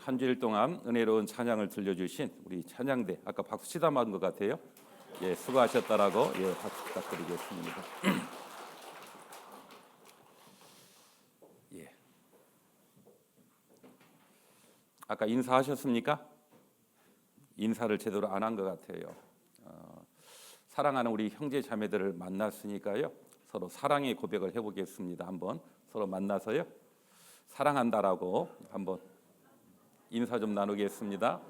한 주일 동안 은혜로운 찬양을 들려주신 우리 찬양대, 아까 박수 치다 맞은 것 같아요. 수고하셨다라고 박수 부탁드리겠습니다. 아까 인사하셨습니까? 인사를 제대로 안 한 것 같아요. 사랑하는 우리 형제 자매들을 만났으니까요, 서로 사랑의 고백을 해보겠습니다. 한번 서로 만나서요, 사랑한다라고 한번 인사 좀 나누겠습니다.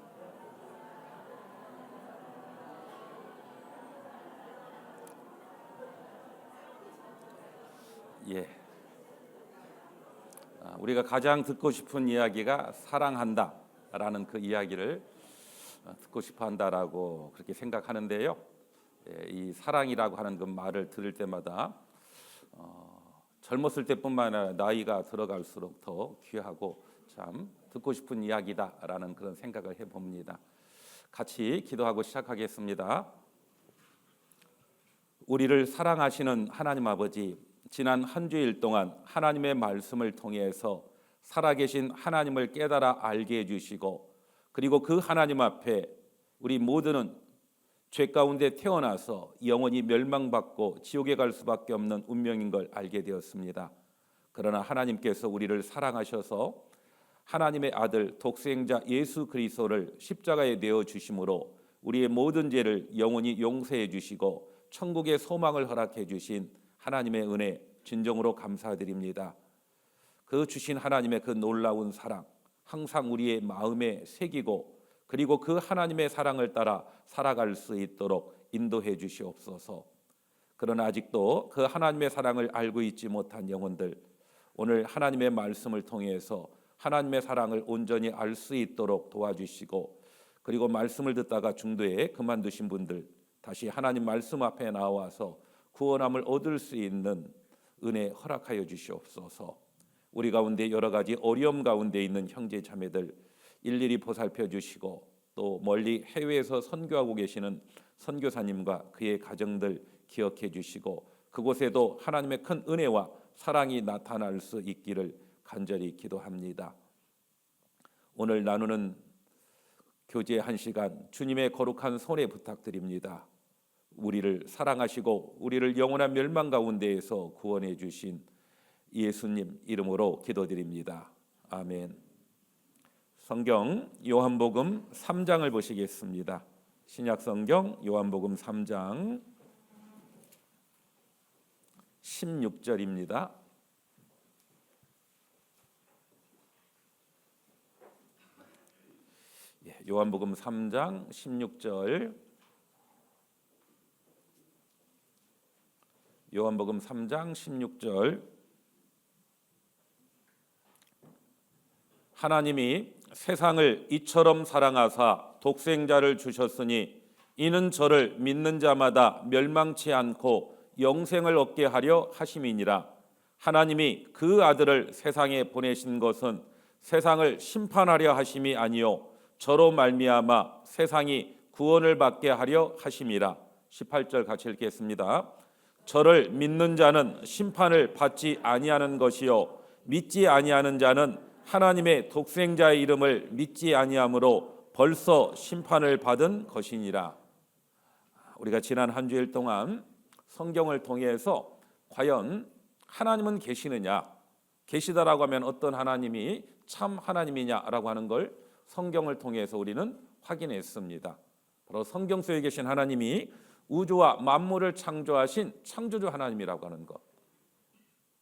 우리가 가장 듣고 싶은 이야기가 사랑한다라는 그 이야기를 듣고 싶어한다라고 그렇게 생각하는데요. 이 사랑이라고 하는 그 말을 들을 때마다 젊었을 때뿐만 아니라 나이가 들어갈수록 더 귀하고 참 듣고 싶은 이야기다라는 그런 생각을 해봅니다. 같이 기도하고 시작하겠습니다. 우리를 사랑하시는 하나님 아버지, 지난 한 주일 동안 하나님의 말씀을 통해서 살아계신 하나님을 깨달아 알게 해주시고, 그리고 그 하나님 앞에 우리 모두는 죄 가운데 태어나서 영원히 멸망받고 지옥에 갈 수밖에 없는 운명인 걸 알게 되었습니다. 그러나 하나님께서 우리를 사랑하셔서 하나님의 아들 독생자 예수 그리스도를 십자가에 내어 주심으로 우리의 모든 죄를 영원히 용서해 주시고 천국의 소망을 허락해 주신 하나님의 은혜, 진정으로 감사드립니다. 그 주신 하나님의 그 놀라운 사랑 항상 우리의 마음에 새기고, 그리고 그 하나님의 사랑을 따라 살아갈 수 있도록 인도해 주시옵소서. 그러나 아직도 그 하나님의 사랑을 알고 있지 못한 영혼들, 오늘 하나님의 말씀을 통해서 하나님의 사랑을 온전히 알 수 있도록 도와주시고, 그리고 말씀을 듣다가 중도에 그만두신 분들 다시 하나님 말씀 앞에 나와서 구원함을 얻을 수 있는 은혜 허락하여 주시옵소서. 우리 가운데 여러 가지 어려움 가운데 있는 형제 자매들 일일이 보살펴 주시고, 또 멀리 해외에서 선교하고 계시는 선교사님과 그의 가정들 기억해 주시고, 그곳에도 하나님의 큰 은혜와 사랑이 나타날 수 있기를 간절히 기도합니다. 오늘 나누는 교제 한 시간 주님의 거룩한 손에 부탁드립니다. 우리를 사랑하시고 우리를 영원한 멸망 가운데에서 구원해 주신 예수님 이름으로 기도드립니다. 아멘. 성경 요한복음 3장을 보시겠습니다. 신약 성경 요한복음 3장 16절입니다. 요한복음 3장 16절. 요한복음 3장 16절. 하나님이 세상을 이처럼 사랑하사 독생자를 주셨으니 이는 저를 믿는 자마다 멸망치 않고 영생을 얻게 하려 하심이니라. 하나님이 그 아들을 세상에 보내신 것은 세상을 심판하려 하심이 아니요 저로 말미암아 세상이 구원을 받게 하려 하심이라. 18절 같이 읽겠습니다. 저를 믿는 자는 심판을 받지 아니하는 것이요 믿지 아니하는 자는 하나님의 독생자의 이름을 믿지 아니함으로 벌써 심판을 받은 것이니라. 우리가 지난 한 주일 동안 성경을 통해서 과연 하나님은 계시느냐, 계시다라고 하면 어떤 하나님이 참 하나님이냐라고 하는 걸 성경을 통해서 우리는 확인했습니다. 바로 성경 속에 계신 하나님이 우주와 만물을 창조하신 창조주 하나님이라고 하는 것,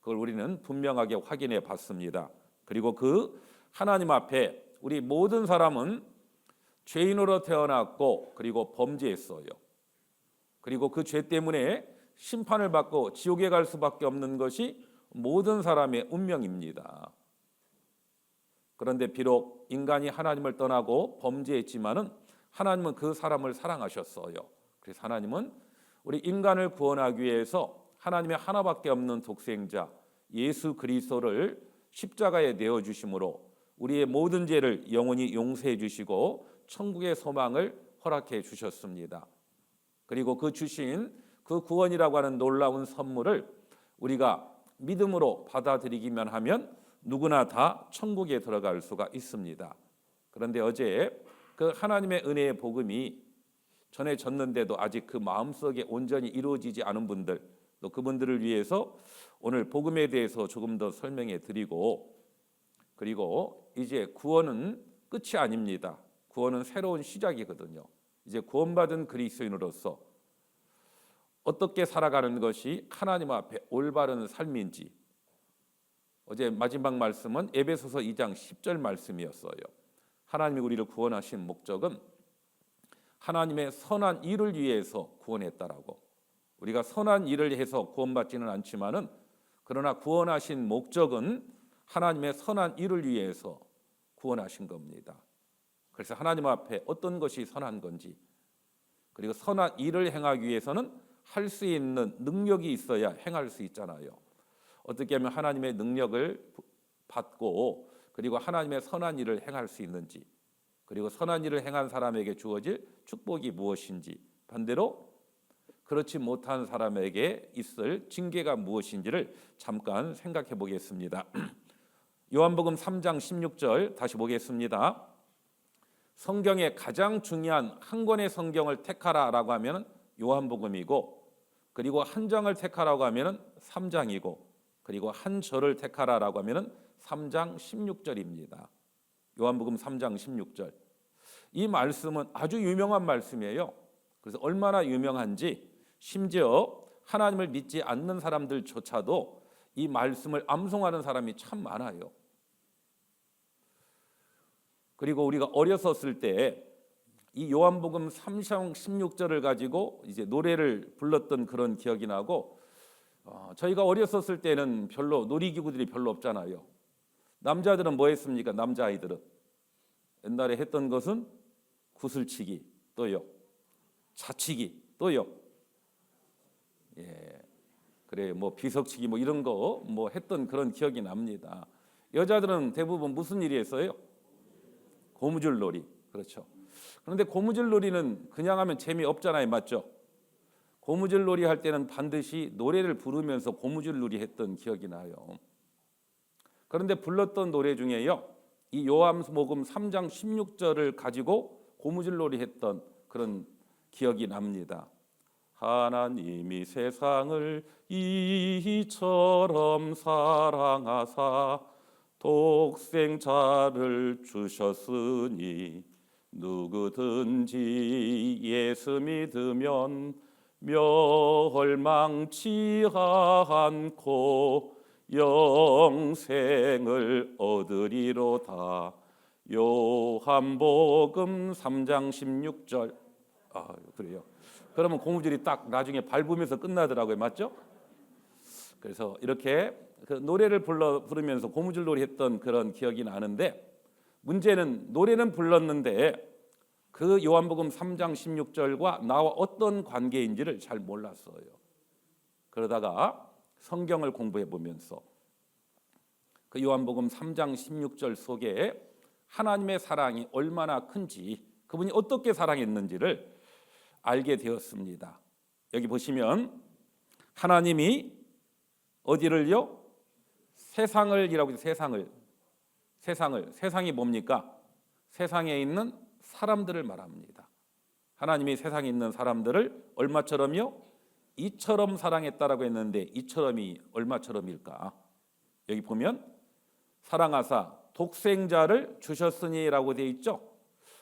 그걸 우리는 분명하게 확인해 봤습니다. 그리고 그 하나님 앞에 우리 모든 사람은 죄인으로 태어났고 그리고 범죄했어요. 그리고 그 죄 때문에 심판을 받고 지옥에 갈 수밖에 없는 것이 모든 사람의 운명입니다. 그런데 비록 인간이 하나님을 떠나고 범죄했지만은 하나님은 그 사람을 사랑하셨어요. 그래서 하나님은 우리 인간을 구원하기 위해서 하나님의 하나밖에 없는 독생자 예수 그리스도를 십자가에 내어 주심으로 우리의 모든 죄를 영원히 용서해 주시고 천국의 소망을 허락해 주셨습니다. 그리고 그 주신 그 구원이라고 하는 놀라운 선물을 우리가 믿음으로 받아들이기만 하면 누구나 다 천국에 들어갈 수가 있습니다. 그런데 어제 그 하나님의 은혜의 복음이 전해졌는데도 아직 그 마음속에 온전히 이루어지지 않은 분들, 또 그분들을 위해서 오늘 복음에 대해서 조금 더 설명해 드리고, 그리고 이제 구원은 끝이 아닙니다. 구원은 새로운 시작이거든요. 이제 구원받은 그리스도인으로서 어떻게 살아가는 것이 하나님 앞에 올바른 삶인지, 어제 마지막 말씀은 에베소서 2장 10절 말씀이었어요. 하나님이 우리를 구원하신 목적은 하나님의 선한 일을 위해서 구원했다라고. 우리가 선한 일을 해서 구원받지는 않지만은, 그러나 구원하신 목적은 하나님의 선한 일을 위해서 구원하신 겁니다. 그래서 하나님 앞에 어떤 것이 선한 건지, 그리고 선한 일을 행하기 위해서는 할 수 있는 능력이 있어야 행할 수 있잖아요. 어떻게 하면 하나님의 능력을 받고, 그리고 하나님의 선한 일을 행할 수 있는지, 그리고 선한 일을 행한 사람에게 주어질 축복이 무엇인지, 반대로 그렇지 못한 사람에게 있을 징계가 무엇인지를 잠깐 생각해 보겠습니다. 요한복음 3장 16절 다시 보겠습니다. 성경의 가장 중요한 한 권의 성경을 택하라라고 하면 요한복음이고, 그리고 한 장을 택하라고 하면 3장이고, 그리고 한 절을 택하라라고 하면 3장 16절입니다. 요한복음 3장 16절. 이 말씀은 아주 유명한 말씀이에요. 그래서 얼마나 유명한지 심지어 하나님을 믿지 않는 사람들조차도 이 말씀을 암송하는 사람이 참 많아요. 그리고 우리가 어렸었을 때 이 요한복음 3장 16절을 가지고 이제 노래를 불렀던 그런 기억이 나고, 저희가 어렸었을 때는 별로 놀이기구들이 별로 없잖아요. 남자들은 뭐 했습니까? 남자아이들은 옛날에 했던 것은 구슬치기, 또요 자치기, 또요 그래 뭐 비석치기 뭐 이런 거 뭐 했던 그런 기억이 납니다. 여자들은 대부분 무슨 일이 했어요? 고무줄 놀이. 그렇죠. 그런데 고무줄 놀이는 그냥 하면 재미없잖아요, 맞죠? 고무줄 놀이 할 때는 반드시 노래를 부르면서 고무줄 놀이 했던 기억이 나요. 그런데 불렀던 노래 중에요, 이 요한복음 3장 16절을 가지고 고무줄 놀이 했던 그런 기억이 납니다. 하나님이 세상을 이처럼 사랑하사 독생자를 주셨으니 누구든지 예수 믿으면 멸망치 않고 영생을 얻으리로다. 요한복음 3장 16절. 그래요. 그러면 고무줄이 딱 나중에 밟으면서 끝나더라고요. 맞죠? 그래서 이렇게 그 노래를 부르면서 고무줄 놀이 했던 그런 기억이 나는데, 문제는 노래는 불렀는데 그 요한복음 3장 16절과 나와 어떤 관계인지를 잘 몰랐어요. 그러다가 성경을 공부해 보면서 그 요한복음 3장 16절 속에 하나님의 사랑이 얼마나 큰지, 그분이 어떻게 사랑했는지를 알게 되었습니다. 여기 보시면 하나님이 어디를요? 세상을이라고 해서 세상이 뭡니까? 세상에 있는 사람들을 말합니다. 하나님이 세상에 있는 사람들을 얼마처럼요? 이처럼 사랑했다라고 했는데, 이처럼이 얼마처럼일까? 여기 보면 사랑하사 독생자를 주셨으니라고 되어 있죠.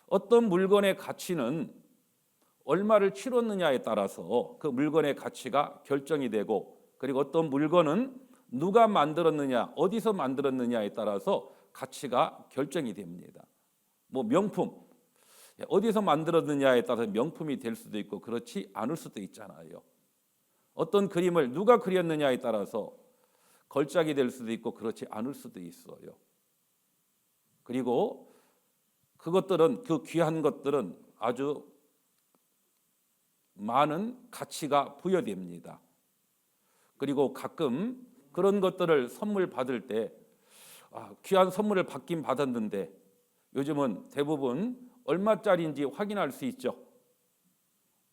어떤 물건의 가치는 얼마를 치렀느냐에 따라서 그 물건의 가치가 결정이 되고, 그리고 어떤 물건은 누가 만들었느냐, 어디서 만들었느냐에 따라서 가치가 결정이 됩니다. 뭐 명품, 어디서 만들었느냐에 따라서 명품이 될 수도 있고 그렇지 않을 수도 있잖아요. 어떤 그림을 누가 그렸느냐에 따라서 걸작이 될 수도 있고 그렇지 않을 수도 있어요. 그리고 그것들은, 그 귀한 것들은 아주 많은 가치가 부여됩니다. 그리고 가끔 그런 것들을 선물 받을 때 귀한 선물을 받긴 받았는데 요즘은 대부분 얼마짜리인지 확인할 수 있죠.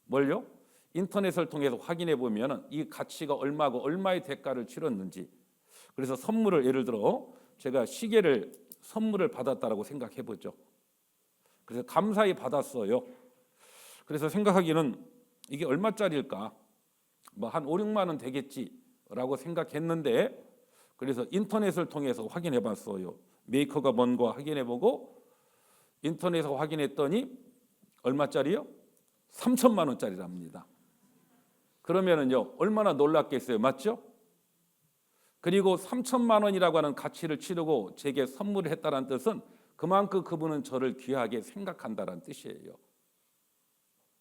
뭘요? 인터넷을 통해서 확인해 보면 이 가치가 얼마고 얼마의 대가를 치렀는지. 그래서 선물을, 예를 들어 제가 시계를 선물을 받았다라고 생각해 보죠. 그래서 감사히 받았어요. 그래서 생각하기는 이게 얼마짜리일까? 뭐 한 5, 6만 원 되겠지라고 생각했는데, 그래서 인터넷을 통해서 확인해 봤어요. 메이커가 뭔가 확인해 보고 인터넷에서 확인했더니 얼마짜리요? 3천만 원짜리랍니다. 그러면은요, 얼마나 놀랐겠어요. 맞죠? 그리고 3천만 원이라고 하는 가치를 치르고 제게 선물을 했다는 뜻은 그만큼 그분은 저를 귀하게 생각한다는 뜻이에요.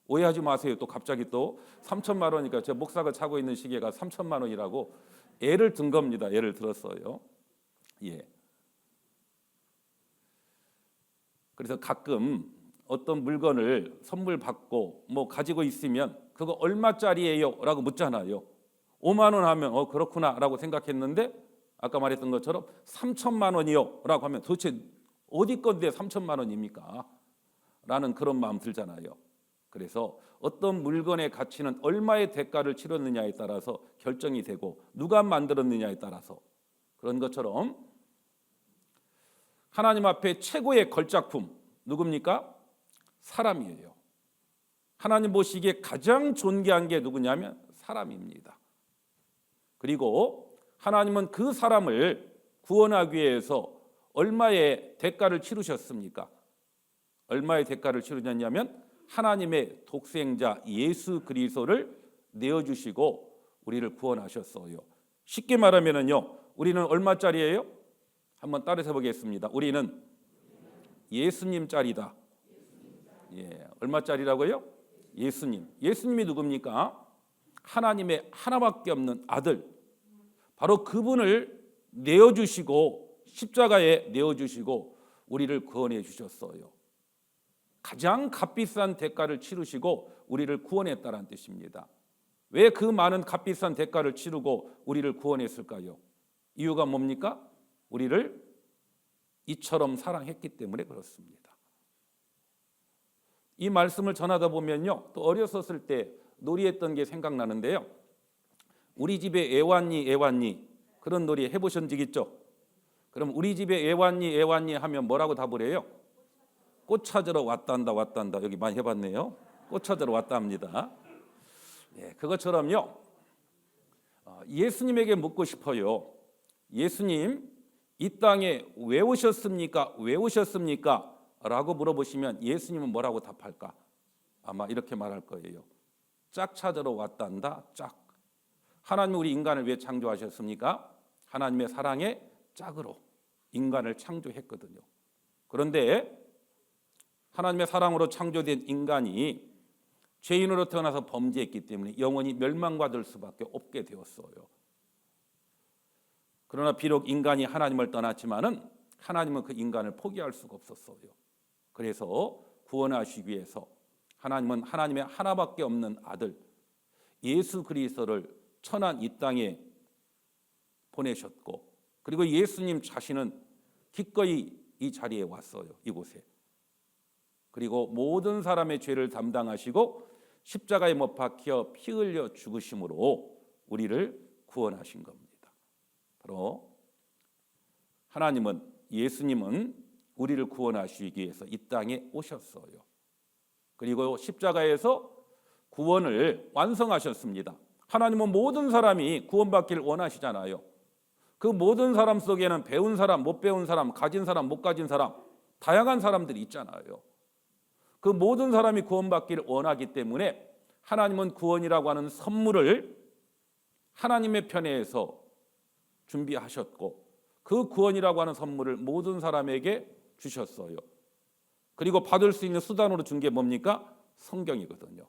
오해하지 마세요. 또 갑자기 또 3천만 원이니까 제 목사가 차고 있는 시계가 3천만 원이라고 예를 든 겁니다. 예를 들었어요. 예. 그래서 가끔 어떤 물건을 선물 받고 뭐 가지고 있으면 그거 얼마짜리예요? 라고 묻잖아요. 5만 원 하면 그렇구나 라고 생각했는데, 아까 말했던 것처럼 3천만 원이요 라고 하면 도대체 어디 건데 3천만 원입니까? 라는 그런 마음 들잖아요. 그래서 어떤 물건의 가치는 얼마의 대가를 치렀느냐에 따라서 결정이 되고 누가 만들었느냐에 따라서, 그런 것처럼 하나님 앞에 최고의 걸작품 누굽니까? 사람이에요. 하나님 보시기에 가장 존귀한 게 누구냐면 사람입니다. 그리고 하나님은 그 사람을 구원하기 위해서 얼마의 대가를 치르셨습니까? 얼마의 대가를 치르셨냐면 하나님의 독생자 예수 그리스도를 내어주시고 우리를 구원하셨어요. 쉽게 말하면은요, 우리는 얼마짜리예요? 한번 따라서 보겠습니다. 우리는 예수님짜리다. 예, 얼마짜리라고요? 예수님. 예수님이 누굽니까? 하나님의 하나밖에 없는 아들. 바로 그분을 내어주시고 십자가에 내어주시고 우리를 구원해 주셨어요. 가장 값비싼 대가를 치르시고 우리를 구원했다는 뜻입니다. 왜 그 많은 값비싼 대가를 치르고 우리를 구원했을까요? 이유가 뭡니까? 우리를 이처럼 사랑했기 때문에 그렇습니다. 이 말씀을 전하다 보면요, 또 어렸었을 때 놀이했던 게 생각나는데요. 우리 집에 애완니 애완니, 그런 놀이 해보신 적 있죠? 그럼 우리 집에 애완니 애완니 하면 뭐라고 답을 해요? 꽃 찾으러 왔단다 왔단다. 여기 많이 해봤네요. 꽃 찾으러 왔다 합니다. 예, 그것처럼요, 예수님에게 묻고 싶어요. 예수님, 이 땅에 왜 오셨습니까? 왜 오셨습니까? 라고 물어보시면 예수님은 뭐라고 답할까? 아마 이렇게 말할 거예요. 짝 찾으러 왔단다. 짝. 하나님이 우리 인간을 왜 창조하셨습니까? 하나님의 사랑의 짝으로 인간을 창조했거든요. 그런데 하나님의 사랑으로 창조된 인간이 죄인으로 태어나서 범죄했기 때문에 영원히 멸망받을 수밖에 없게 되었어요. 그러나 비록 인간이 하나님을 떠났지만은 하나님은 그 인간을 포기할 수가 없었어요. 그래서 구원하시기 위해서 하나님은 하나님의 하나밖에 없는 아들 예수 그리스도를 천한 이 땅에 보내셨고, 그리고 예수님 자신은 기꺼이 이 자리에 왔어요. 이곳에. 그리고 모든 사람의 죄를 담당하시고 십자가에 못 박혀 피 흘려 죽으심으로 우리를 구원하신 겁니다. 바로 하나님은, 예수님은 우리를 구원하시기 위해서 이 땅에 오셨어요. 그리고 십자가에서 구원을 완성하셨습니다. 하나님은 모든 사람이 구원받기를 원하시잖아요. 그 모든 사람 속에는 배운 사람, 못 배운 사람, 가진 사람, 못 가진 사람, 다양한 사람들이 있잖아요. 그 모든 사람이 구원받기를 원하기 때문에 하나님은 구원이라고 하는 선물을 하나님의 편에서 준비하셨고, 그 구원이라고 하는 선물을 모든 사람에게 주셨어요. 그리고 받을 수 있는 수단으로 준 게 뭡니까? 성경이거든요.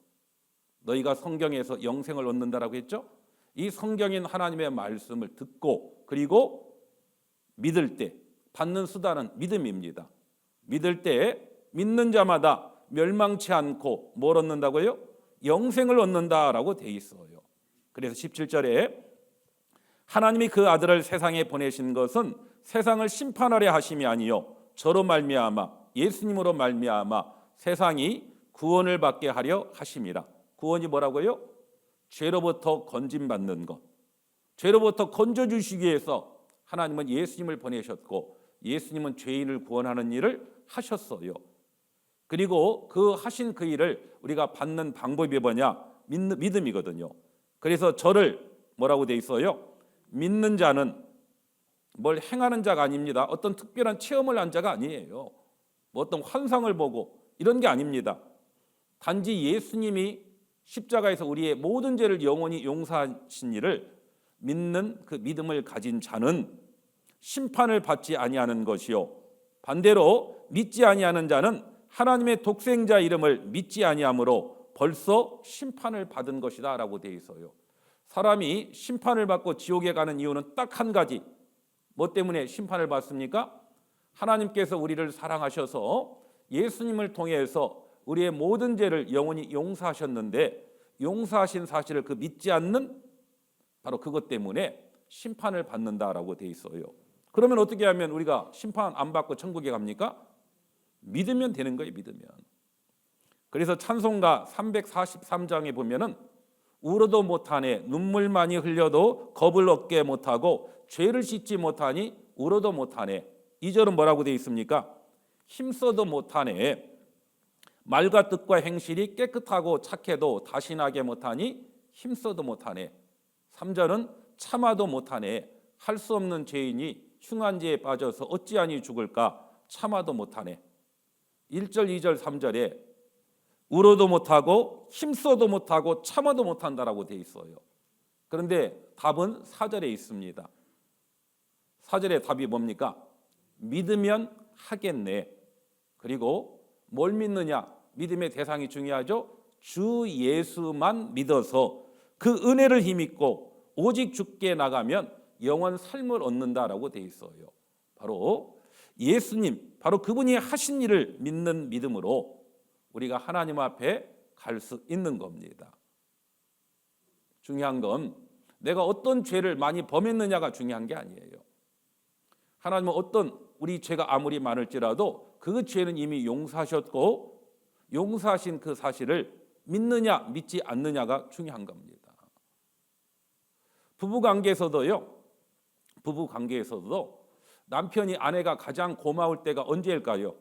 너희가 성경에서 영생을 얻는다라고 했죠? 이 성경인 하나님의 말씀을 듣고 그리고 믿을 때 받는 수단은 믿음입니다. 믿을 때 믿는 자마다 멸망치 않고 뭘 얻는다고요? 영생을 얻는다라고 돼 있어요. 그래서 17절에 하나님이 그 아들을 세상에 보내신 것은 세상을 심판하려 하심이 아니요 저로 말미암아 예수님으로 말미암아 세상이 구원을 받게 하려 하심이라. 구원이 뭐라고요? 죄로부터 건짐받는 것. 죄로부터 건져주시기 위해서 하나님은 예수님을 보내셨고 예수님은 죄인을 구원하는 일을 하셨어요. 그리고 그 하신 그 일을 우리가 받는 방법이 뭐냐? 믿음이거든요. 그래서 저를 뭐라고 돼 있어요? 믿는 자는 뭘 행하는 자가 아닙니다. 어떤 특별한 체험을 한 자가 아니에요. 뭐 어떤 환상을 보고 이런 게 아닙니다. 단지 예수님이 십자가에서 우리의 모든 죄를 영원히 용서하신 일을 믿는 그 믿음을 가진 자는 심판을 받지 아니하는 것이요, 반대로 믿지 아니하는 자는 하나님의 독생자 이름을 믿지 아니하므로 벌써 심판을 받은 것이다라고 되어 있어요. 사람이 심판을 받고 지옥에 가는 이유는 딱 한 가지. 뭐 때문에 심판을 받습니까? 하나님께서 우리를 사랑하셔서 예수님을 통해서 우리의 모든 죄를 영원히 용서하셨는데, 용서하신 사실을 그 믿지 않는 바로 그것 때문에 심판을 받는다라고 되어 있어요. 그러면 어떻게 하면 우리가 심판 안 받고 천국에 갑니까? 믿으면 되는 거예요. 믿으면. 그래서 찬송가 343장에 보면은 울어도 못하네, 눈물 많이 흘려도 겁을 얻게 못하고 죄를 씻지 못하니 울어도 못하네. 2절은 뭐라고 되어 있습니까? 힘써도 못하네, 말과 뜻과 행실이 깨끗하고 착해도 다신하게 못하니 힘써도 못하네. 3절은 참아도 못하네, 할 수 없는 죄인이 흉한 죄에 빠져서 어찌하니 죽을까, 참아도 못하네. 1절, 2절, 3절에 울어도 못하고 힘써도 못하고 참아도 못한다라고 되어 있어요. 그런데 답은 4절에 있습니다. 4절의 답이 뭡니까? 믿으면 하겠네. 그리고 뭘 믿느냐? 믿음의 대상이 중요하죠. 주 예수만 믿어서 그 은혜를 힘입고 오직 주께 나가면 영원 삶을 얻는다라고 되어 있어요. 바로 예수님, 바로 그분이 하신 일을 믿는 믿음으로 우리가 하나님 앞에 갈 수 있는 겁니다. 중요한 건 내가 어떤 죄를 많이 범했느냐가 중요한 게 아니에요. 하나님은 어떤 우리 죄가 아무리 많을지라도 그 죄는 이미 용서하셨고, 용서하신 그 사실을 믿느냐 믿지 않느냐가 중요한 겁니다. 부부 관계에서도 남편이 아내가 가장 고마울 때가 언제일까요?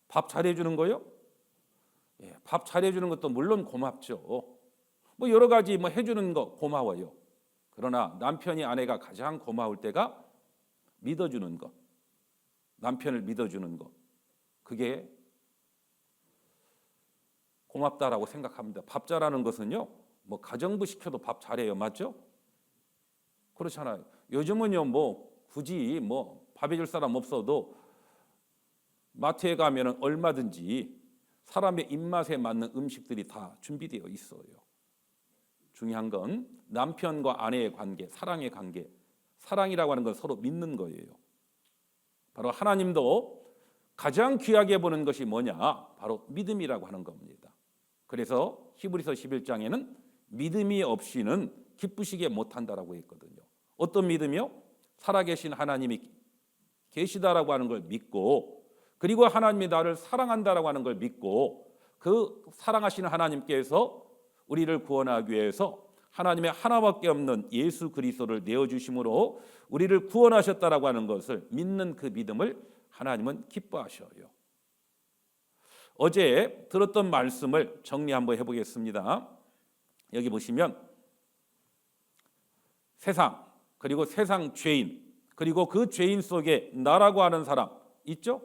밥 잘해주는 거요? 예, 밥 잘해주는 것도 물론 고맙죠. 뭐 여러 가지 뭐 해주는 거 고마워요. 그러나 남편이 아내가 가장 고마울 때가 믿어주는 것, 남편을 믿어주는 것, 그게 고맙다라고 생각합니다. 밥 잘하는 것은요, 뭐 가정부 시켜도 밥 잘해요, 맞죠? 그렇잖아요. 요즘은요, 뭐 굳이 뭐 밥 해줄 사람 없어도 마트에 가면은 얼마든지 사람의 입맛에 맞는 음식들이 다 준비되어 있어요. 중요한 건 남편과 아내의 관계, 사랑의 관계. 사랑이라고 하는 건 서로 믿는 거예요. 바로 하나님도 가장 귀하게 보는 것이 뭐냐? 바로 믿음이라고 하는 겁니다. 그래서 히브리서 11장에는 믿음이 없이는 기쁘시게 못한다라고 했거든요. 어떤 믿음이요? 살아계신 하나님이 계시다라고 하는 걸 믿고, 그리고 하나님이 나를 사랑한다라고 하는 걸 믿고, 그 사랑하시는 하나님께서 우리를 구원하기 위해서 하나님의 하나밖에 없는 예수 그리스도를 내어주심으로 우리를 구원하셨다라고 하는 것을 믿는 그 믿음을 하나님은 기뻐하셔요. 어제 들었던 말씀을 정리 한번 해보겠습니다. 여기 보시면 세상, 그리고 세상 죄인, 그리고 그 죄인 속에 나라고 하는 사람 있죠?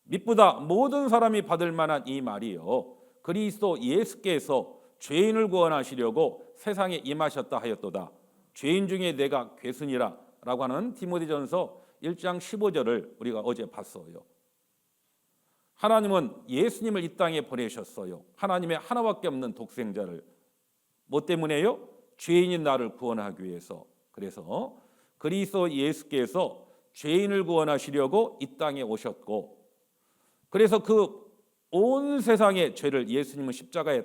믿보다 모든 사람이 받을 만한 이 말이요, 그리스도 예수께서 죄인을 구원하시려고 세상에 임하셨다 하였도다. 죄인 중에 내가 괴순이라 라고 하는 디모데전서 1장 15절을 우리가 어제 봤어요. 하나님은 예수님을 이 땅에 보내셨어요. 하나님의 하나밖에 없는 독생자를. 뭐 때문에요? 죄인인 나를 구원하기 위해서. 그래서 그리스도 예수께서 죄인을 구원하시려고 이 땅에 오셨고, 그래서 그 온 세상의 죄를 예수님은 십자가에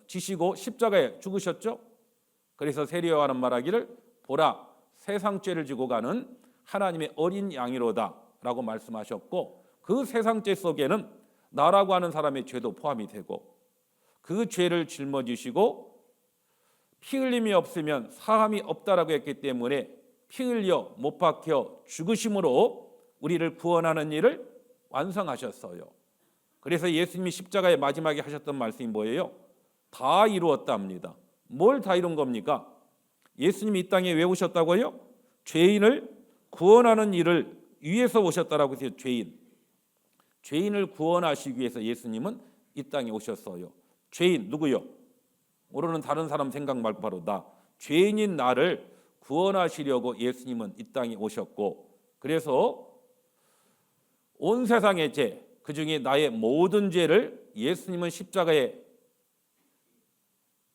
지시고 십자가에 죽으셨죠. 그래서 세리요한은 말하기를 보라, 세상 죄를 지고 가는 하나님의 어린 양이로다 라고 말씀하셨고, 그 세상 죄 속에는 나라고 하는 사람의 죄도 포함이 되고, 그 죄를 짊어지시고 피 흘림이 없으면 사함이 없다라고 했기 때문에 피 흘려 못 박혀 죽으심으로 우리를 구원하는 일을 완성하셨어요. 그래서 예수님이 십자가의 마지막에 하셨던 말씀이 뭐예요? 다 이루었다 합니다. 뭘 다 이룬 겁니까? 예수님이 이 땅에 왜 오셨다고요? 죄인을 구원하는 일을 위해서 오셨다라고 해서 죄인을 구원하시기 위해서 예수님은 이 땅에 오셨어요. 죄인 누구요? 오늘은 다른 사람 생각 말고 바로 나, 죄인인 나를 구원하시려고 예수님은 이 땅에 오셨고, 그래서 온 세상의 죄, 그중에 나의 모든 죄를 예수님은 십자가에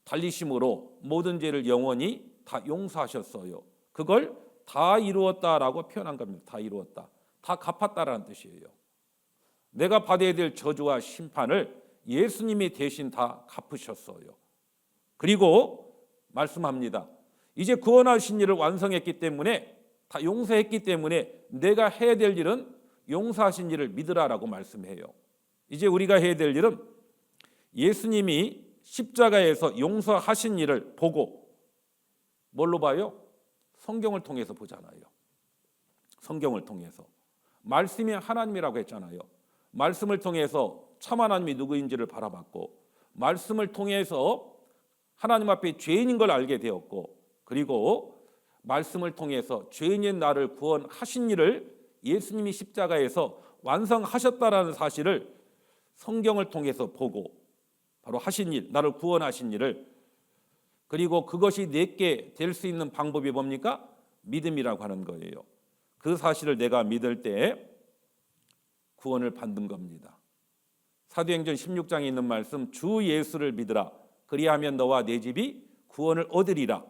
달리심으로 모든 죄를 영원히 다 용서하셨어요. 그걸 다 이루었다라고 표현한 겁니다. 다 이루었다, 다 갚았다라는 뜻이에요. 내가 받아야 될 저주와 심판을 예수님이 대신 다 갚으셨어요. 그리고 말씀합니다. 이제 구원하신 일을 완성했기 때문에, 다 용서했기 때문에 내가 해야 될 일은 용서하신 일을 믿으라라고 말씀해요. 이제 우리가 해야 될 일은 예수님이 십자가에서 용서하신 일을 보고, 뭘로 봐요? 성경을 통해서 보잖아요. 성경을 통해서. 말씀이 하나님이라고 했잖아요. 말씀을 통해서 참 하나님이 누구인지를 바라봤고, 말씀을 통해서 하나님 앞에 죄인인 걸 알게 되었고, 그리고 말씀을 통해서 죄인인 나를 구원하신 일을 예수님이 십자가에서 완성하셨다라는 사실을 성경을 통해서 보고, 바로 하신 일, 나를 구원하신 일을, 그리고 그것이 내게 될 수 있는 방법이 뭡니까? 믿음이라고 하는 거예요. 그 사실을 내가 믿을 때 구원을 받는 겁니다. 사도행전 16장에 있는 말씀, 주 예수를 믿으라 그리하면 너와 내 집이 구원을 얻으리라.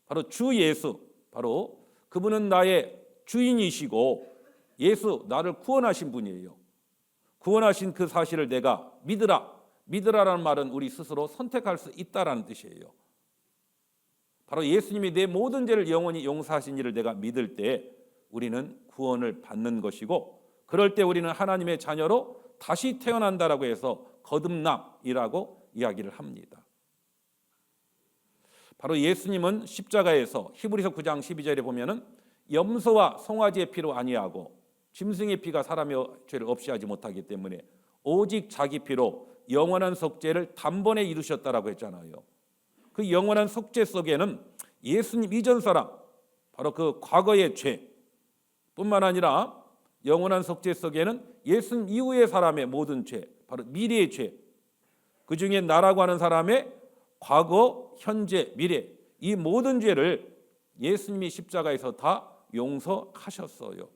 바로 주 예수, 바로 그분은 나의 주인이시고 예수, 나를 구원하신 분이에요. 구원하신 그 사실을 내가 믿으라. 믿으라라는 말은 우리 스스로 선택할 수 있다라는 뜻이에요. 바로 예수님이 내 모든 죄를 영원히 용서하신 일을 내가 믿을 때 우리는 구원을 받는 것이고, 그럴 때 우리는 하나님의 자녀로 다시 태어난다라고 해서 거듭남이라고 이야기를 합니다. 바로 예수님은 십자가에서 히브리서 9장 12절에 보면은 염소와 송아지의 피로 아니하고 짐승의 피가 사람의 죄를 없이 하지 못하기 때문에 오직 자기 피로 영원한 속죄를 단번에 이루셨다라고 했잖아요. 그 영원한 속죄 속에는 예수님 이전 사람, 바로 그 과거의 죄뿐만 아니라 영원한 속죄 속에는 예수님 이후의 사람의 모든 죄, 바로 미래의 죄, 그 중에 나라고 하는 사람의 과거, 현재, 미래, 이 모든 죄를 예수님이 십자가에서 다 용서하셨어요.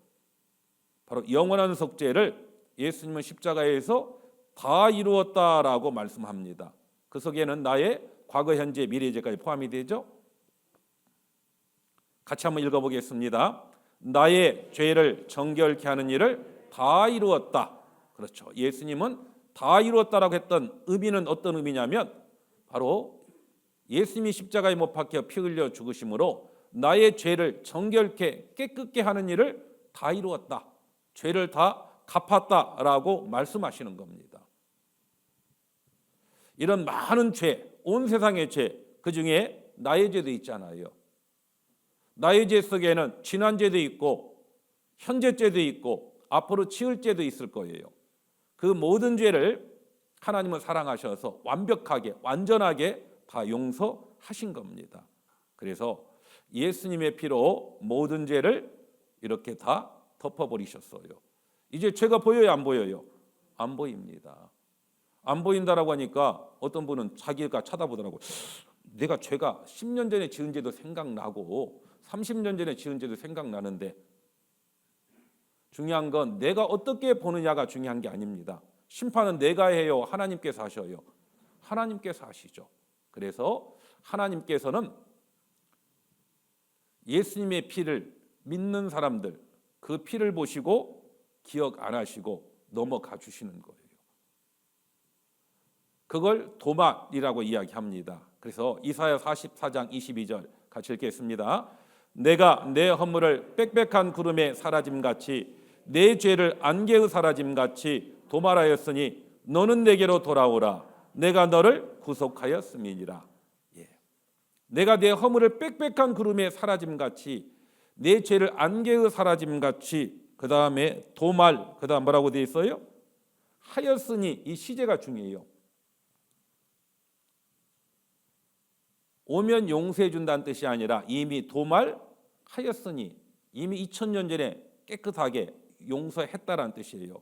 바로 영원한 속죄를 예수님은 십자가에서 다 이루었다라고 말씀합니다. 그 속에는 나의 과거, 현재, 미래 죄까지 포함이 되죠. 같이 한번 읽어보겠습니다. 나의 죄를 정결케 하는 일을 다 이루었다. 그렇죠. 예수님은 다 이루었다라고 했던 의미는 어떤 의미냐면, 바로 예수님이 십자가에 못 박혀 피 흘려 죽으심으로 나의 죄를 정결케 깨끗게 하는 일을 다 이루었다. 죄를 다 갚았다라고 말씀하시는 겁니다. 이런 많은 죄, 온 세상의 죄, 그 중에 나의 죄도 있잖아요. 나의 죄 속에는 지난 죄도 있고 현재 죄도 있고 앞으로 지을 죄도 있을 거예요. 그 모든 죄를 하나님은 사랑하셔서 완벽하게, 완전하게 다 용서하신 겁니다. 그래서 예수님의 피로 모든 죄를 이렇게 다 덮어버리셨어요. 이제 죄가 보여요, 안 보여요? 안 보입니다. 안 보인다라고 하니까 어떤 분은 자기가 쳐다보더라고. 내가 죄가 10년 전에 지은 죄도 생각나고 30년 전에 지은 죄도 생각나는데, 중요한 건 내가 어떻게 보느냐가 중요한 게 아닙니다. 심판은 내가 해요? 하나님께서 하셔요? 하나님께서 하시죠. 그래서 하나님께서는 예수님의 피를 믿는 사람들, 그 피를 보시고 기억 안 하시고 넘어가 주시는 거예요. 그걸 도말이라고 이야기합니다. 그래서 이사야 44장 22절 같이 읽겠습니다. 내가 내 허물을 빽빽한 구름에 사라짐같이 내 죄를 안개의 사라짐같이 도말하였으니 너는 내게로 돌아오라. 내가 너를 구속하였음이니라. 내가 내 허물을 빽빽한 구름에 사라짐같이 내 죄를 안개의 사라짐같이 그 다음에 도말, 그 다음 뭐라고 되어 있어요? 하였으니. 이 시제가 중요해요. 오면 용서해 준다는 뜻이 아니라 이미 도말하였으니, 이미 2000년 전에 깨끗하게 용서했다라는 뜻이에요.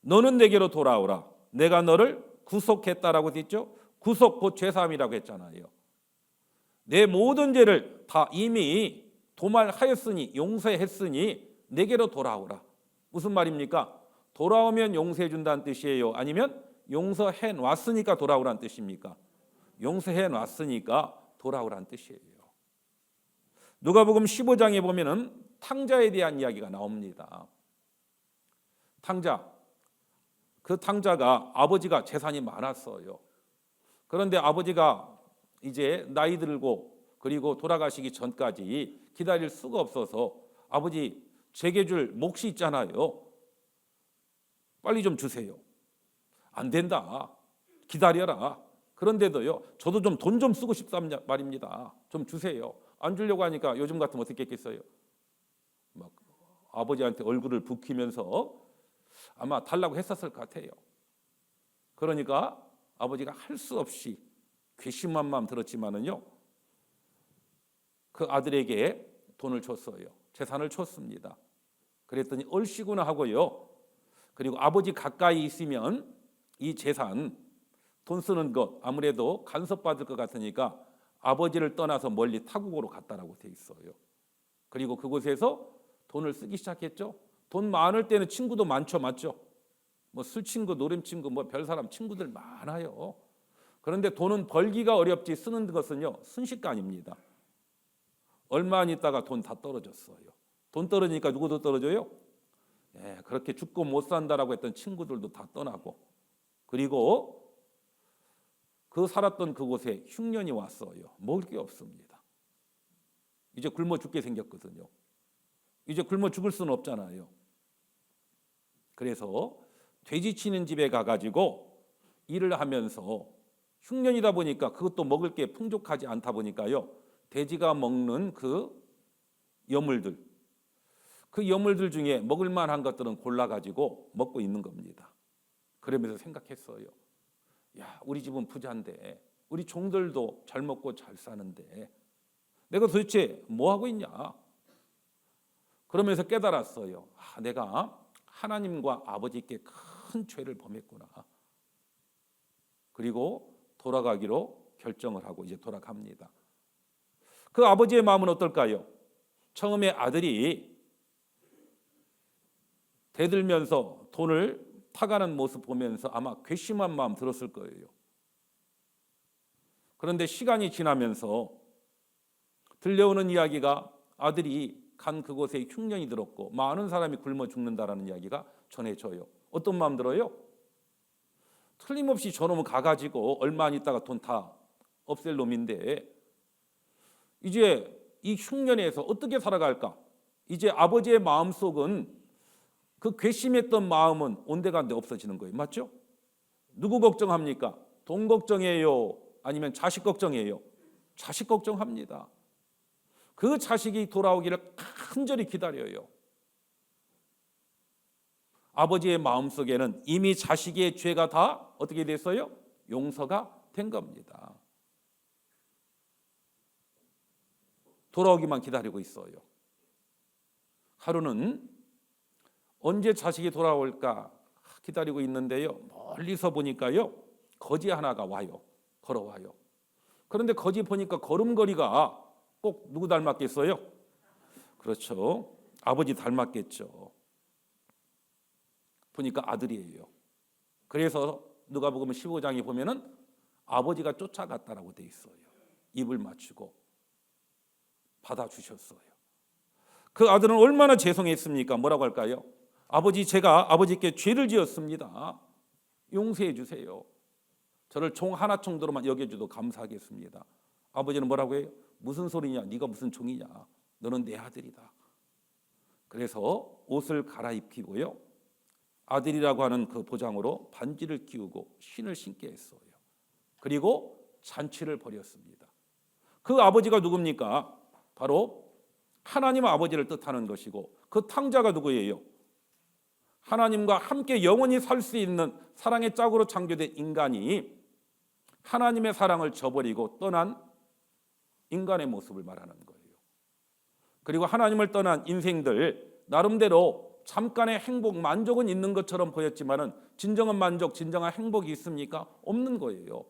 너는 내게로 돌아오라. 내가 너를 구속했다라고 되어 있죠. 구속 곧 죄사함이라고 했잖아요. 내 모든 죄를 다 이미 도말하였으니, 용서했으니 내게로 돌아오라. 무슨 말입니까? 돌아오면 용서해 준다는 뜻이에요? 아니면 용서해 놨으니까 돌아오라는 뜻입니까? 용서해 놨으니까 돌아오라는 뜻이에요. 누가복음 15장에 보면은 탕자에 대한 이야기가 나옵니다. 탕자, 그 탕자가 아버지가 재산이 많았어요. 그런데 아버지가 이제 나이 들고 그리고 돌아가시기 전까지 기다릴 수가 없어서 아버지 제게 줄 몫이 있잖아요. 빨리 좀 주세요. 안 된다. 기다려라. 그런데도요, 저도 좀 돈 좀 쓰고 싶단 말입니다. 좀 주세요. 안 주려고 하니까 요즘 같으면 어떻게 했겠어요? 막 아버지한테 얼굴을 붉히면서 아마 달라고 했었을 것 같아요. 그러니까 아버지가 할 수 없이 괘씸한 마음 들었지만은요, 그 아들에게 돈을 줬어요. 재산을 줬습니다. 그랬더니 얼씨구나 하고요. 그리고 아버지 가까이 있으면 이 재산, 돈 쓰는 것 아무래도 간섭받을 것 같으니까 아버지를 떠나서 멀리 타국으로 갔다라고 돼 있어요. 그리고 그곳에서 돈을 쓰기 시작했죠. 돈 많을 때는 친구도 많죠, 맞죠? 뭐 술 친구, 노름 친구, 뭐 별 사람 친구들 많아요. 그런데 돈은 벌기가 어렵지 쓰는 것은요 순식간입니다. 얼마 안 있다가 돈 다 떨어졌어요. 돈 떨어지니까 누구도 떨어져요? 예, 그렇게 죽고 못 산다라고 했던 친구들도 다 떠나고, 그리고 그 살았던 그곳에 흉년이 왔어요. 먹을 게 없습니다. 이제 굶어 죽게 생겼거든요. 이제 굶어 죽을 수는 없잖아요. 그래서 돼지 치는 집에 가가지고 일을 하면서, 흉년이다 보니까 그것도 먹을 게 풍족하지 않다 보니까요, 돼지가 먹는 그 여물들, 그 여물들 중에 먹을 만한 것들은 골라가지고 먹고 있는 겁니다. 그러면서 생각했어요. 야, 우리 집은 부자인데, 우리 종들도 잘 먹고 잘 사는데 내가 도대체 뭐 하고 있냐? 그러면서 깨달았어요. 아, 내가 하나님과 아버지께 큰 죄를 범했구나. 그리고 돌아가기로 결정을 하고 이제 돌아갑니다. 그 아버지의 마음은 어떨까요? 처음에 아들이 대들면서 돈을 타가는 모습 보면서 아마 괘씸한 마음 들었을 거예요. 그런데 시간이 지나면서 들려오는 이야기가 아들이 간 그곳에 흉년이 들었고 많은 사람이 굶어 죽는다라는 이야기가 전해져요. 어떤 마음 들어요? 틀림없이 저놈은 가가지고 얼마 안 있다가 돈 다 없앨 놈인데 이제 이 흉년에서 어떻게 살아갈까? 이제 아버지의 마음속은 그 괘씸했던 마음은 온데간데 없어지는 거예요. 맞죠? 누구 걱정합니까? 돈 걱정해요? 아니면 자식 걱정해요? 자식 걱정합니다. 그 자식이 돌아오기를 간절히 기다려요. 아버지의 마음속에는 이미 자식의 죄가 다 어떻게 됐어요? 용서가 된 겁니다. 돌아오기만 기다리고 있어요. 하루는 언제 자식이 돌아올까 기다리고 있는데요, 멀리서 보니까요 거지 하나가 와요. 걸어와요. 그런데 거지 보니까 걸음걸이가 꼭 누구 닮았겠어요? 그렇죠, 아버지 닮았겠죠. 보니까 아들이에요. 그래서 누가복음 15장에 보면은 아버지가 쫓아갔다라고 돼 있어요. 입을 맞추고 받아주셨어요. 그 아들은 얼마나 죄송했습니까? 뭐라고 할까요? 아버지, 제가 아버지께 죄를 지었습니다. 용서해 주세요. 저를 종 하나 정도로만 여겨줘도 감사하겠습니다. 아버지는 뭐라고 해요? 무슨 소리냐? 네가 무슨 종이냐? 너는 내 아들이다. 그래서 옷을 갈아입히고요, 아들이라고 하는 그 보장으로 반지를 끼우고 신을 신게 했어요. 그리고 잔치를 벌였습니다. 그 아버지가 누굽니까? 바로 하나님 아버지를 뜻하는 것이고, 그 탕자가 누구예요? 하나님과 함께 영원히 살 수 있는 사랑의 짝으로 창조된 인간이 하나님의 사랑을 저버리고 떠난 인간의 모습을 말하는 거예요. 그리고 하나님을 떠난 인생들, 나름대로 잠깐의 행복, 만족은 있는 것처럼 보였지만은 진정한 만족, 진정한 행복이 있습니까? 없는 거예요.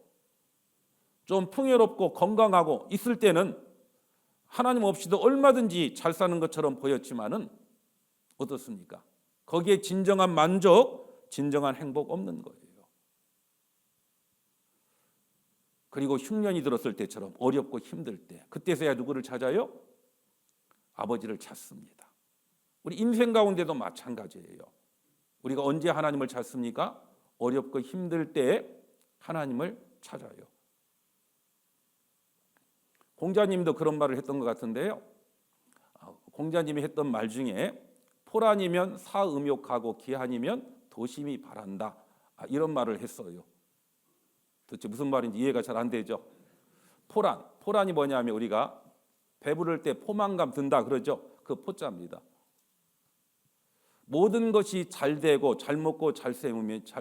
좀 풍요롭고 건강하고 있을 때는 하나님 없이도 얼마든지 잘 사는 것처럼 보였지만은 어떻습니까? 거기에 진정한 만족, 진정한 행복 없는 거예요. 그리고 흉년이 들었을 때처럼 어렵고 힘들 때, 그때서야 누구를 찾아요? 아버지를 찾습니다. 우리 인생 가운데도 마찬가지예요. 우리가 언제 하나님을 찾습니까? 어렵고 힘들 때 하나님을 찾아요. 공자님도 그런 말을 했던 것 같은데요. 공자님이 했던 말 중에 포란이면 사음욕하고 기한이면 도심이 바란다, 이런 말을 했어요. 도대체 무슨 말인지 이해가 잘 안 되죠. 포란이 뭐냐면 우리가 배부를 때 포만감 든다 그러죠. 그 포자입니다. 모든 것이 잘 되고 잘 먹고 잘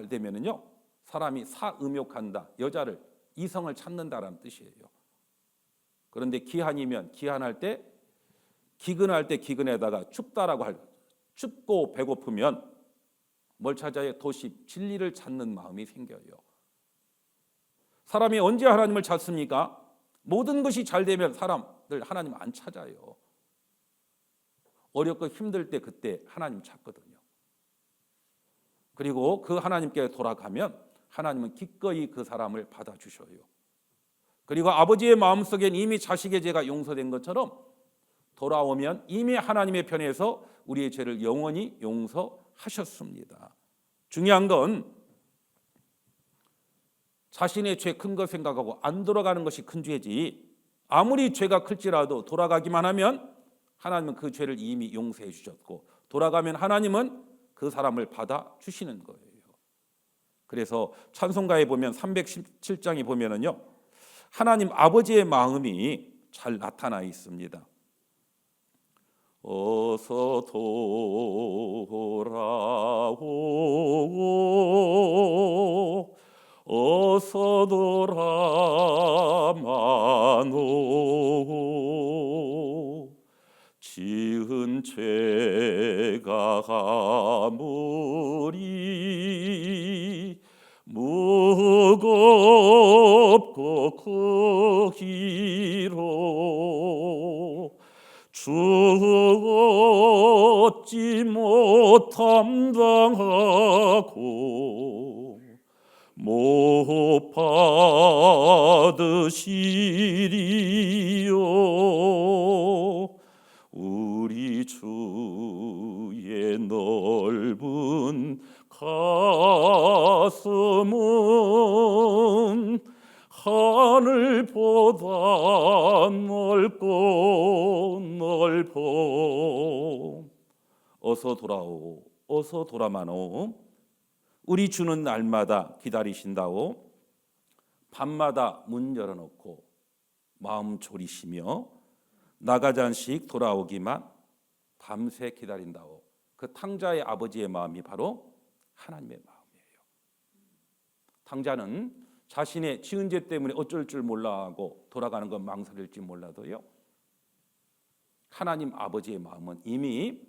되면은요, 사람이 사음욕한다, 여자를, 이성을 찾는다라는 뜻이에요. 그런데 기한이면 기한할 때, 기근할 때 기근에다가 춥다라고 할, 춥고 배고프면 뭘 찾아요? 도심, 진리를 찾는 마음이 생겨요. 사람이 언제 하나님을 찾습니까? 모든 것이 잘 되면 사람들 하나님 안 찾아요. 어렵고 힘들 때 그때 하나님 찾거든요. 그리고 그 하나님께 돌아가면 하나님은 기꺼이 그 사람을 받아주셔요. 그리고 아버지의 마음속엔 이미 자식의 죄가 용서된 것처럼 돌아오면 이미 하나님의 편에서 우리의 죄를 영원히 용서하셨습니다. 중요한 건 자신의 죄 큰 거 생각하고 안 돌아가는 것이 큰 죄지, 아무리 죄가 클지라도 돌아가기만 하면 하나님은 그 죄를 이미 용서해 주셨고, 돌아가면 하나님은 그 사람을 받아주시는 거예요. 그래서 찬송가에 보면 317장에 보면은요, 하나님 아버지의 마음이 잘 나타나 있습니다. 어서 돌아오, 어서 돌아마노. 지은 죄가 아무리 무겁고 크기로 죽지 못함당하고 못 받으시리요. 우리 주의 넓은 가슴은 하늘보다 넓어. 어서 돌아오, 어서 돌아마노. 우리 주는 날마다 기다리신다오. 밤마다 문 열어놓고 마음 졸이시며 나가잔씩 돌아오기만 밤새 기다린다오. 그 탕자의 아버지의 마음이 바로 하나님의 마음이에요. 탕자는 자신의 지은 죄 때문에 어쩔 줄 몰라하고 돌아가는 건 망설일지 몰라도요, 하나님 아버지의 마음은 이미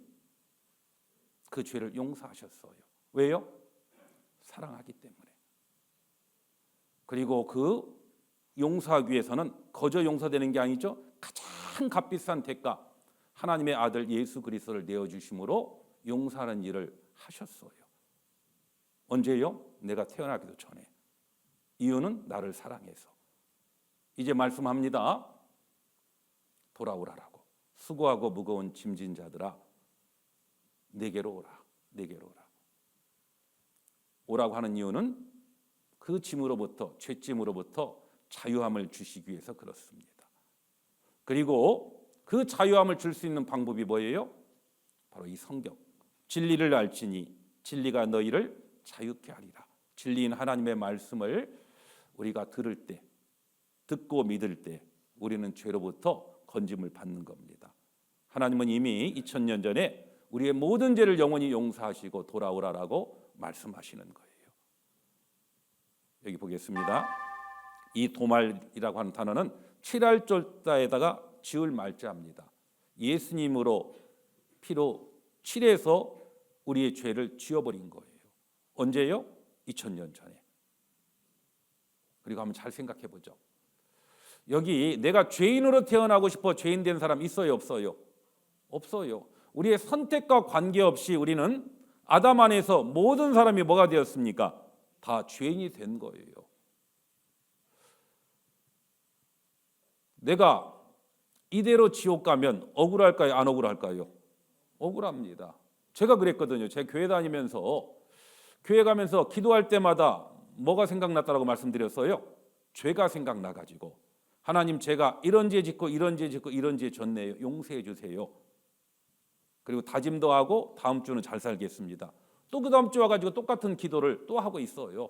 그 죄를 용서하셨어요. 왜요? 사랑하기 때문에. 그리고 그 용서하기 위해서는 거저 용서되는 게 아니죠. 가장 값비싼 대가, 하나님의 아들 예수 그리스도를 내어주심으로 용서하는 일을 하셨어요. 언제요? 내가 태어나기도 전에. 이유는 나를 사랑해서. 이제 말씀합니다. 돌아오라라고. 수고하고 무거운 짐진 자들아, 내게로 오라, 내게로 오라. 오라고 하는 이유는 그 짐으로부터, 죄짐으로부터 자유함을 주시기 위해서 그렇습니다. 그리고 그 자유함을 줄 수 있는 방법이 뭐예요? 바로 이 성경. 진리를 알지니 진리가 너희를 자유케 하리라. 진리인 하나님의 말씀을 우리가 들을 때, 듣고 믿을 때 우리는 죄로부터 건짐을 받는 겁니다. 하나님은 이미 2000년 전에 우리의 모든 죄를 영원히 용서하시고 돌아오라라고 말씀하시는 거예요. 여기 보겠습니다. 이 도말이라고 하는 단어는 칠할절자에다가 지을 말자입니다. 예수님으로 피로 칠해서 우리의 죄를 지워버린 거예요. 언제요? 2000년 전에. 그리고 한번 잘 생각해 보죠. 여기 내가 죄인으로 태어나고 싶어 죄인 된 사람 있어요, 없어요? 없어요. 우리의 선택과 관계없이 우리는 아담 안에서 모든 사람이 뭐가 되었습니까? 다 죄인이 된 거예요. 내가 이대로 지옥 가면 억울할까요? 안 억울할까요? 억울합니다. 제가 그랬거든요. 제 교회 다니면서 교회 가면서 기도할 때마다 뭐가 생각났다라고 말씀드렸어요? 죄가 생각나가지고 하나님 제가 이런 죄 짓고 이런 죄 짓고 이런 죄 졌네요. 용서해 주세요. 그리고 다짐도 하고 다음 주는 잘 살겠습니다. 또 그 다음 주 와가지고 똑같은 기도를 또 하고 있어요.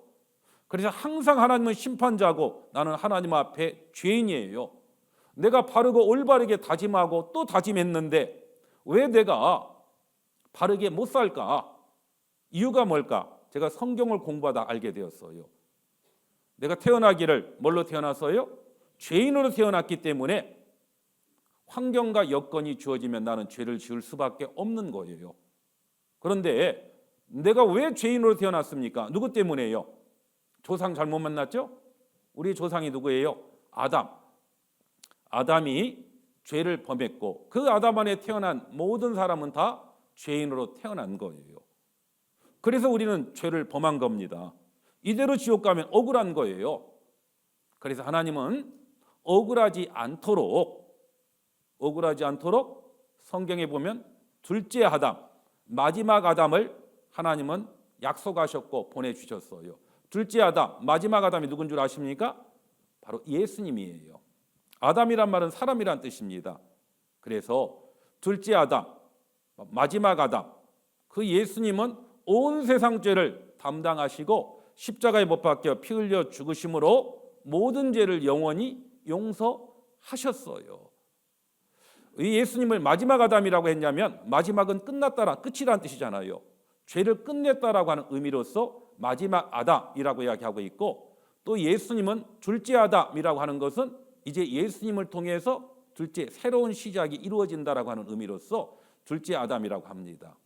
그래서 항상 하나님은 심판자고 나는 하나님 앞에 죄인이에요. 내가 바르고 올바르게 다짐하고 또 다짐했는데 왜 내가 바르게 못 살까? 이유가 뭘까? 제가 성경을 공부하다 알게 되었어요. 내가 태어나기를 뭘로 태어났어요? 죄인으로 태어났기 때문에 환경과 여건이 주어지면 나는 죄를 지을 수밖에 없는 거예요. 그런데 내가 왜 죄인으로 태어났습니까? 누구 때문에요? 조상 잘못 만났죠? 우리 조상이 누구예요? 아담. 아담이 죄를 범했고 그 아담 안에 태어난 모든 사람은 다 죄인으로 태어난 거예요. 그래서 우리는 죄를 범한 겁니다. 이대로 지옥 가면 억울한 거예요. 그래서 하나님은 억울하지 않도록 성경에 보면 둘째 아담, 마지막 아담을 하나님은 약속하셨고 보내주셨어요. 둘째 아담, 마지막 아담이 누군 줄 아십니까? 바로 예수님이에요. 아담이란 말은 사람이란 뜻입니다. 그래서 둘째 아담, 마지막 아담, 그 예수님은 온 세상 죄를 담당하시고 십자가에 못 박혀 피 흘려 죽으심으로 모든 죄를 영원히 용서하셨어요. 이 예수님을 마지막 아담이라고 했냐면 마지막은 끝났다라 끝이란 뜻이잖아요. 죄를 끝냈다라고 하는 의미로서 마지막 아담이라고 이야기하고 있고 또 예수님은 둘째 아담이라고 하는 것은 이제 예수님을 통해서 둘째 새로운 시작이 이루어진다라고 하는 의미로서 둘째 아담이라고 합니다.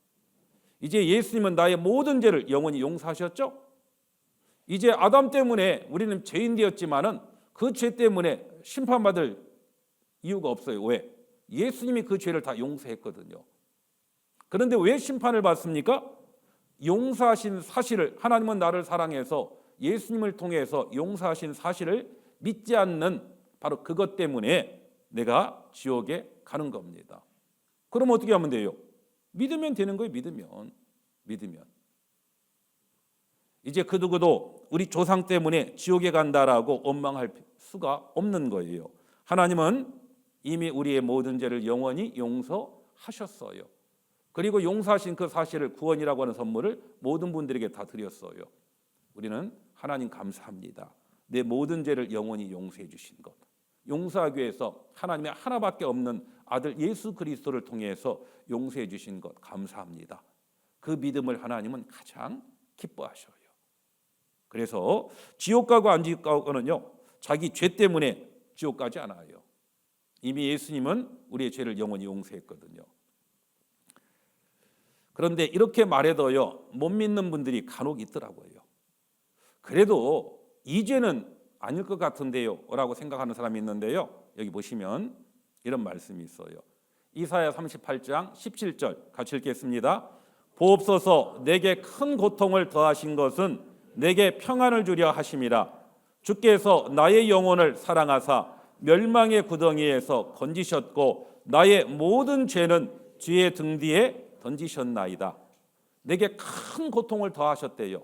이제 예수님은 나의 모든 죄를 영원히 용서하셨죠? 이제 아담 때문에 우리는 죄인 되었지만은 그 죄 때문에 심판받을 이유가 없어요. 왜? 예수님이 그 죄를 다 용서했거든요. 그런데 왜 심판을 받습니까? 용서하신 사실을 하나님은 나를 사랑해서 예수님을 통해서 용서하신 사실을 믿지 않는 바로 그것 때문에 내가 지옥에 가는 겁니다. 그럼 어떻게 하면 돼요? 믿으면 되는 거예요. 믿으면. 이제 그 누구도 우리 조상 때문에 지옥에 간다라고 원망할 수가 없는 거예요. 하나님은 이미 우리의 모든 죄를 영원히 용서하셨어요. 그리고 용서하신 그 사실을 구원이라고 하는 선물을 모든 분들에게 다 드렸어요. 우리는 하나님 감사합니다. 내 모든 죄를 영원히 용서해 주신 것. 용서하기 위해서 하나님의 하나밖에 없는 아들 예수 그리스도를 통해서 용서해 주신 것 감사합니다. 그 믿음을 하나님은 가장 기뻐하셔요. 그래서 지옥 가고 안 지옥 가고는요 자기 죄 때문에 지옥 가지 않아요. 이미 예수님은 우리의 죄를 영원히 용서했거든요. 그런데 이렇게 말해도요 못 믿는 분들이 간혹 있더라고요. 그래도 이 죄는 아닐 것 같은데요 라고 생각하는 사람이 있는데요. 여기 보시면 이런 말씀이 있어요. 이사야 38장 17절 같이 읽겠습니다. 보옵소서 내게 큰 고통을 더하신 것은 내게 평안을 주려 하심이라. 주께서 나의 영혼을 사랑하사 멸망의 구덩이에서 건지셨고 나의 모든 죄는 주의 등 뒤에 던지셨나이다. 내게 큰 고통을 더하셨대요.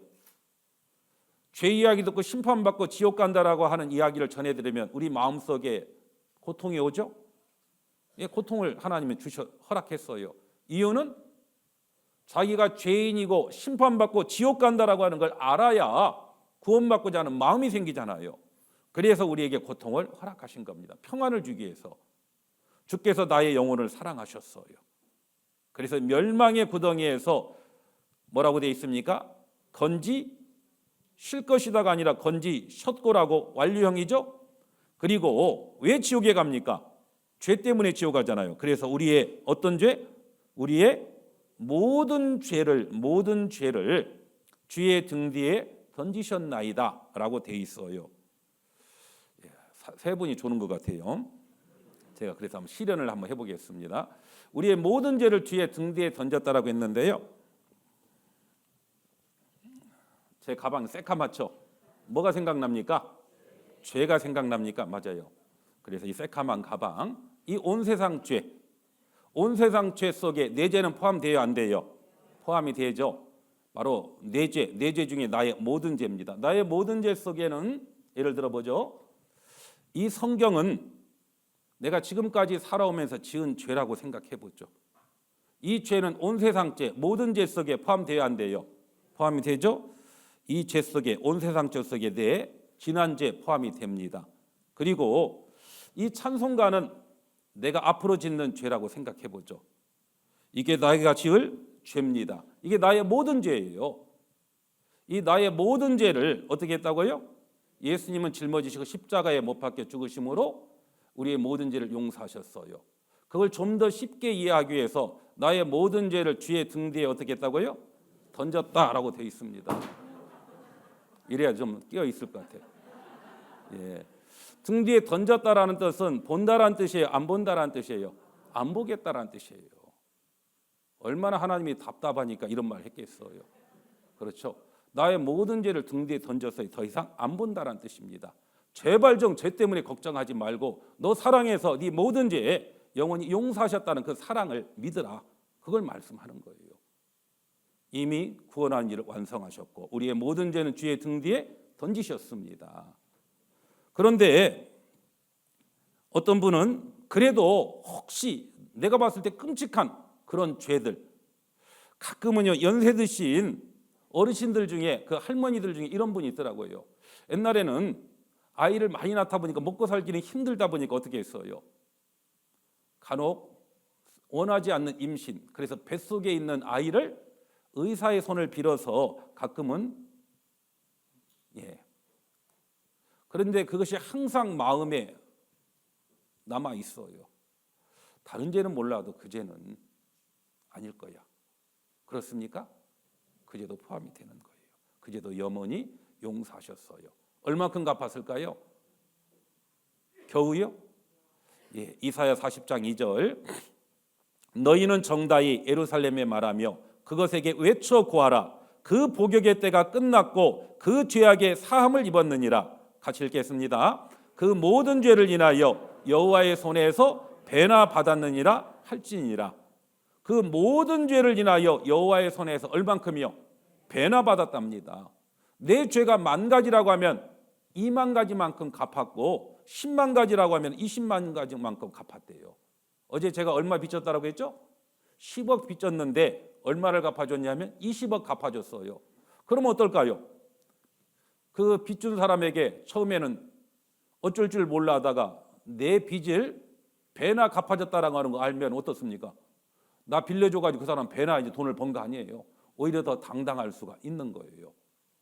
죄 이야기 듣고 심판받고 지옥 간다라고 하는 이야기를 전해드리면 우리 마음속에 고통이 오죠? 예, 고통을 하나님이 허락했어요. 이유는 자기가 죄인이고 심판받고 지옥 간다라고 하는 걸 알아야 구원받고자 하는 마음이 생기잖아요. 그래서 우리에게 고통을 허락하신 겁니다. 평안을 주기 위해서. 주께서 나의 영혼을 사랑하셨어요. 그래서 멸망의 구덩이에서 뭐라고 되어 있습니까? 건지실 것이다가 아니라 건지셨고라고 완료형이죠. 그리고 왜 지옥에 갑니까? 죄 때문에 지옥 가잖아요. 그래서 우리의 어떤 죄? 우리의 모든 죄를 주의 등 뒤에 던지셨나이다 라고 되어 있어요. 세 분이 조는 것 같아요. 제가 그래서 한번 실현을 한번 해보겠습니다. 우리의 모든 죄를 주의 등 뒤에 던졌다라고 했는데요. 제 가방 새카맣죠? 뭐가 생각납니까? 죄가 생각납니까? 맞아요. 그래서 이 새카만 가방, 이 온 세상 죄 속에 내 죄는 포함되어 안 돼요? 포함이 되죠. 바로 내 죄 중에 나의 모든 죄입니다. 나의 모든 죄 속에는 예를 들어 보죠. 이 성경은 내가 지금까지 살아오면서 지은 죄라고 생각해 보죠. 이 죄는 온 세상 죄, 모든 죄 속에 포함되어 안 돼요? 포함이 되죠. 이 죄 속에, 온 세상 죄 속에 내 지난 죄 포함이 됩니다. 그리고 이 찬송가는 내가 앞으로 짓는 죄라고 생각해 보죠. 이게 나이가 지을 죄입니다. 이게 나의 모든 죄예요. 이 나의 모든 죄를 어떻게 했다고요? 예수님은 짊어지시고 십자가에 못 박혀 죽으심으로 우리의 모든 죄를 용서하셨어요. 그걸 좀 더 쉽게 이해하기 위해서 나의 모든 죄를 주의 등 뒤에 어떻게 했다고요? 던졌다라고 되어 있습니다. 이래야 좀 끼어 있을 것 같아요. 예. 등 뒤에 던졌다라는 뜻은 본다라는 뜻이에요? 안 본다라는 뜻이에요? 안 보겠다라는 뜻이에요. 얼마나 하나님이 답답하니까 이런 말 했겠어요. 그렇죠? 나의 모든 죄를 등 뒤에 던져서 더 이상 안 본다라는 뜻입니다. 제발 좀 죄 때문에 걱정하지 말고 너 사랑해서 네 모든 죄에 영원히 용서하셨다는 그 사랑을 믿으라. 그걸 말씀하는 거예요. 이미 구원하는 일을 완성하셨고 우리의 모든 죄는 주의 등 뒤에 던지셨습니다. 그런데 어떤 분은 그래도 혹시 내가 봤을 때 끔찍한 그런 죄들, 가끔은요 연세 드신 어르신들 중에 그 할머니들 중에 이런 분이 있더라고요. 옛날에는 아이를 많이 낳다 보니까 먹고 살기는 힘들다 보니까 어떻게 했어요? 간혹 원하지 않는 임신, 그래서 뱃속에 있는 아이를 의사의 손을 빌어서 가끔은 그런데 그것이 항상 마음에 남아 있어요. 다른 죄는 몰라도 그 죄는 아닐 거야. 그렇습니까? 그 죄도 포함이 되는 거예요. 그 죄도 영원히 용서하셨어요. 얼마큼 갚았을까요? 겨우요? 이사야 40장 2절 너희는 정다이 예루살렘에 말하며 그것에게 외쳐 구하라. 그 복역의 때가 끝났고 그 죄악의 사함을 입었느니라. 같이 읽겠습니다. 그 모든 죄를 인하여 여호와의 손에서 배나 받았느니라 할지니라. 그 모든 죄를 인하여 여호와의 손에서 얼만큼이요? 배나 받았답니다. 내 죄가 10,000가지라고 하면 20,000가지만큼 갚았고 100,000가지라고 하면 200,000가지만큼 갚았대요. 어제 제가 얼마 빚졌다라고 했죠? 10억 빚졌는데 얼마를 갚아줬냐면 20억 갚아줬어요. 그러면 어떨까요? 그 빚 준 사람에게 처음에는 어쩔 줄 몰라 하다가 내 빚을 배나 갚아줬다라고 하는 거 알면 어떻습니까? 나 빌려줘가지고 그 사람 배나 이제 돈을 번 거 아니에요. 오히려 더 당당할 수가 있는 거예요.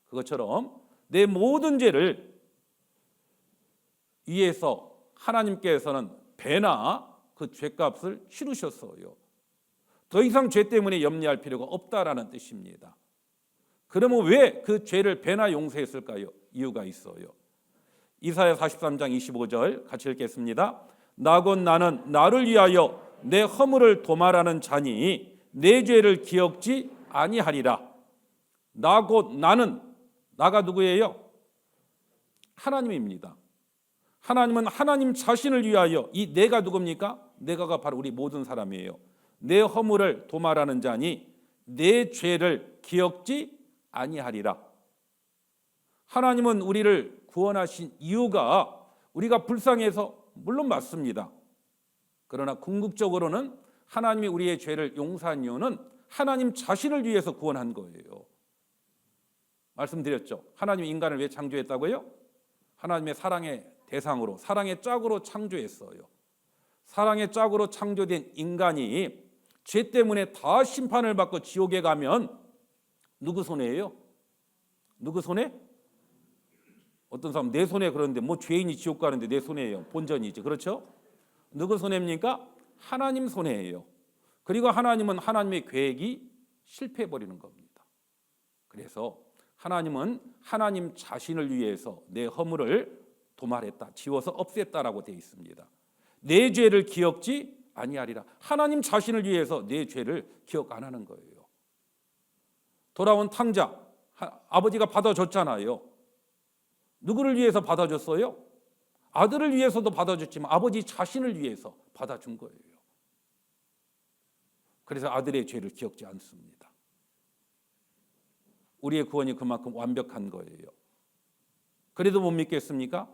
그것처럼 내 모든 죄를 위해서 하나님께서는 배나 그 죄값을 치르셨어요. 더 이상 죄 때문에 염려할 필요가 없다라는 뜻입니다. 그러면 왜 그 죄를 배나 용서했을까요? 이유가 있어요. 이사야 43장 25절 같이 읽겠습니다. 나 곧 나는 나를 위하여 내 허물을 도말하는 자니 내 죄를 기억지 아니하리라. 나 곧 나는, 나가 누구예요? 하나님입니다. 하나님은 하나님 자신을 위하여, 이 내가 누굽니까? 내가가 바로 우리 모든 사람이에요. 내 허물을 도말하는 자니 내 죄를 기억지 아니하리라. 하나님은 우리를 구원하신 이유가 우리가 불쌍해서 물론 맞습니다. 그러나 궁극적으로는 하나님이 우리의 죄를 용서한 이유는 하나님 자신을 위해서 구원한 거예요. 말씀드렸죠. 하나님이 인간을 왜 창조했다고요? 하나님의 사랑의 대상으로, 사랑의 짝으로 창조했어요. 사랑의 짝으로 창조된 인간이 죄 때문에 다 심판을 받고 지옥에 가면 누구 손해예요? 누구 손해? 어떤 사람 내 손해 그러는데 뭐 죄인이 지옥 가는데 내 손해예요. 본전이지. 그렇죠? 누구 손해입니까? 하나님 손해예요. 그리고 하나님은 하나님의 계획이 실패해버리는 겁니다. 그래서 하나님은 하나님 자신을 위해서 내 허물을 도말했다, 지워서 없앴다라고 되어 있습니다. 내 죄를 기억지 아니하리라. 하나님 자신을 위해서 내 죄를 기억 안 하는 거예요. 돌아온 탕자 아버지가 받아줬잖아요. 누구를 위해서 받아줬어요? 아들을 위해서도 받아줬지만 아버지 자신을 위해서 받아준 거예요. 그래서 아들의 죄를 기억지 않습니다. 우리의 구원이 그만큼 완벽한 거예요. 그래도 못 믿겠습니까?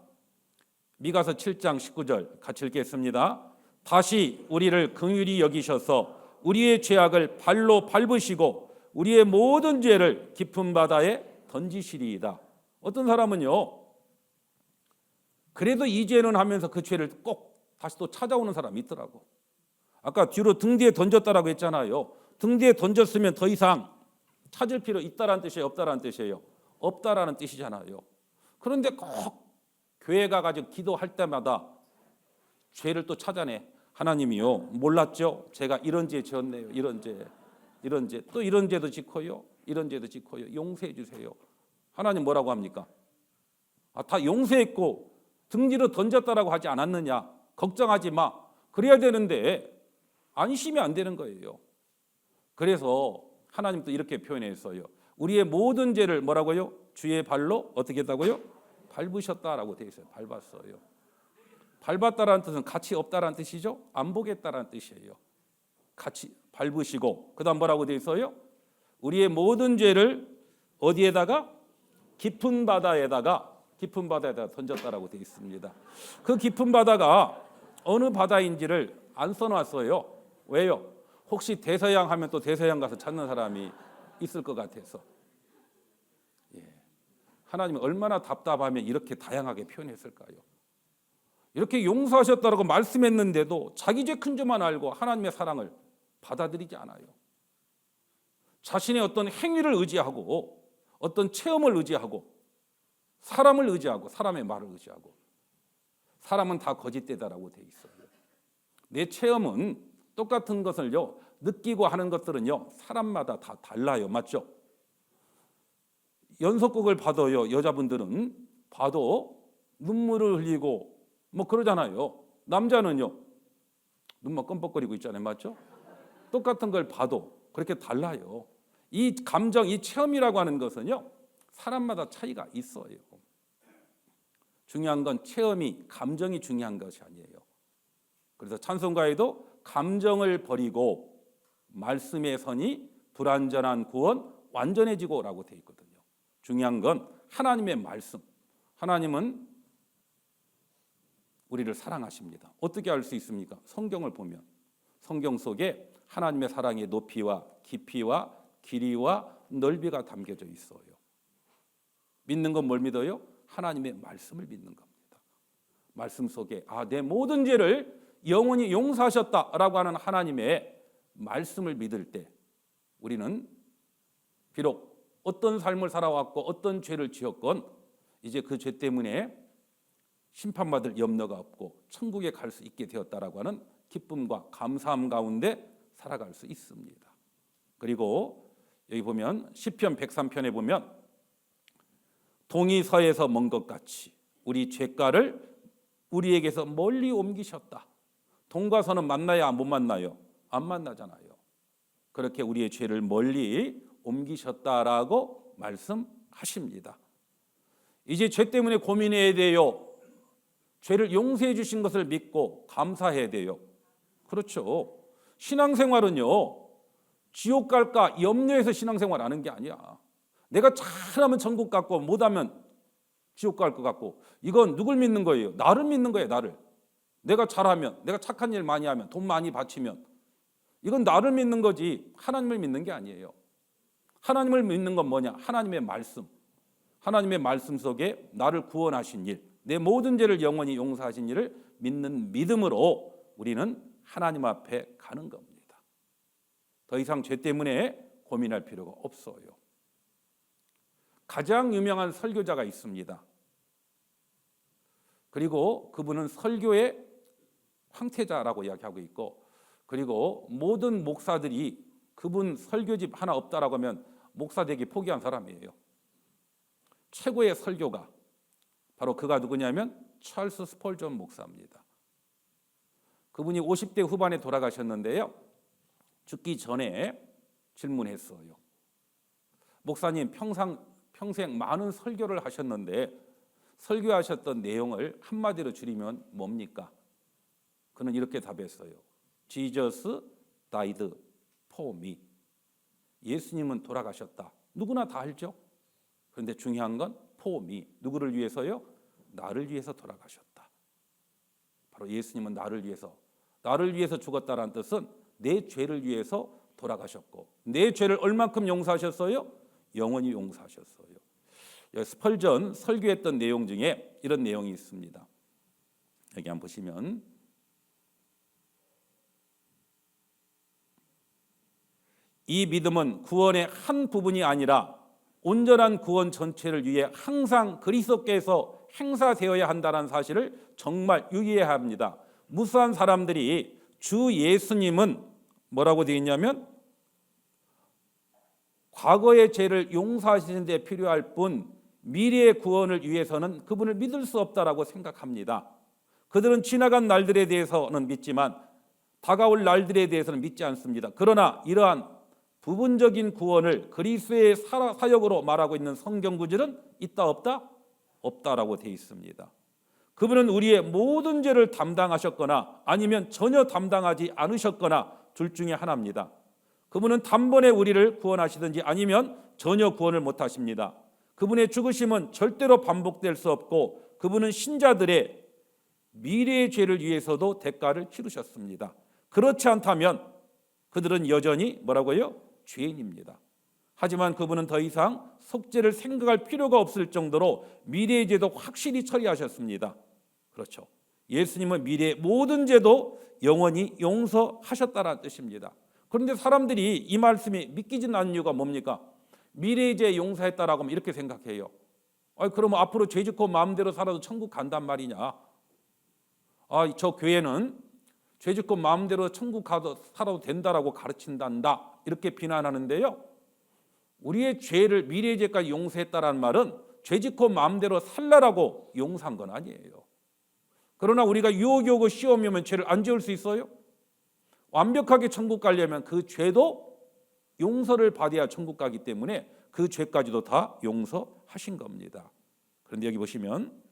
미가서 7장 19절 같이 읽겠습니다. 다시 우리를 긍휼히 여기셔서 우리의 죄악을 발로 밟으시고 우리의 모든 죄를 깊은 바다에 던지시리이다. 어떤 사람은요, 그래도 이 죄는 하면서 그 죄를 꼭 다시 또 찾아오는 사람이 있더라고. 아까 뒤로 등 뒤에 던졌다라고 했잖아요. 등 뒤에 던졌으면 더 이상 찾을 필요 있다라는 뜻이에요, 없다라는 뜻이에요? 없다라는 뜻이잖아요. 그런데 꼭 교회 가가지고 기도할 때마다 죄를 또 찾아내. 하나님이요, 몰랐죠? 제가 이런 죄 지었네요. 이런 죄, 또 이런 죄도 짓고요, 이런 죄도 짓고요. 용서해 주세요. 하나님 뭐라고 합니까? 다 용서했고 등 뒤로 던졌다라고 하지 않았느냐? 걱정하지 마. 그래야 되는데 안심이 안 되는 거예요. 그래서 하나님도 이렇게 표현했어요. 우리의 모든 죄를 뭐라고요? 주의 발로 어떻게 했다고요? 밟으셨다라고 되어 있어요. 밟았어요. 밟았다라는 뜻은 같이 없다라는 뜻이죠. 안 보겠다라는 뜻이에요. 같이 밟으시고 그다음 뭐라고 되어 있어요? 우리의 모든 죄를 어디에다가? 깊은 바다에다가 던졌다라고 되어 있습니다. 그 깊은 바다가 어느 바다인지를 안 써놨어요. 왜요? 혹시 대서양 하면 또 대서양 가서 찾는 사람이 있을 것 같아서. 하나님이 얼마나 답답하면 이렇게 다양하게 표현했을까요? 이렇게 용서하셨다라고 말씀했는데도 자기 죄 큰 줄만 알고 하나님의 사랑을 받아들이지 않아요. 자신의 어떤 행위를 의지하고 어떤 체험을 의지하고 사람을 의지하고 사람의 말을 의지하고 사람은 다 거짓되다라고 돼 있어요. 내 체험은 똑같은 것을요 느끼고 하는 것들은요 사람마다 다 달라요. 맞죠? 연속극을 봐도요 여자분들은 봐도 눈물을 흘리고 뭐 그러잖아요. 남자는요 눈만 껌뻑거리고 있잖아요. 맞죠? 똑같은 걸 봐도 그렇게 달라요. 이 감정, 이 체험이라고 하는 것은요 사람마다 차이가 있어요. 중요한 건 체험이, 감정이 중요한 것이 아니에요. 그래서 찬송가에도 감정을 버리고 말씀에 서니 불완전한 구원 완전해지고라고 되어 있거든요. 중요한 건 하나님의 말씀. 하나님은 우리를 사랑하십니다. 어떻게 알 수 있습니까? 성경을 보면 성경 속에 하나님의 사랑의 높이와 깊이와 길이와 넓이가 담겨져 있어요. 믿는 건 뭘 믿어요? 하나님의 말씀을 믿는 겁니다. 말씀 속에 내 모든 죄를 영원히 용서하셨다라고 하는 하나님의 말씀을 믿을 때 우리는 비록 어떤 삶을 살아왔고 어떤 죄를 지었건 이제 그 죄 때문에 심판받을 염려가 없고 천국에 갈 수 있게 되었다라고 하는 기쁨과 감사함 가운데 살아갈 수 있습니다. 그리고 여기 보면 시편 103편에 보면 동이 서에서 먼 것 같이 우리 죄가를 우리에게서 멀리 옮기셨다. 동과 서는 만나야 못 만나요? 안 만나잖아요. 그렇게 우리의 죄를 멀리 옮기셨다라고 말씀하십니다. 이제 죄 때문에 고민해야 돼요. 죄를 용서해 주신 것을 믿고 감사해야 돼요. 그렇죠. 신앙생활은요 지옥 갈까 염려해서 신앙생활 하는 게 아니야. 내가 잘하면 천국 갔고 못하면 지옥 갈 것 같고 이건 누굴 믿는 거예요? 나를 믿는 거예요. 나를. 내가 잘하면, 내가 착한 일 많이 하면, 돈 많이 바치면 이건 나를 믿는 거지 하나님을 믿는 게 아니에요. 하나님을 믿는 건 뭐냐? 하나님의 말씀. 하나님의 말씀 속에 나를 구원하신 일, 내 모든 죄를 영원히 용서하신 일을 믿는 믿음으로 우리는 하나님 앞에 가는 겁니다. 더 이상 죄 때문에 고민할 필요가 없어요. 가장 유명한 설교자가 있습니다. 그리고 그분은 설교의 황태자라고 이야기하고 있고, 그리고 모든 목사들이 그분 설교집 하나 없다라고 하면 목사 되기 포기한 사람이에요. 최고의 설교가 바로 그가 누구냐면 찰스 스펄전 목사입니다. 그분이 50대 후반에 돌아가셨는데요. 죽기 전에 질문했어요. 목사님, 평생 많은 설교를 하셨는데 설교하셨던 내용을 한마디로 줄이면 뭡니까? 그는 이렇게 답했어요. Jesus died for me. 예수님은 돌아가셨다. 누구나 다 알죠. 그런데 중요한 건 for me. 누구를 위해서요? 나를 위해서 돌아가셨다. 바로 예수님은 나를 위해서 죽었다는 뜻은 내 죄를 위해서 돌아가셨고, 내 죄를 얼만큼 용서하셨어요? 영원히 용서하셨어요. 스펄전 설교했던 내용 중에 이런 내용이 있습니다. 여기 한번 보시면, 이 믿음은 구원의 한 부분이 아니라 온전한 구원 전체를 위해 항상 그리스도께서 행사되어야 한다는 사실을 정말 유의해야 합니다. 무수한 사람들이 주 예수님은 뭐라고 되어 있냐면 과거의 죄를 용서하시는 데 필요할 뿐 미래의 구원을 위해서는 그분을 믿을 수 없다라고 생각합니다. 그들은 지나간 날들에 대해서는 믿지만 다가올 날들에 대해서는 믿지 않습니다. 그러나 이러한 부분적인 구원을 그리스도의 사역으로 말하고 있는 성경 구절은 있다 없다? 없다라고 되어 있습니다. 그분은 우리의 모든 죄를 담당하셨거나 아니면 전혀 담당하지 않으셨거나 둘 중에 하나입니다. 그분은 단번에 우리를 구원하시든지 아니면 전혀 구원을 못하십니다. 그분의 죽으심은 절대로 반복될 수 없고 그분은 신자들의 미래의 죄를 위해서도 대가를 치르셨습니다. 그렇지 않다면 그들은 여전히 뭐라고요? 죄인입니다. 하지만 그분은 더 이상 속죄를 생각할 필요가 없을 정도로 미래의 죄도 확실히 처리하셨습니다. 그렇죠. 예수님은 미래의 모든 죄도 영원히 용서하셨다는 뜻입니다. 그런데 사람들이 이 말씀이 믿기진 않는 이유가 뭡니까? 미래의 죄 용서했다라고 하면 이렇게 생각해요. 그러면 앞으로 죄 짓고 마음대로 살아도 천국 간단 말이냐? 저 교회는 죄 짓고 마음대로 천국 가도 살아도 된다라고 가르친단다. 이렇게 비난하는데요. 우리의 죄를 미래의 죄까지 용서했다라는 말은 죄 짓고 마음대로 살라라고 용서한 건 아니에요. 그러나 우리가 유혹이 오고 시험이 오면 죄를 안 지을 수 있어요? 완벽하게 천국 가려면 그 죄도 용서를 받아야 천국 가기 때문에 그 죄까지도 다 용서하신 겁니다. 그런데 여기 보시면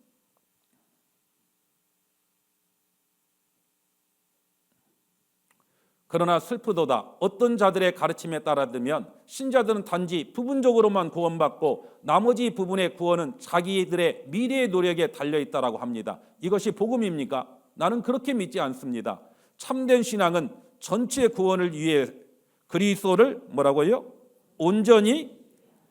그러나 슬프도다 어떤 자들의 가르침에 따라 들면 신자들은 단지 부분적으로만 구원받고 나머지 부분의 구원은 자기들의 미래의 노력에 달려있다라고 합니다. 이것이 복음입니까? 나는 그렇게 믿지 않습니다. 참된 신앙은 전체 구원을 위해 그리스도를 뭐라고요? 온전히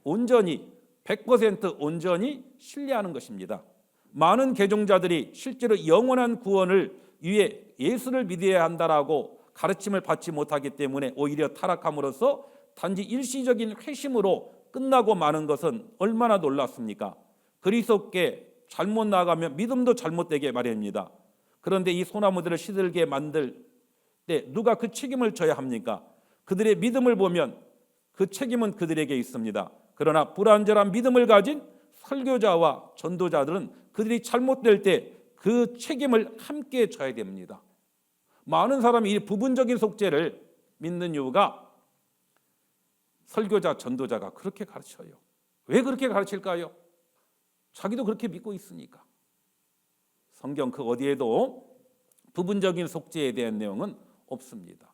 100% 온전히 신뢰하는 것입니다. 많은 개종자들이 실제로 영원한 구원을 위해 예수를 믿어야 한다라고 가르침을 받지 못하기 때문에 오히려 타락함으로써 단지 일시적인 회심으로 끝나고 마는 것은 얼마나 놀랍습니까? 그리스도께 잘못 나아가면 믿음도 잘못되게 마련입니다. 그런데 이 소나무들을 시들게 만들 때 누가 그 책임을 져야 합니까? 그들의 믿음을 보면 그 책임은 그들에게 있습니다. 그러나 불완전한 믿음을 가진 설교자와 전도자들은 그들이 잘못될 때 그 책임을 함께 져야 됩니다. 많은 사람이 이 부분적인 속죄를 믿는 이유가 설교자, 전도자가 그렇게 가르쳐요. 왜 그렇게 가르칠까요? 자기도 그렇게 믿고 있으니까. 성경 그 어디에도 부분적인 속죄에 대한 내용은 없습니다.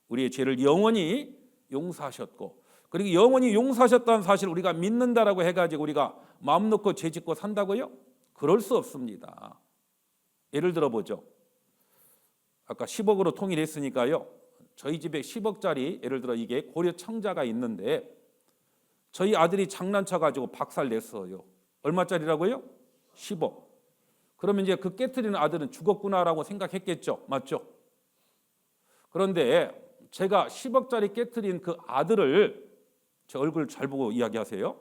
우리의 죄를 영원히 용서하셨고, 그리고 영원히 용서하셨다는 사실을 우리가 믿는다라고 해가지고 우리가 마음 놓고 죄 짓고 산다고요? 그럴 수 없습니다. 예를 들어보죠. 아까 10억으로 통일했으니까요. 저희 집에 10억짜리 예를 들어 이게 고려 청자가 있는데 저희 아들이 장난쳐가지고 박살냈어요. 얼마짜리라고요? 10억. 그러면 이제 그 깨트리는 아들은 죽었구나라고 생각했겠죠. 맞죠? 그런데 제가 10억짜리 깨트린 그 아들을, 제 얼굴 잘 보고 이야기하세요,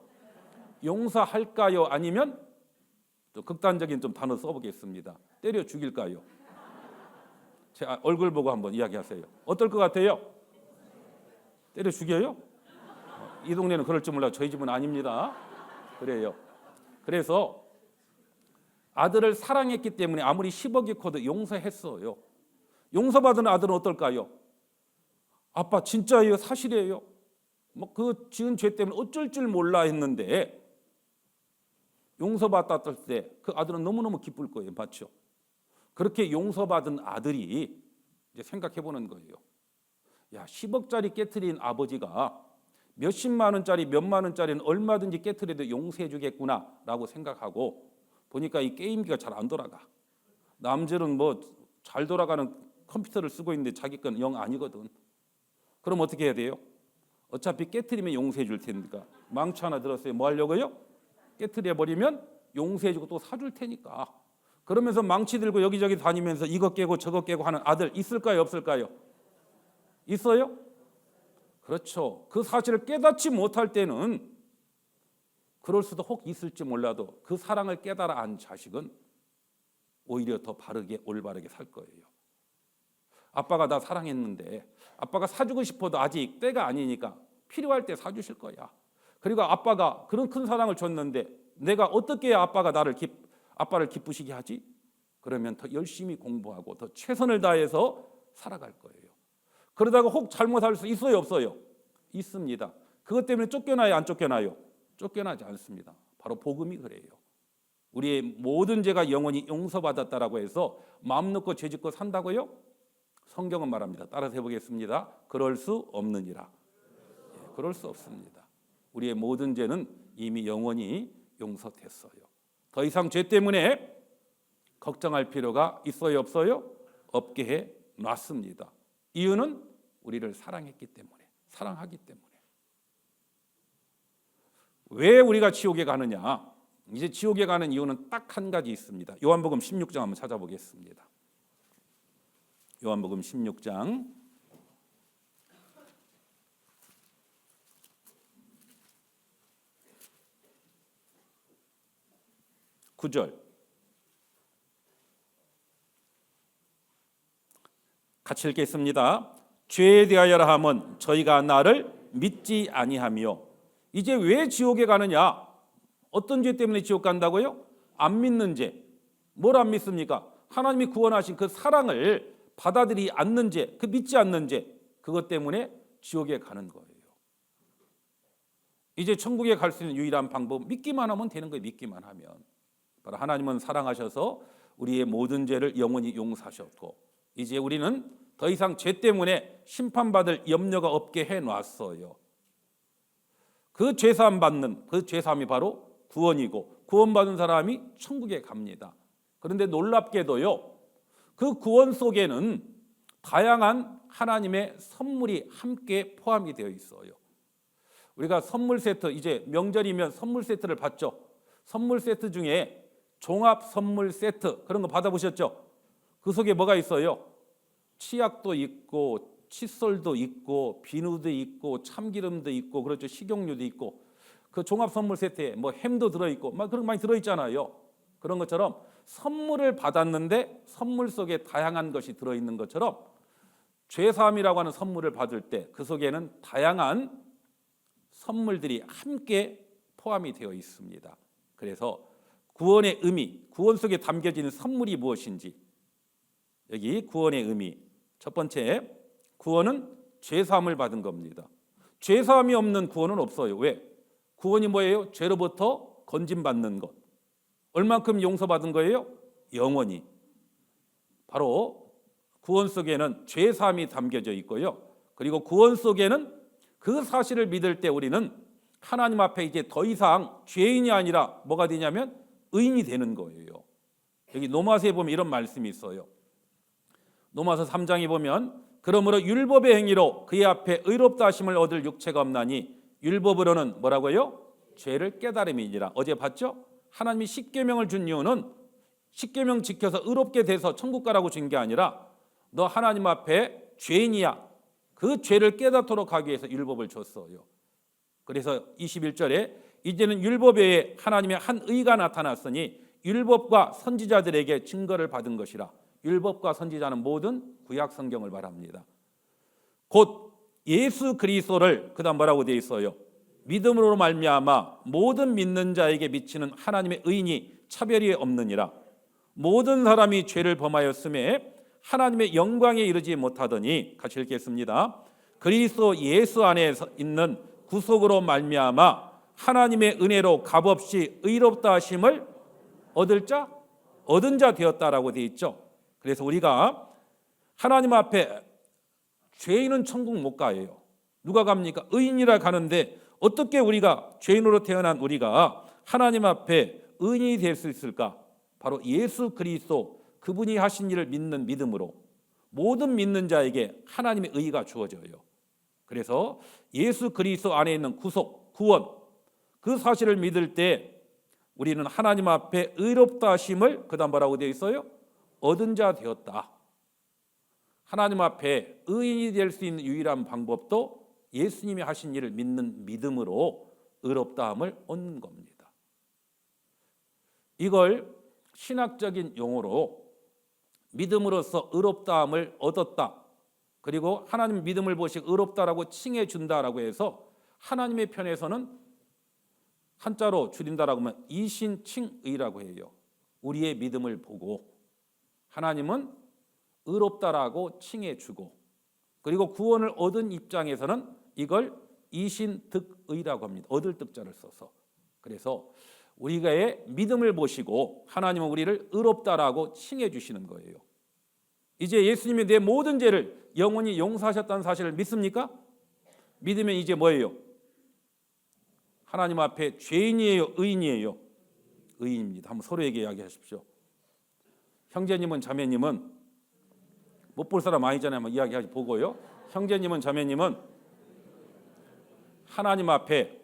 용서할까요? 아니면 또 극단적인 좀 단어 써보겠습니다. 때려 죽일까요? 제 얼굴 보고 한번 이야기하세요. 어떨 것 같아요? 때려 죽여요? 이 동네는 그럴 줄 몰라. 저희 집은 아닙니다. 그래요. 그래서 아들을 사랑했기 때문에 아무리 10억이 커도 용서했어요. 용서받은 아들은 어떨까요? 아빠 진짜예요? 사실이에요? 뭐 그 지은 죄 때문에 어쩔 줄 몰라 했는데 용서받았을 때 그 아들은 너무너무 기쁠 거예요. 맞죠? 그렇게 용서받은 아들이 이제 생각해 보는 거예요. 야, 10억짜리 깨트린 아버지가 몇십만 원짜리 몇만 원짜리는 얼마든지 깨트려도 용서해 주겠구나라고 생각하고 보니까 이 게임기가 잘 안 돌아가. 남들은 뭐 잘 돌아가는 컴퓨터를 쓰고 있는데 자기 건 영 아니거든. 그럼 어떻게 해야 돼요? 어차피 깨트리면 용서해 줄 테니까 망치 하나 들었어요. 뭐 하려고요? 깨트려 버리면 용서해 주고 또 사줄 테니까. 그러면서 망치 들고 여기저기 다니면서 이거 깨고 저거 깨고 하는 아들 있을까요? 없을까요? 있어요? 그렇죠. 그 사실을 깨닫지 못할 때는 그럴 수도 혹 있을지 몰라도 그 사랑을 깨달아 안 자식은 오히려 더 바르게 올바르게 살 거예요. 아빠가 나 사랑했는데 아빠가 사주고 싶어도 아직 때가 아니니까 필요할 때 사주실 거야. 그리고 아빠가 그런 큰 사랑을 줬는데 내가 어떻게 해야 아빠를 기쁘시게 하지? 그러면 더 열심히 공부하고 더 최선을 다해서 살아갈 거예요. 그러다가 혹 잘못할 수 있어요, 없어요? 있습니다. 그것 때문에 쫓겨나요, 안 쫓겨나요? 쫓겨나지 않습니다. 바로 복음이 그래요. 우리의 모든 죄가 영원히 용서받았다라고 해서 마음 놓고 죄 짓고 산다고요? 성경은 말합니다. 따라서 해보겠습니다. 그럴 수 없느니라. 그럴 수 없습니다. 우리의 모든 죄는 이미 영원히 용서됐어요. 더 이상 죄 때문에 걱정할 필요가 있어요, 없어요? 없게 해 놨습니다. 이유는 우리를 사랑했기 때문에, 사랑하기 때문에. 왜 우리가 지옥에 가느냐? 이제 지옥에 가는 이유는 딱 한 가지 있습니다. 요한복음 16장 한번 찾아보겠습니다. 요한복음 16장 9절 같이 읽겠습니다. 죄에 대하여라 함은 저희가 나를 믿지 아니하며. 이제 왜 지옥에 가느냐? 어떤 죄 때문에 지옥 간다고요? 안 믿는 죄. 뭘 안 믿습니까? 하나님이 구원하신 그 사랑을 받아들이지 않는 죄, 그 믿지 않는 죄, 그것 때문에 지옥에 가는 거예요. 이제 천국에 갈 수 있는 유일한 방법, 믿기만 하면 되는 거예요. 믿기만 하면. 바로 하나님은 사랑하셔서 우리의 모든 죄를 영원히 용서하셨고 이제 우리는 더 이상 죄 때문에 심판받을 염려가 없게 해놨어요. 그 죄사함 받는 그 죄사함이 바로 구원이고 구원받은 사람이 천국에 갑니다. 그런데 놀랍게도요, 그 구원 속에는 다양한 하나님의 선물이 함께 포함이 되어 있어요. 우리가 선물 세트, 이제 명절이면 선물 세트를 받죠. 선물 세트 중에 종합 선물 세트 그런 거 받아보셨죠? 그 속에 뭐가 있어요? 치약도 있고 칫솔도 있고 비누도 있고 참기름도 있고 그렇죠. 식용유도 있고 그 종합 선물 세트에 뭐 햄도 들어있고 막 그런 거 많이 들어있잖아요. 그런 것처럼 선물을 받았는데 선물 속에 다양한 것이 들어있는 것처럼 죄사함이라고 하는 선물을 받을 때 그 속에는 다양한 선물들이 함께 포함이 되어 있습니다. 그래서 구원의 의미, 구원 속에 담겨지는 선물이 무엇인지 여기 구원의 의미 첫 번째, 구원은 죄사함을 받은 겁니다. 죄사함이 없는 구원은 없어요. 왜? 구원이 뭐예요? 죄로부터 건짐받는 것. 얼만큼 용서받은 거예요? 영원히. 바로 구원 속에는 죄사함이 담겨져 있고요. 그리고 구원 속에는 그 사실을 믿을 때 우리는 하나님 앞에 이제 더 이상 죄인이 아니라 뭐가 되냐면 의인이 되는 거예요. 여기 로마서에 보면 이런 말씀이 있어요. 로마서 3장에 보면 그러므로 율법의 행위로 그의 앞에 의롭다 하심을 얻을 육체가 없나니 율법으로는 뭐라고요? 죄를 깨달음이니라. 어제 봤죠? 하나님이 십계명을 준 이유는 십계명 지켜서 의롭게 돼서 천국 가라고 준 게 아니라 너 하나님 앞에 죄인이야. 그 죄를 깨닫도록 하기 위해서 율법을 줬어요. 그래서 21절에 이제는 율법 외에 하나님의 한 의가 나타났으니 율법과 선지자들에게 증거를 받은 것이라. 율법과 선지자는 모든 구약 성경을 말합니다. 곧 예수 그리스도를 그다음 뭐라고 되어 있어요? 믿음으로 말미암아 모든 믿는 자에게 미치는 하나님의 의인이 차별이 없느니라. 모든 사람이 죄를 범하였음에 하나님의 영광에 이르지 못하더니, 같이 읽겠습니다. 그리스도 예수 안에 있는 구속으로 말미암아 하나님의 은혜로 값없이 의롭다 하심을 얻은 자 되었다라고 되어 있죠. 그래서 우리가 하나님 앞에 죄인은 천국 못 가요. 누가 갑니까? 의인이라 가는데 어떻게 우리가 죄인으로 태어난 우리가 하나님 앞에 의인이 될 수 있을까? 바로 예수 그리스도 그분이 하신 일을 믿는 믿음으로 모든 믿는 자에게 하나님의 의가 주어져요. 그래서 예수 그리스도 안에 있는 구속, 구원, 그 사실을 믿을 때 우리는 하나님 앞에 의롭다 하심을 그다음 뭐라고 되어 있어요? 얻은 자 되었다. 하나님 앞에 의인이 될 수 있는 유일한 방법도 예수님이 하신 일을 믿는 믿음으로 의롭다함을 얻는 겁니다. 이걸 신학적인 용어로 믿음으로써 의롭다함을 얻었다. 그리고 하나님 믿음을 보시고 의롭다라고 칭해 준다라고 해서 하나님의 편에서는 한자로 줄인다라고 하면 이신칭의라고 해요. 우리의 믿음을 보고 하나님은 의롭다라고 칭해 주고, 그리고 구원을 얻은 입장에서는 이걸 이신득의라고 합니다. 얻을 득자를 써서. 그래서 우리가의 믿음을 보시고 하나님은 우리를 의롭다라고 칭해 주시는 거예요. 이제 예수님이 내 모든 죄를 영원히 용서하셨다는 사실을 믿습니까? 믿으면 이제 뭐예요? 하나님 앞에 죄인이에요, 의인이에요? 의인입니다. 한번 서로에게 이야기하십시오. 형제님은 자매님은 못 볼 사람 아니잖아요. 한번 이야기하지 보고요. 형제님은 자매님은 하나님 앞에